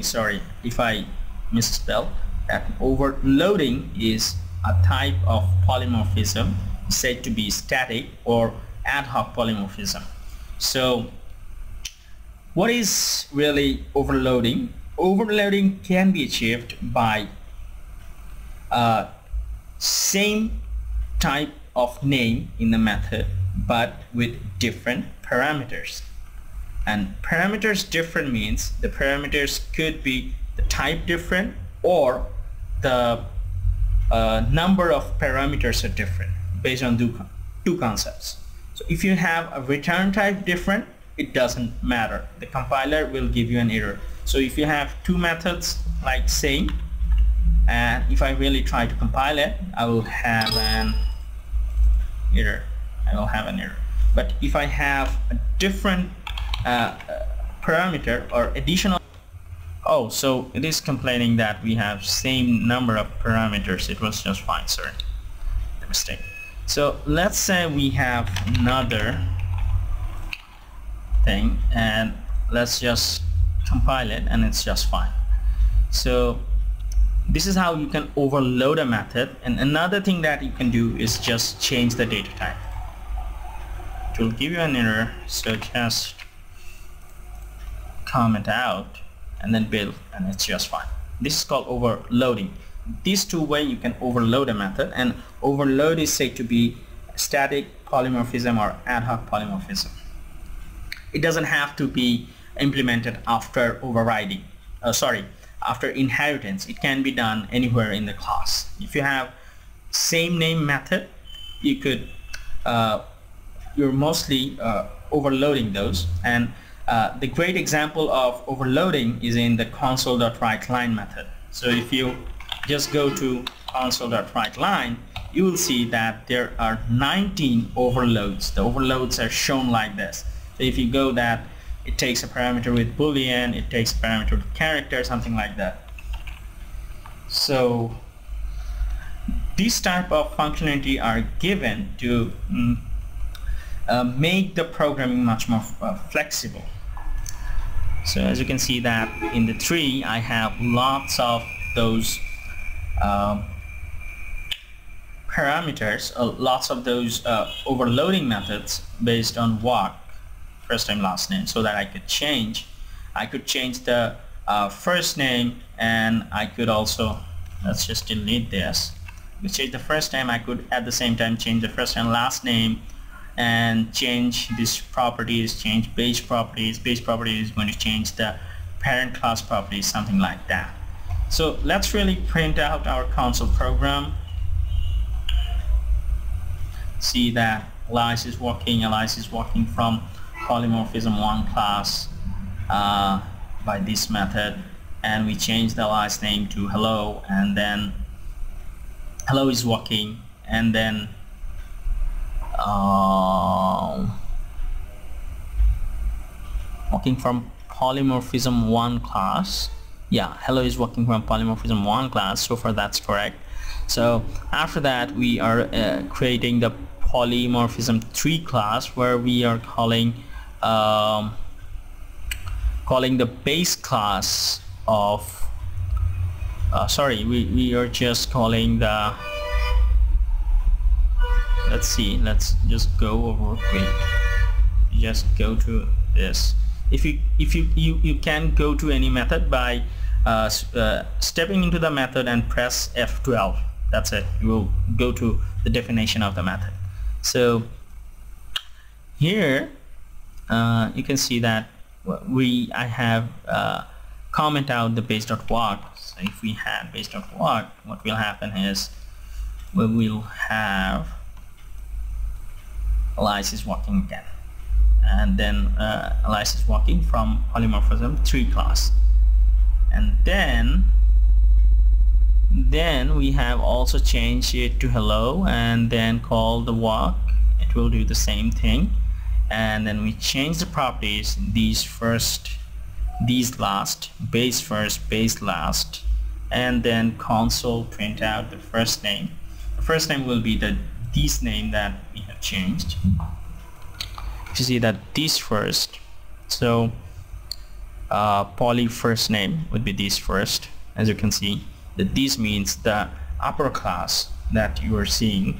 sorry if I misspell, that overloading is a type of polymorphism said to be static or ad hoc polymorphism. So what is really overloading? Overloading can be achieved by same type of name in the method but with different parameters. And parameters different means the parameters could be the type different or the number of parameters are different based on two concepts. So if you have a return type different, it doesn't matter. The compiler will give you an error. So if you have two methods like same, and if I really try to compile it, I will have an error. But if I have a different parameter or additional, oh, so it is complaining that we have same number of parameters. It was just fine, sorry, the mistake. So let's say we have another thing and let's just compile it and it's just fine. So this is how you can overload a method. And another thing that you can do is just change the data type. It will give you an error, so just comment out and then build and it's just fine. This is called overloading. These two ways you can overload a method, and overload is said to be static polymorphism or ad hoc polymorphism. It doesn't have to be implemented after overriding, after inheritance. It can be done anywhere in the class. If you have same name method, you could you're mostly overloading those. And the great example of overloading is in the console.writeLine method. So if you just go to console.writeLine, you will see that there are 19 overloads. The overloads are shown like this. So if you go that it takes a parameter with boolean, it takes a parameter with character, something like that. So these type of functionality are given to make the programming much more flexible. So as you can see that in the tree I have lots of those parameters, lots of those overloading methods based on walk, first name, last name, so that I could change the first name, and I could also, let's just delete this, change the first name. I could at the same time change the first and last name and change these properties, change base properties. Base property is going to change the parent class properties, something like that. So let's really print out our console program. See that Alice is walking from polymorphism 1 class by this method, and we change the Alice name to hello, and then hello is walking, and then walking from polymorphism 1 class. Yeah, hello is walking from polymorphism 1 class. So far that's correct. So after that we are creating the polymorphism 3 class, where we are calling the base class of we are just calling the, let's just go over quick. Just go to this. If you can go to any method by stepping into the method and press F12. That's it. You will go to the definition of the method. So here you can see that I have comment out the base.walk. So if we had base.walk, what will happen is we will have Alice is walking again, and then Alice is walking from polymorphism 3 class, and then we have also changed it to hello, and then call the walk. It will do the same thing, and then we change the properties, these first, these last, base first, base last, and then console print out the first name. The first name will be this name that we have changed, if you see that this first, so poly first name would be this first. As you can see, that this means the upper class that you are seeing,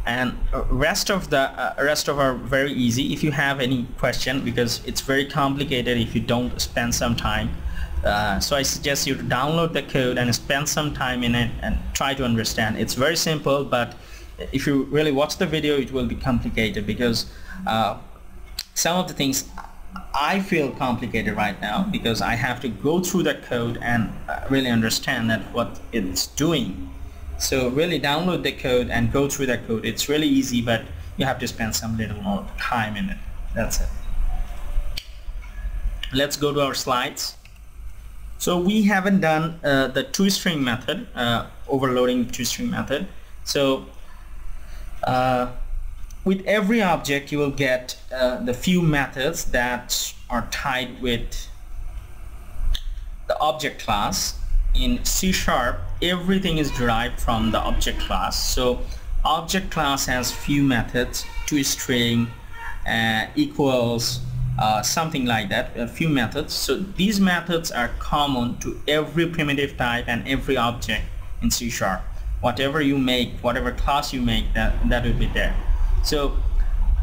and rest of are very easy. If you have any question, because it's very complicated if you don't spend some time, so I suggest you to download the code and spend some time in it and try to understand. It's very simple, but if you really watch the video, it will be complicated, because some of the things I feel complicated right now, because I have to go through the code and really understand that what it's doing. So really download the code and go through the code. It's really easy, but you have to spend some little more time in it. That's it. Let's go to our slides. So we haven't done the toString method, overloading the toString method. So with every object you will get the few methods that are tied with the object class. In C#, everything is derived from the object class. So object class has few methods, toString, equals, something like that, a few methods. So these methods are common to every primitive type and every object in C#. Whatever you make, whatever class you make, that will be there. So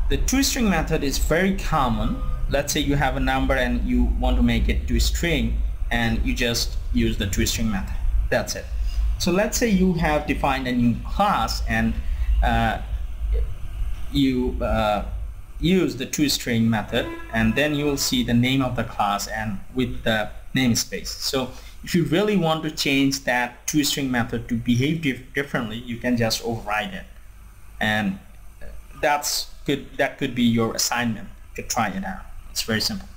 the toString method is very common. Let's say you have a number and you want to make it toString, and you just use the toString method. That's it. So let's say you have defined a new class and you use the toString method, and then you will see the name of the class and with the namespace. So if you really want to change that toString method to behave differently, you can just override it, and that could be your assignment to try it out. It's very simple.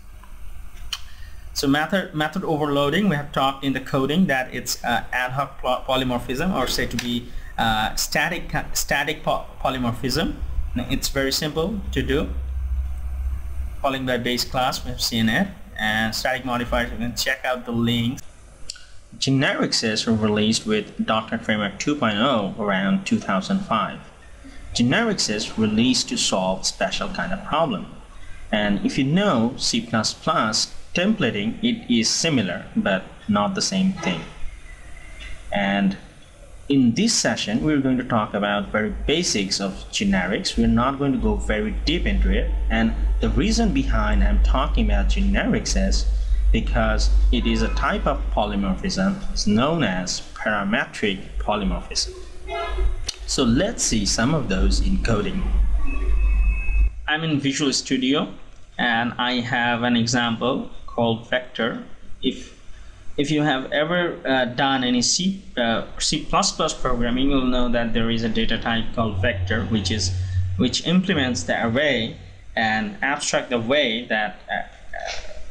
So method overloading, we have talked in the coding that it's ad hoc polymorphism, or say to be static polymorphism. It's very simple to do. Calling by base class, we have seen it, and static modifiers, you can check out the links. Generics were released with .NET Framework 2.0 around 2005. Generics is released to solve special kind of problem. And if you know C++, templating, it is similar but not the same thing. And in this session we're going to talk about very basics of generics. We're not going to go very deep into it, and the reason behind I'm talking about generics is because it is a type of polymorphism. It's known as parametric polymorphism. So let's see some of those in coding. I'm in Visual Studio and I have an example called vector. If you have ever done any C++ programming, you'll know that there is a data type called vector, which implements the array and abstract the way that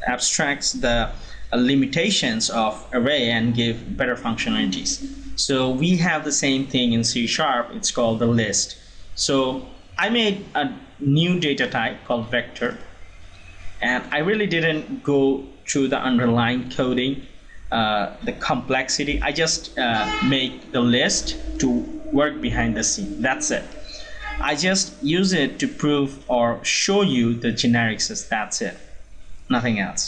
abstracts the limitations of array and give better functionalities. So we have the same thing in C#. It's called the list. So I made a new data type called vector, and I really didn't go through the underlying coding, the complexity. I just make the list to work behind the scene. That's it. I just use it to prove or show you the generics. That's it, nothing else.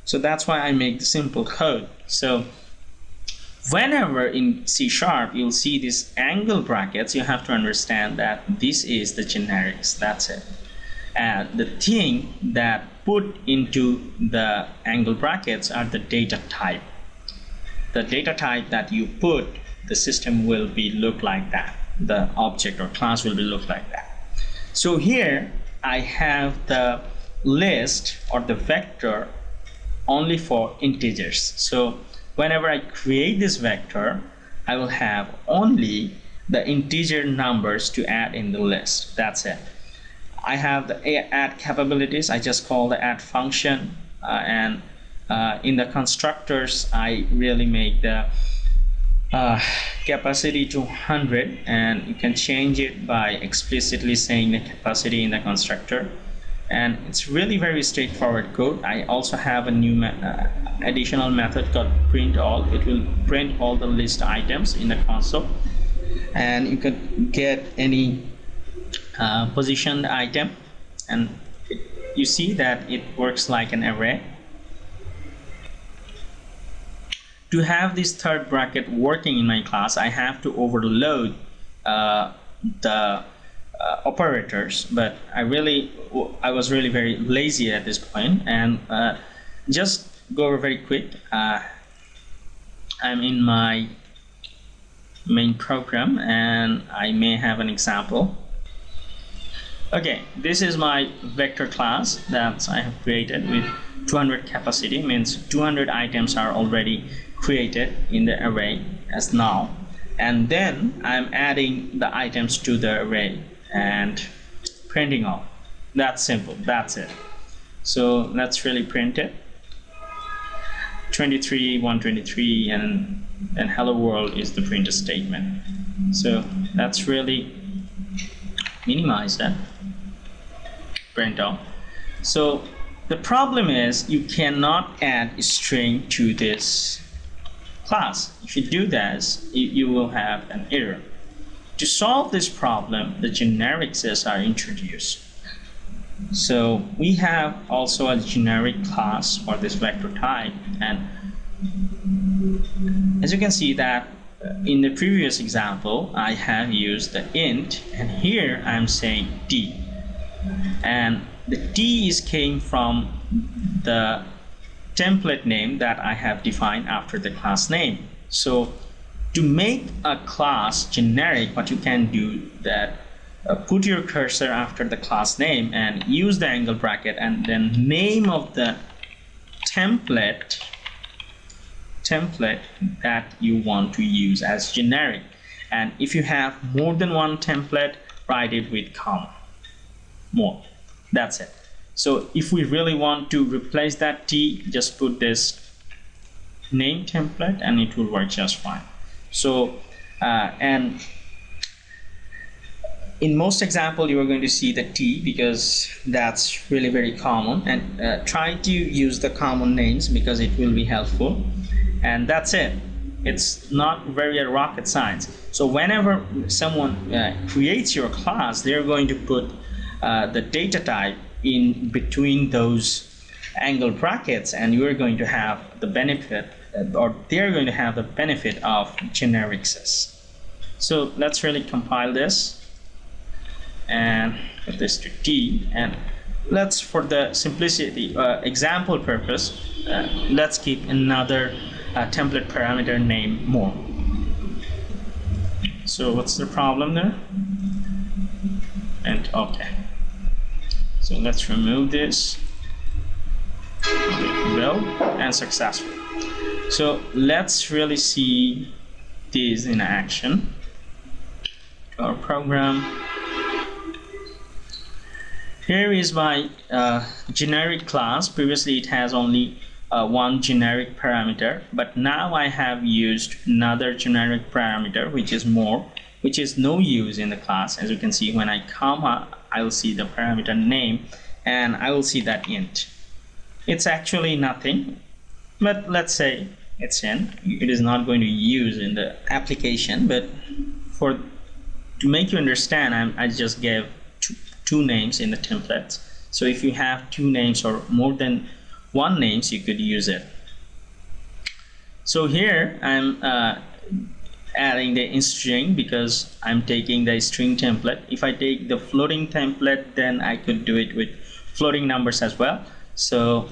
So that's why I make the simple code. So whenever in C# you'll see these angle brackets, you have to understand that this is the generics. That's it. And the thing that put into the angle brackets are the data type. The data type that you put, the system will be look like that. The object or class will be look like that. So here I have the list or the vector only for integers. So whenever I create this vector, I will have only the integer numbers to add in the list. That's it. I have the add capabilities. I just call the add function, and in the constructors I really make the capacity to 100, and you can change it by explicitly saying the capacity in the constructor. And it's really very straightforward code. I also have a new additional method called print all. It will print all the list items in the console, and you can get any positioned item and you see that it works like an array. To have this third bracket working in my class, I have to overload the operators, but I was really very lazy at this point, and just go over very quick. I'm in my main program and I may have an example. Okay, this is my vector class that I have created with 200 capacity, means 200 items are already created in the array as null, and then I'm adding the items to the array and printing off. That's simple, that's it. So let's really print it. 23, 123, and hello world is the print statement. So let's really minimize that. Print off. So the problem is you cannot add a string to this class. If you do this, you will have an error. To solve this problem, the generics are introduced. So we have also a generic class for this vector type, and as you can see that in the previous example I have used the int, and here I'm saying t, and the t came from the template name that I have defined after the class name. So to make a class generic, what you can do that put your cursor after the class name and use the angle bracket and then name of the template that you want to use as generic. And if you have more than one template, write it with comma more. That's it. So if we really want to replace that t, just put this name template and it will work just fine. So and in most example you are going to see the t because that's really very common, and try to use the common names because it will be helpful, and that's it. It's not very a rocket science. So whenever someone creates your class, they're going to put the data type in between those angle brackets, and you're going to have the benefit, or they're going to have the benefit of generics. So let's really compile this and put this to t, and let's, for the simplicity example purpose, let's keep another template parameter name more. So what's the problem there? And okay, so let's remove this. Well, and successful. So let's really see this in action. Our program. Here is my generic class. Previously it has only one generic parameter, but now I have used another generic parameter which is more, which is no use in the class. As you can see, when I comma, I will see the parameter name and I will see that int. It's actually nothing, but let's say it's in. It is not going to use in the application, but to make you understand, I just gave two names in the templates. So if you have two names or more than one names, you could use it. So here I'm adding the string because I'm taking the string template. If I take the floating template, then I could do it with floating numbers as well. So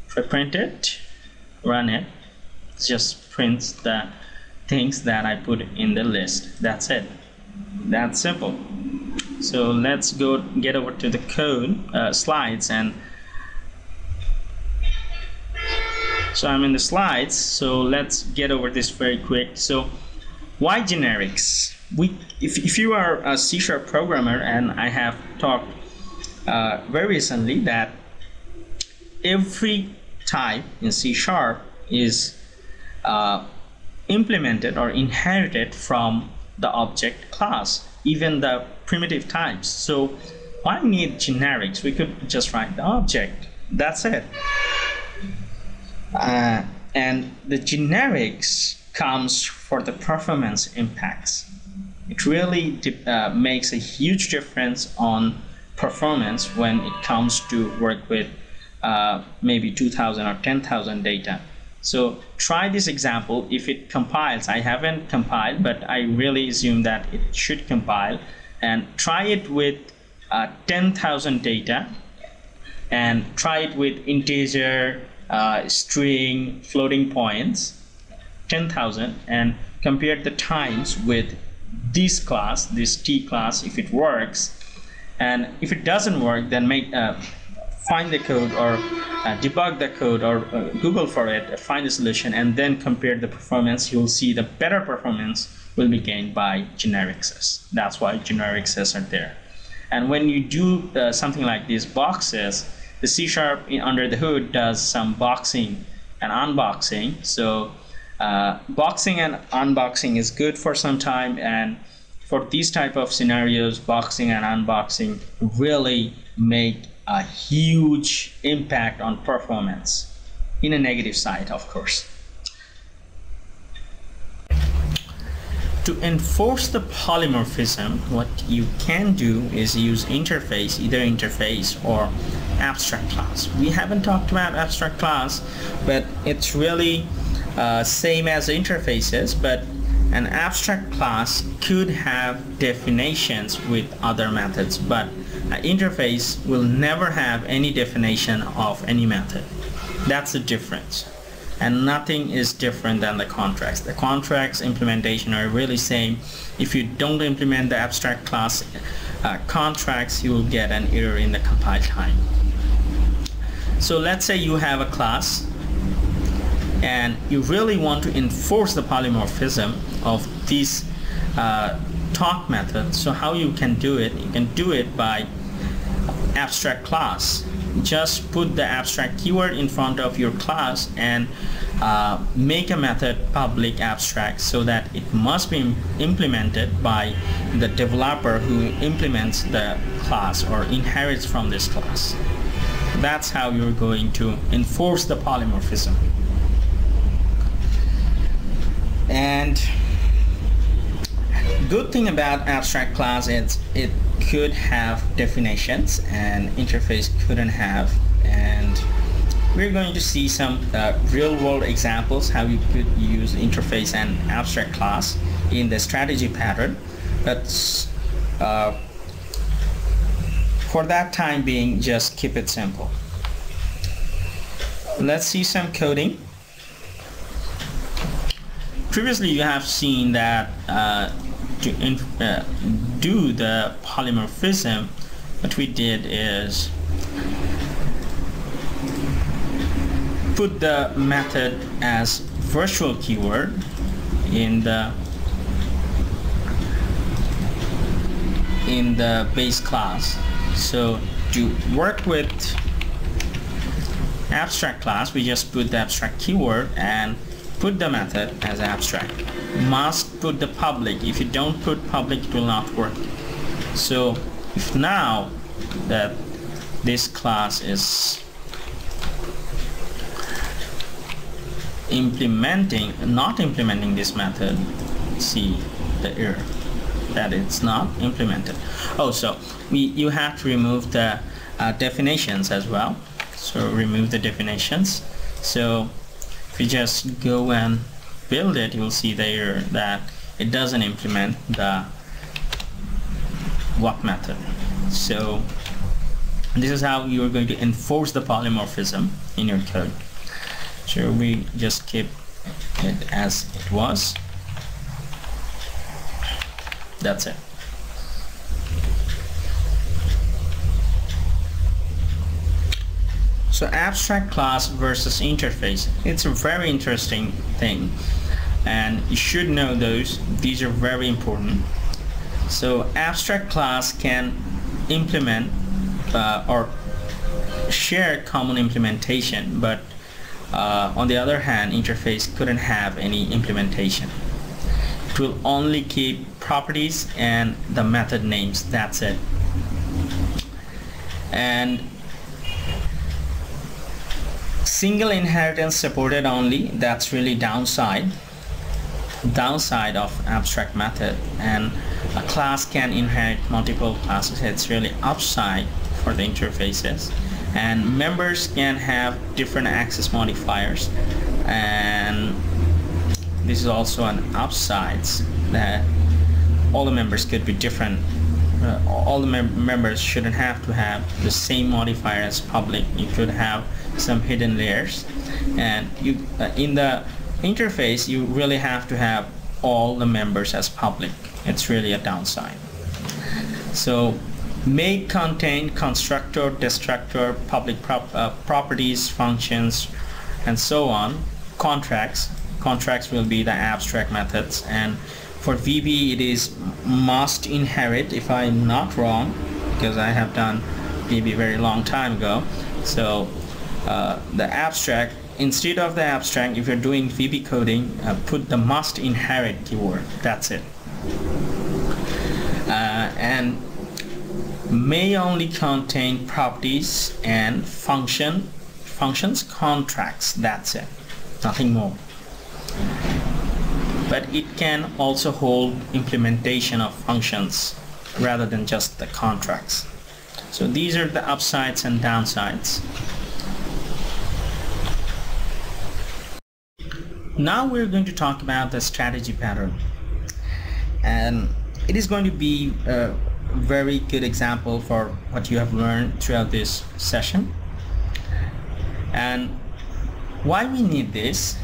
if I print it, run it, it just prints the things that I put in the list. That's it. That's simple. So let's go get over to the code slides, and so I'm in the slides. So let's get over this very quick. So why generics? If you are a C# programmer, and I have talked very recently that every type in C# is implemented or inherited from the object class, even the primitive types. So why need generics? We could just write the object. That's it. And the generics comes for the performance impacts. It really makes a huge difference on performance when it comes to work with maybe 2000 or 10,000 data. So try this example. If it compiles, I haven't compiled, but I really assume that it should compile, and try it with 10,000 data, and try it with integer, string, floating points, 10,000, and compare the times with this class, this T class, if it works. And if it doesn't work, then find the code, or debug the code, or Google for it, find the solution, and then compare the performance. You'll see the better performance will be gained by generic sys. That's why generic sys are there. And when you do something like these boxes, the C# under the hood does some boxing and unboxing. So boxing and unboxing is good for some time, and for these type of scenarios, boxing and unboxing really make a huge impact on performance, in a negative side, of course. To enforce the polymorphism, what you can do is use interface, either interface or abstract class. We haven't talked about abstract class, but it's really same as interfaces, but an abstract class could have definitions with other methods, but an interface will never have any definition of any method. That's the difference. And nothing is different than the contracts. The contracts implementation are really same. If you don't implement the abstract class contracts, you will get an error in the compile time. So let's say you have a class and you really want to enforce the polymorphism of this talk method. So how you can do it? You can do it by abstract class. Just put the abstract keyword in front of your class and make a method public abstract, so that it must be implemented by the developer who implements the class or inherits from this class. That's how you're going to enforce the polymorphism. And good thing about abstract class is it could have definitions and interface couldn't have, and we're going to see some real-world examples how you could use interface and abstract class in the strategy pattern. But for that time being, just keep it simple. Let's see some coding. Previously you have seen that to do the polymorphism, what we did is put the method as virtual keyword in the base class. So to work with abstract class, we just put the abstract keyword and put the method as abstract. Must put the public. If you don't put public, it will not work. So if now that this class is not implementing this method, see the error that it's not implemented. Oh, so you have to remove the definitions as well. So remove the definitions. So if you just go and build it, you'll see there that it doesn't implement the walk method. So this is how you are going to enforce the polymorphism in your code. So we just keep it as it was. That's it. So abstract class versus interface, it's a very interesting thing, and you should know those. These are very important. So abstract class can implement or share common implementation, but on the other hand, interface couldn't have any implementation. It will only keep properties and the method names. That's it. And single inheritance supported only. That's really downside of abstract method. And a class can inherit multiple classes. It's really upside for the interfaces, and members can have different access modifiers, and this is also an upside that all the members could be different. All the members shouldn't have to have the same modifier as public. You could have some hidden layers, and you in the interface you really have to have all the members as public. It's really a downside. So may contain constructor, destructor, public properties, functions, and so on. Contracts will be the abstract methods, and for VB it is must inherit, if I'm not wrong, because I have done VB very long time ago. So the abstract, instead of the abstract, if you're doing VB coding, put the must inherit keyword. That's it. And may only contain properties and functions, contracts. That's it, nothing more. But it can also hold implementation of functions rather than just the contracts. So these are the upsides and downsides. Now we're going to talk about the strategy pattern, and it is going to be a very good example for what you have learned throughout this session. And why we need this: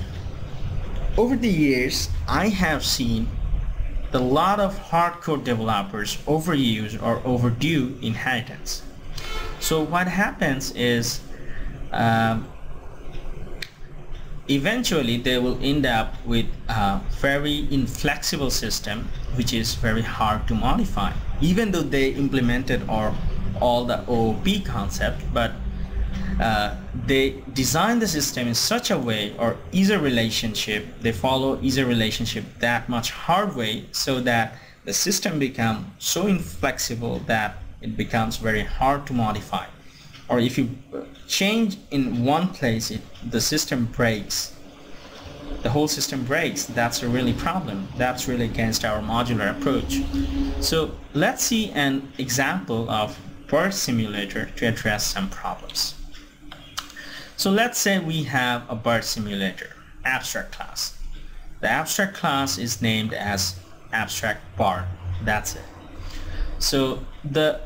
over the years I have seen a lot of hardcore developers overuse or overdo inheritance. So what happens is eventually they will end up with a very inflexible system which is very hard to modify, even though they implemented all the OOP concept, but they design the system in such a way, or easier relationship, they follow easier relationship that much hard way, so that the system becomes so inflexible that it becomes very hard to modify. Or if you change in one place, the system breaks. The whole system breaks. That's a really problem. That's really against our modular approach. So let's see an example of BERT simulator to address some problems. So let's say we have a BERT simulator, abstract class. The abstract class is named as abstract BART. That's it. So the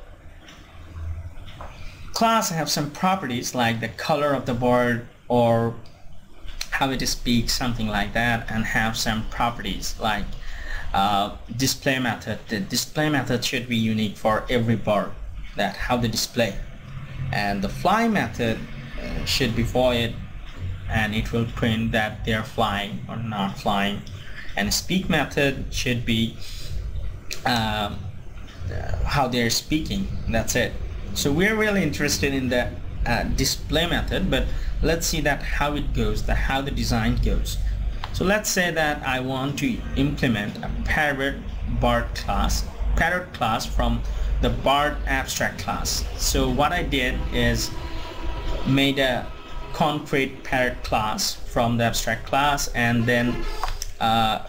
class has some properties like the color of the board or how it speaks, something like that, and have some properties like display method. The display method should be unique for every board, that how they display, and the fly method should be void, and it will print that they are flying or not flying, and speak method should be how they are speaking. That's it. So we're really interested in the display method, but let's see that how it goes, how the design goes. So let's say that I want to implement a parrot BART class from the BART abstract class. So what I did is made a concrete parrot class from the abstract class, and then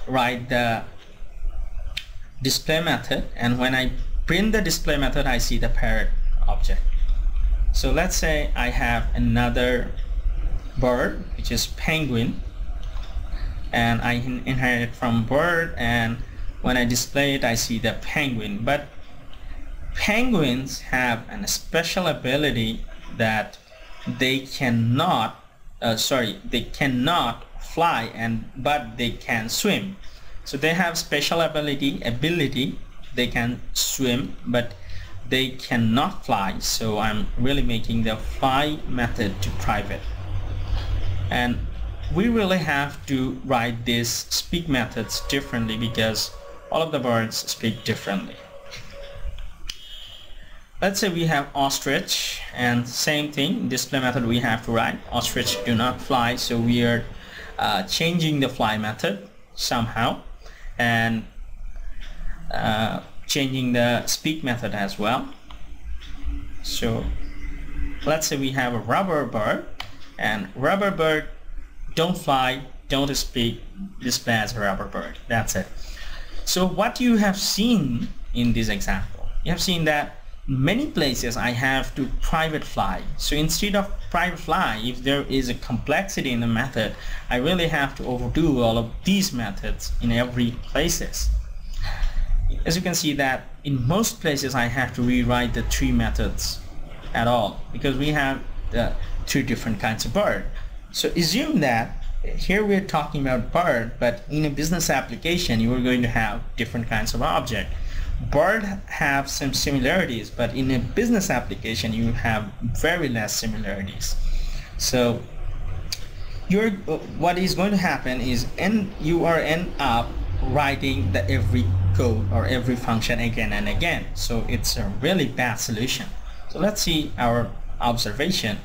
write the display method, and when I print the display method I see the parrot object. So let's say I have another bird which is penguin, and I inherit it from bird, and when I display it I see the penguin. But penguins have a special ability that they cannot fly, but they can swim. So they have special ability they can swim, but they cannot fly. So I'm really making the fly method to private, and we really have to write these speak methods differently because all of the birds speak differently. Let's say we have ostrich, and same thing, display method we have to write ostrich do not fly, so we are changing the fly method somehow, and changing the speak method as well. So let's say we have a rubber bird, and rubber bird don't fly, don't speak, display as a rubber bird. That's it. So what you have seen in this example. You have seen that many places I have to private fly. So instead of private fly, if there is a complexity in the method, I really have to overdo all of these methods in every places. As you can see that in most places I have to rewrite the 3 methods at all, because we have the 2 different kinds of bird. So assume that here we're talking about bird, but in a business application you are going to have different kinds of object. Bird have some similarities, but in a business application you have very less similarities. So what is going to happen is you are end up writing the every code or every function again and again. So it's a really bad solution. So let's see our observation.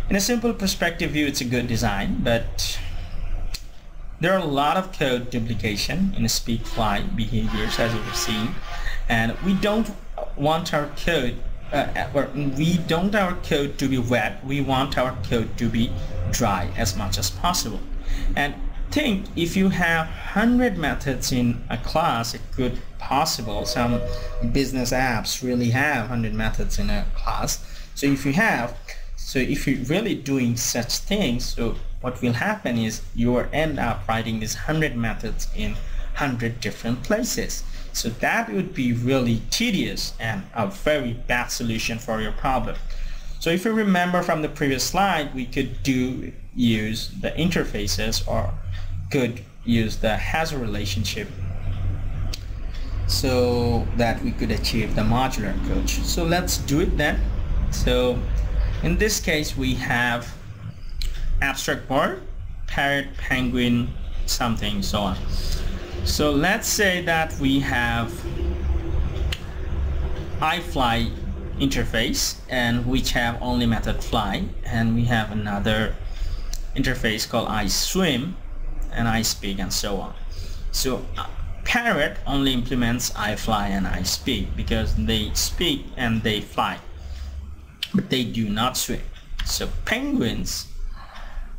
In a simple perspective view, it's a good design, but there are a lot of code duplication in speak fly behaviors, as you've seen, and we don't want our code our code to be wet. We want our code to be dry as much as possible. And think, if you have 100 methods in a class, it could possible. Some business apps really have 100 methods in a class. So if you're really doing such things, so what will happen is you will end up writing these 100 methods in 100 different places. So that would be really tedious and a very bad solution for your problem. So if you remember from the previous slide, we could use the interfaces, or could use the hazard relationship, so that we could achieve the modular approach. So let's do it then. So in this case we have abstract bird, parrot, penguin, something, so on. So let's say that we have iFly interface, and which have only method fly, and we have another interface called iSwim and iSpeak, and so on. So parrot only implements iFly and iSpeak because they speak and they fly, but they do not swim. So penguins,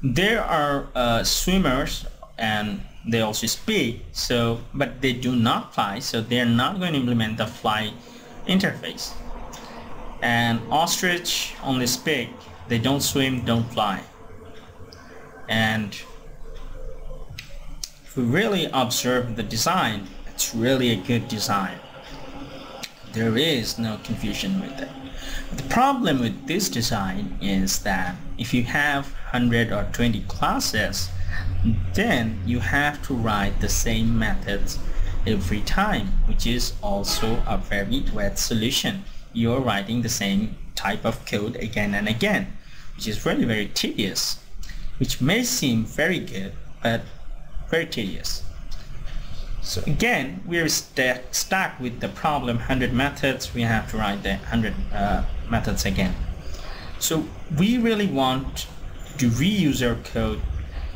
there are swimmers and they also speak, so but they do not fly, so they're not going to implement the fly interface. And ostrich only speak, they don't swim, don't fly. And if we really observe the design, it's really a good design. There is no confusion with it. The problem with this design is that if you have 100 or 20 classes, then you have to write the same methods every time, which is also a very wet solution. You're writing the same type of code again and again, which is really very tedious, which may seem very good, but very tedious. So again, we're stuck with the problem 100 methods. We have to write the 100 methods again. So we really want to reuse our code,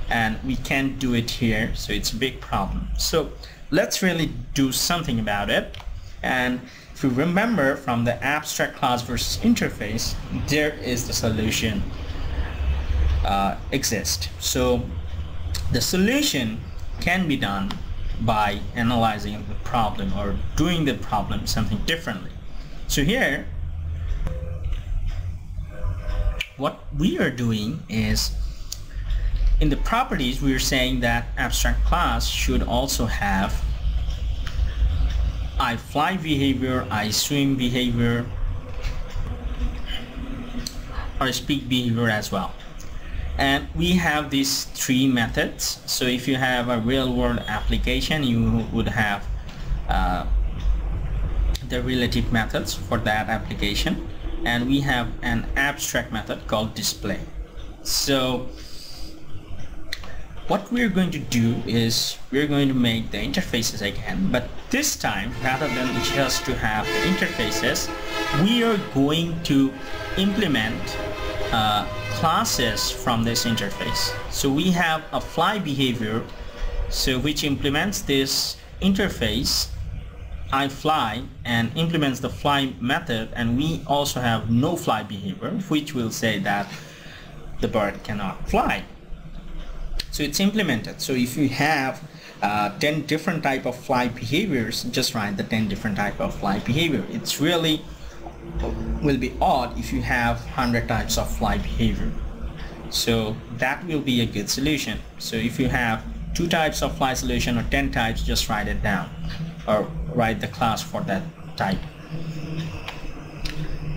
and we can't do it here, so it's a big problem. So let's really do something about it. And if you remember from the abstract class versus interface, there is the solution exist. So the solution can be done by analyzing the problem or doing the problem something differently. So here what we are doing is, in the properties we are saying that abstract class should also have iFly behavior, iSwim behavior, or speak behavior as well. And we have these 3 methods. So if you have a real-world application, you would have the relative methods for that application, and we have an abstract method called display. So what we're going to do is we're going to make the interfaces again, but this time, rather than just to have the interfaces, we are going to implement classes from this interface. So we have a fly behavior, so which implements this interface iFly and implements the fly method, and we also have no fly behavior, which will say that the bird cannot fly. So it's implemented. So if you have 10 different type of fly behaviors, just write the 10 different type of fly behavior. It's really will be odd if you have 100 types of fly behavior. So that will be a good solution. So if you have 2 types of fly solution or 10 types, just write it down or write the class for that type.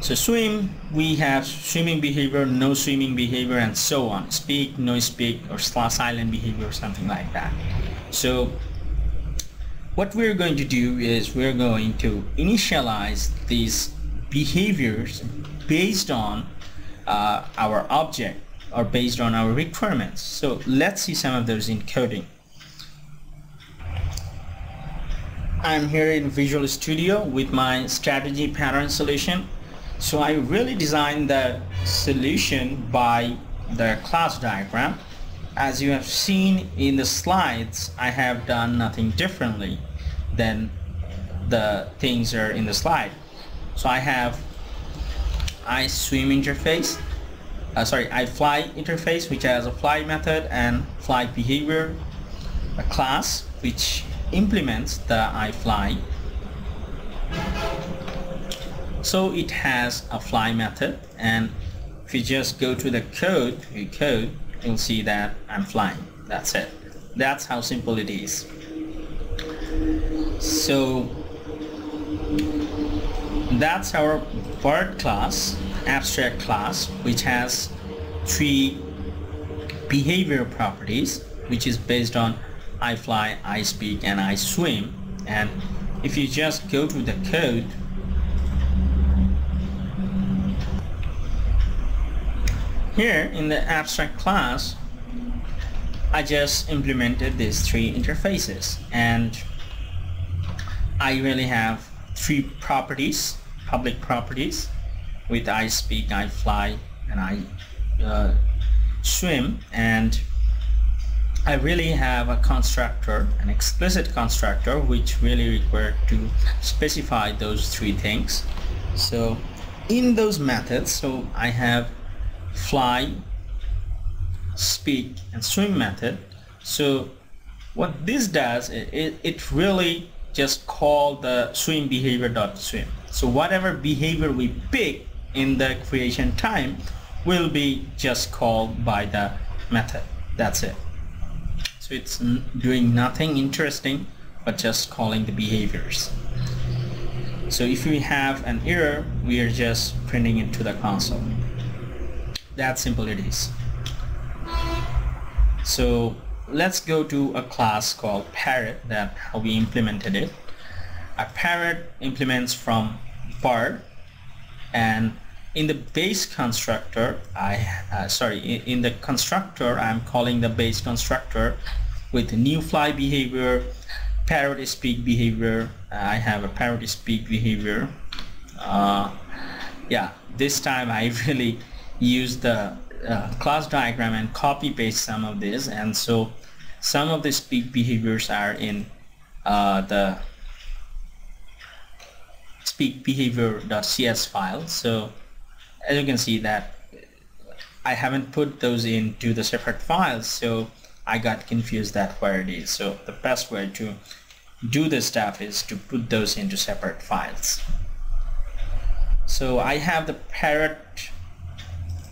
So swim, we have swimming behavior, no swimming behavior, and so on. Speak, no speak, or silent behavior, or something like that. So what we're going to do is we're going to initialize these behaviors based on our object or based on our requirements. So let's see some of those in coding. I'm here in Visual Studio with my strategy pattern solution. So I really designed the solution by the class diagram. As you have seen in the slides, I have done nothing differently than the things are in the slide. So I have iSwim interface, iFly interface, which has a fly method and fly behavior, a class which implements the iFly. So it has a fly method, and if you just go to the code, you'll see that I'm flying. That's it. That's how simple it is. So that's our bird class, abstract class, which has 3 behavior properties, which is based on iFly, iSpeak, and iSwim. And if you just go to the code, here in the abstract class, I just implemented these 3 interfaces, and I really have 3 properties, public properties, with iSpeak, iFly, and iSwim, and I really have a constructor, an explicit constructor, which really required to specify those 3 things. So in those methods, so I have fly, speak, and swim method. So what this does, it really just call the swim behavior.swim. So whatever behavior we pick in the creation time will be just called by the method. That's it. So it's doing nothing interesting but just calling the behaviors. So if we have an error, we are just printing it to the console. That simple it is. So let's go to a class called Parrot, that how we implemented it. A parrot implements from bird, and in the base constructor, in the constructor, I'm calling the base constructor with new fly behavior, parrot speak behavior. I have a parrot speak behavior. Yeah, this time I really use the class diagram and copy paste some of this, and so some of the speak behaviors are in the speak behavior.cs file. So as you can see that I haven't put those into the separate files, so I got confused that where it is. So the best way to do this stuff is to put those into separate files. So I have the parrot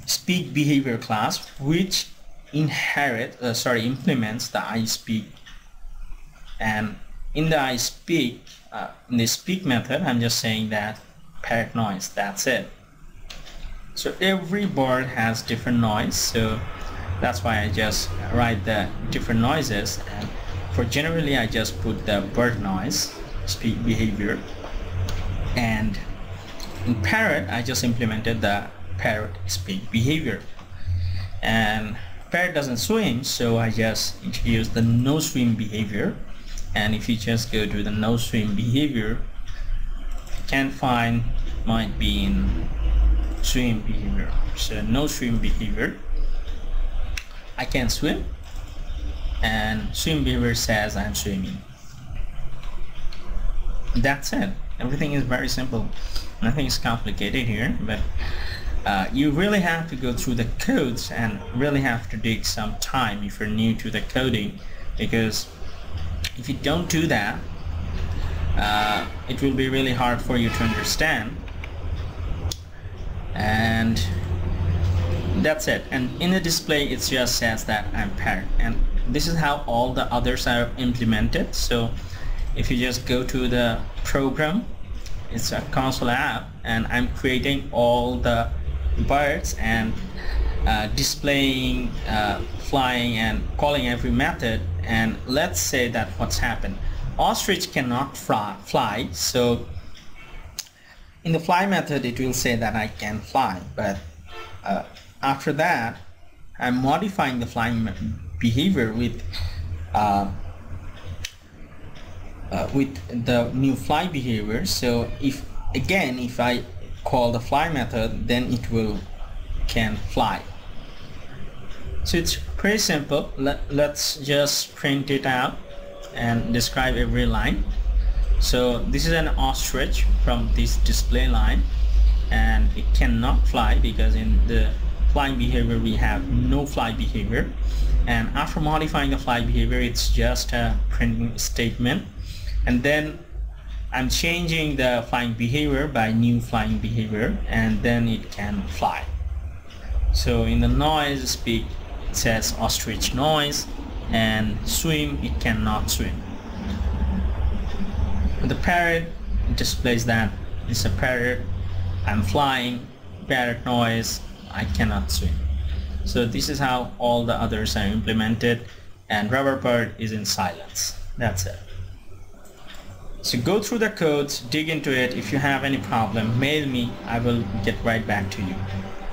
speak behavior class, which implements the iSpeak, and in the iSpeak, in the speak method, I'm just saying that parrot noise. That's it. So every bird has different noise, so that's why I just write the different noises, and for generally I just put the bird noise speak behavior, and in parrot I just implemented the parrot speak behavior. And parrot doesn't swim, so I just introduced the no swim behavior, and if you just go to the no swim behavior, you can find might be in swim behavior. So no swim behavior, I can swim, and swim behavior says I'm swimming. That's it. Everything is very simple. Nothing is complicated here, but you really have to go through the codes and really have to take some time if you're new to the coding, because if you don't do that, it will be really hard for you to understand. And that's it. And in the display it just says that I'm paired, and this is how all the others are implemented. So if you just go to the program, it's a console app, and I'm creating all the birds and displaying, flying, and calling every method. And let's say that what's happened, ostrich cannot fly, so in the fly method it will say that I can fly, but after that I'm modifying the flying behavior with the new fly behavior. So if I call the fly method, then it can fly. So it's pretty simple. Let's just print it out and describe every line. So this is an ostrich from this display line, and it cannot fly because in the flying behavior we have no fly behavior. And after modifying the fly behavior, it's just a printing statement, and then I'm changing the flying behavior by new flying behavior, and then it can fly. So in the noise speak, it says ostrich noise, and swim, it cannot swim. The parrot displays that it's a parrot, I'm flying, parrot noise, I cannot swim. So this is how all the others are implemented, and rubber bird is in silence. That's it. So go through the codes, dig into it. If you have any problem, mail me, I will get right back to you.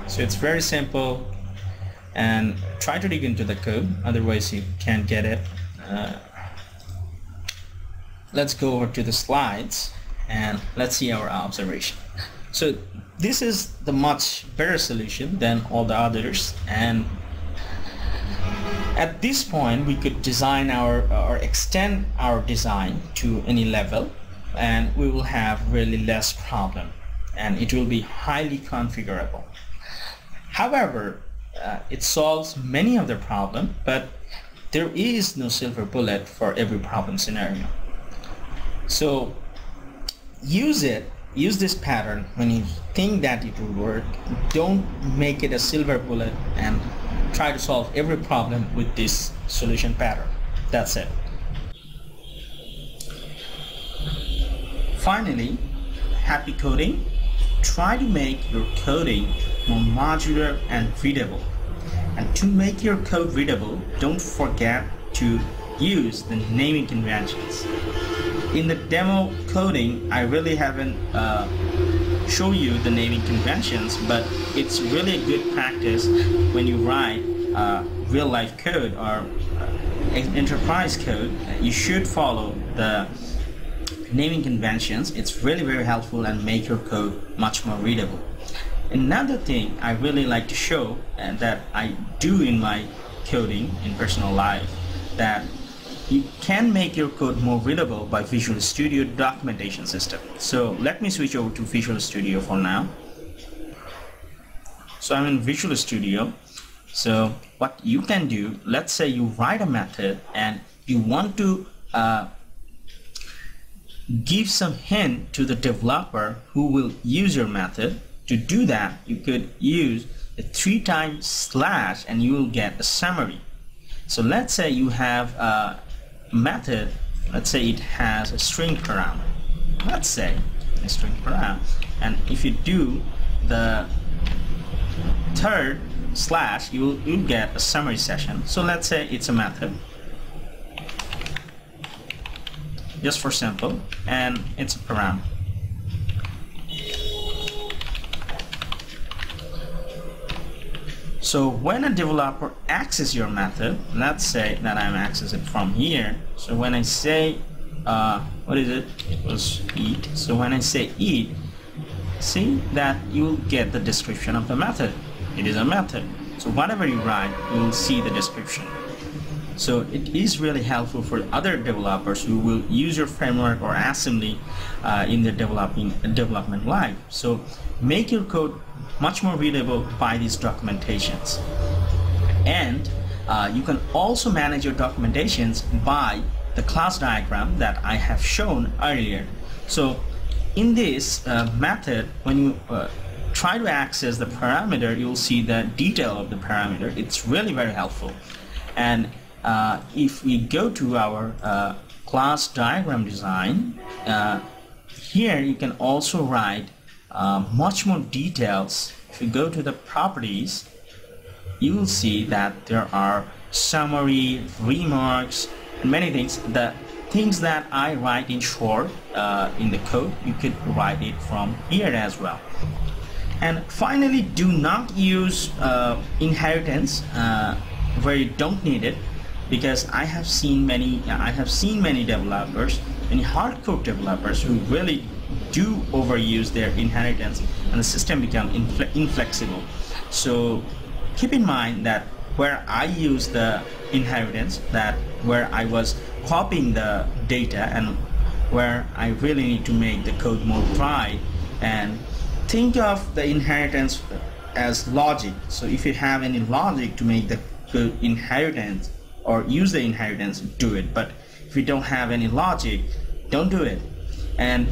So it's very simple, and try to dig into the code, otherwise you can't get it. Let's go over to the slides and let's see our observation. So this is the much better solution than all the others, and at this point we could design or extend our design to any level, and we will have really less problem, and it will be highly configurable. However, it solves many of the problems, but there is no silver bullet for every problem scenario. So use this pattern when you think that it will work. Don't make it a silver bullet and try to solve every problem with this solution pattern. That's it. Finally, happy coding. Try to make your coding more modular and readable. And to make your code readable, don't forget to use the naming conventions. In the demo coding, I really haven't show you the naming conventions, but it's really a good practice when you write real-life code or enterprise code. You should follow the naming conventions. It's really very helpful and make your code much more readable. Another thing I really like to show, and that I do in my coding in personal life, that you can make your code more readable by Visual Studio documentation system. So let me switch over to Visual Studio for now. So I'm in Visual Studio. So what you can do, let's say you write a method and you want to give some hint to the developer who will use your method. To do that, you could use a 3x/ and you will get a summary. So let's say you have a method, let's say it has a string param, let's say a string param, and if you do the third / you'll get a summary session. So let's say it's a method, just for simple, and it's a param. So when a developer accesses your method, let's say that I'm accessing from here. So when I say, what is it? It was eat. So when I say eat, see that you'll get the description of the method. It is a method. So whatever you write, you will see the description. So it is really helpful for other developers who will use your framework or assembly in their development life. So make your code much more readable by these documentations. And you can also manage your documentations by the class diagram that I have shown earlier. So in this method, when you try to access the parameter, you'll see the detail of the parameter. It's really very helpful. And if we go to our class diagram design, here you can also write much more details. If you go to the properties, you will see that there are summary, remarks, and many things. The things that I write in short in the code, you could write it from here as well. And finally, do not use inheritance where you don't need it, because I have seen many developers, many hardcore developers who really do overuse their inheritance, and the system become inflexible. So keep in mind that where I use the inheritance, that where I was copying the data and where I really need to make the code more dry, and think of the inheritance as logic. So if you have any logic to make the code inheritance or use the inheritance, do it. But if you don't have any logic, don't do it. And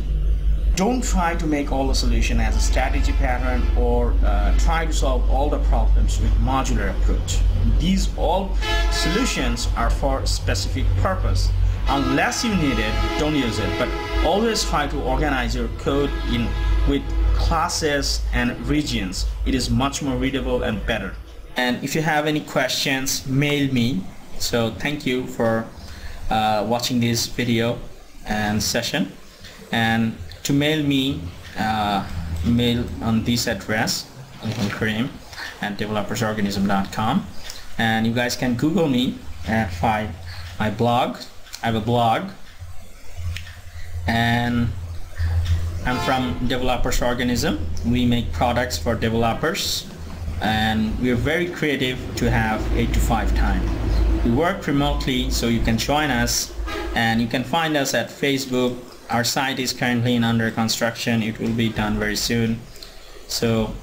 don't try to make all the solution as a strategy pattern, or try to solve all the problems with modular approach. These all solutions are for specific purpose. Unless you need it, don't use it. But always try to organize your code with classes and regions. It is much more readable and better. And if you have any questions, mail me. So thank you for watching this video and session. And to mail me, mail on this address, Kareem@developersorganism.com, and you guys can Google me and find my blog. I have a blog, and I'm from Developers Organism. We make products for developers, and we're very creative to have 8 to 5 time. We work remotely, so you can join us, and you can find us at Facebook. Our site is currently under construction. It will be done very soon. So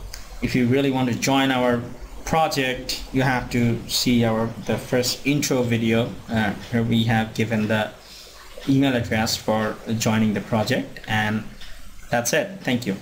if you really want to join our project, you have to see the first intro video. Here we have given the email address for joining the project, and that's it. Thank you.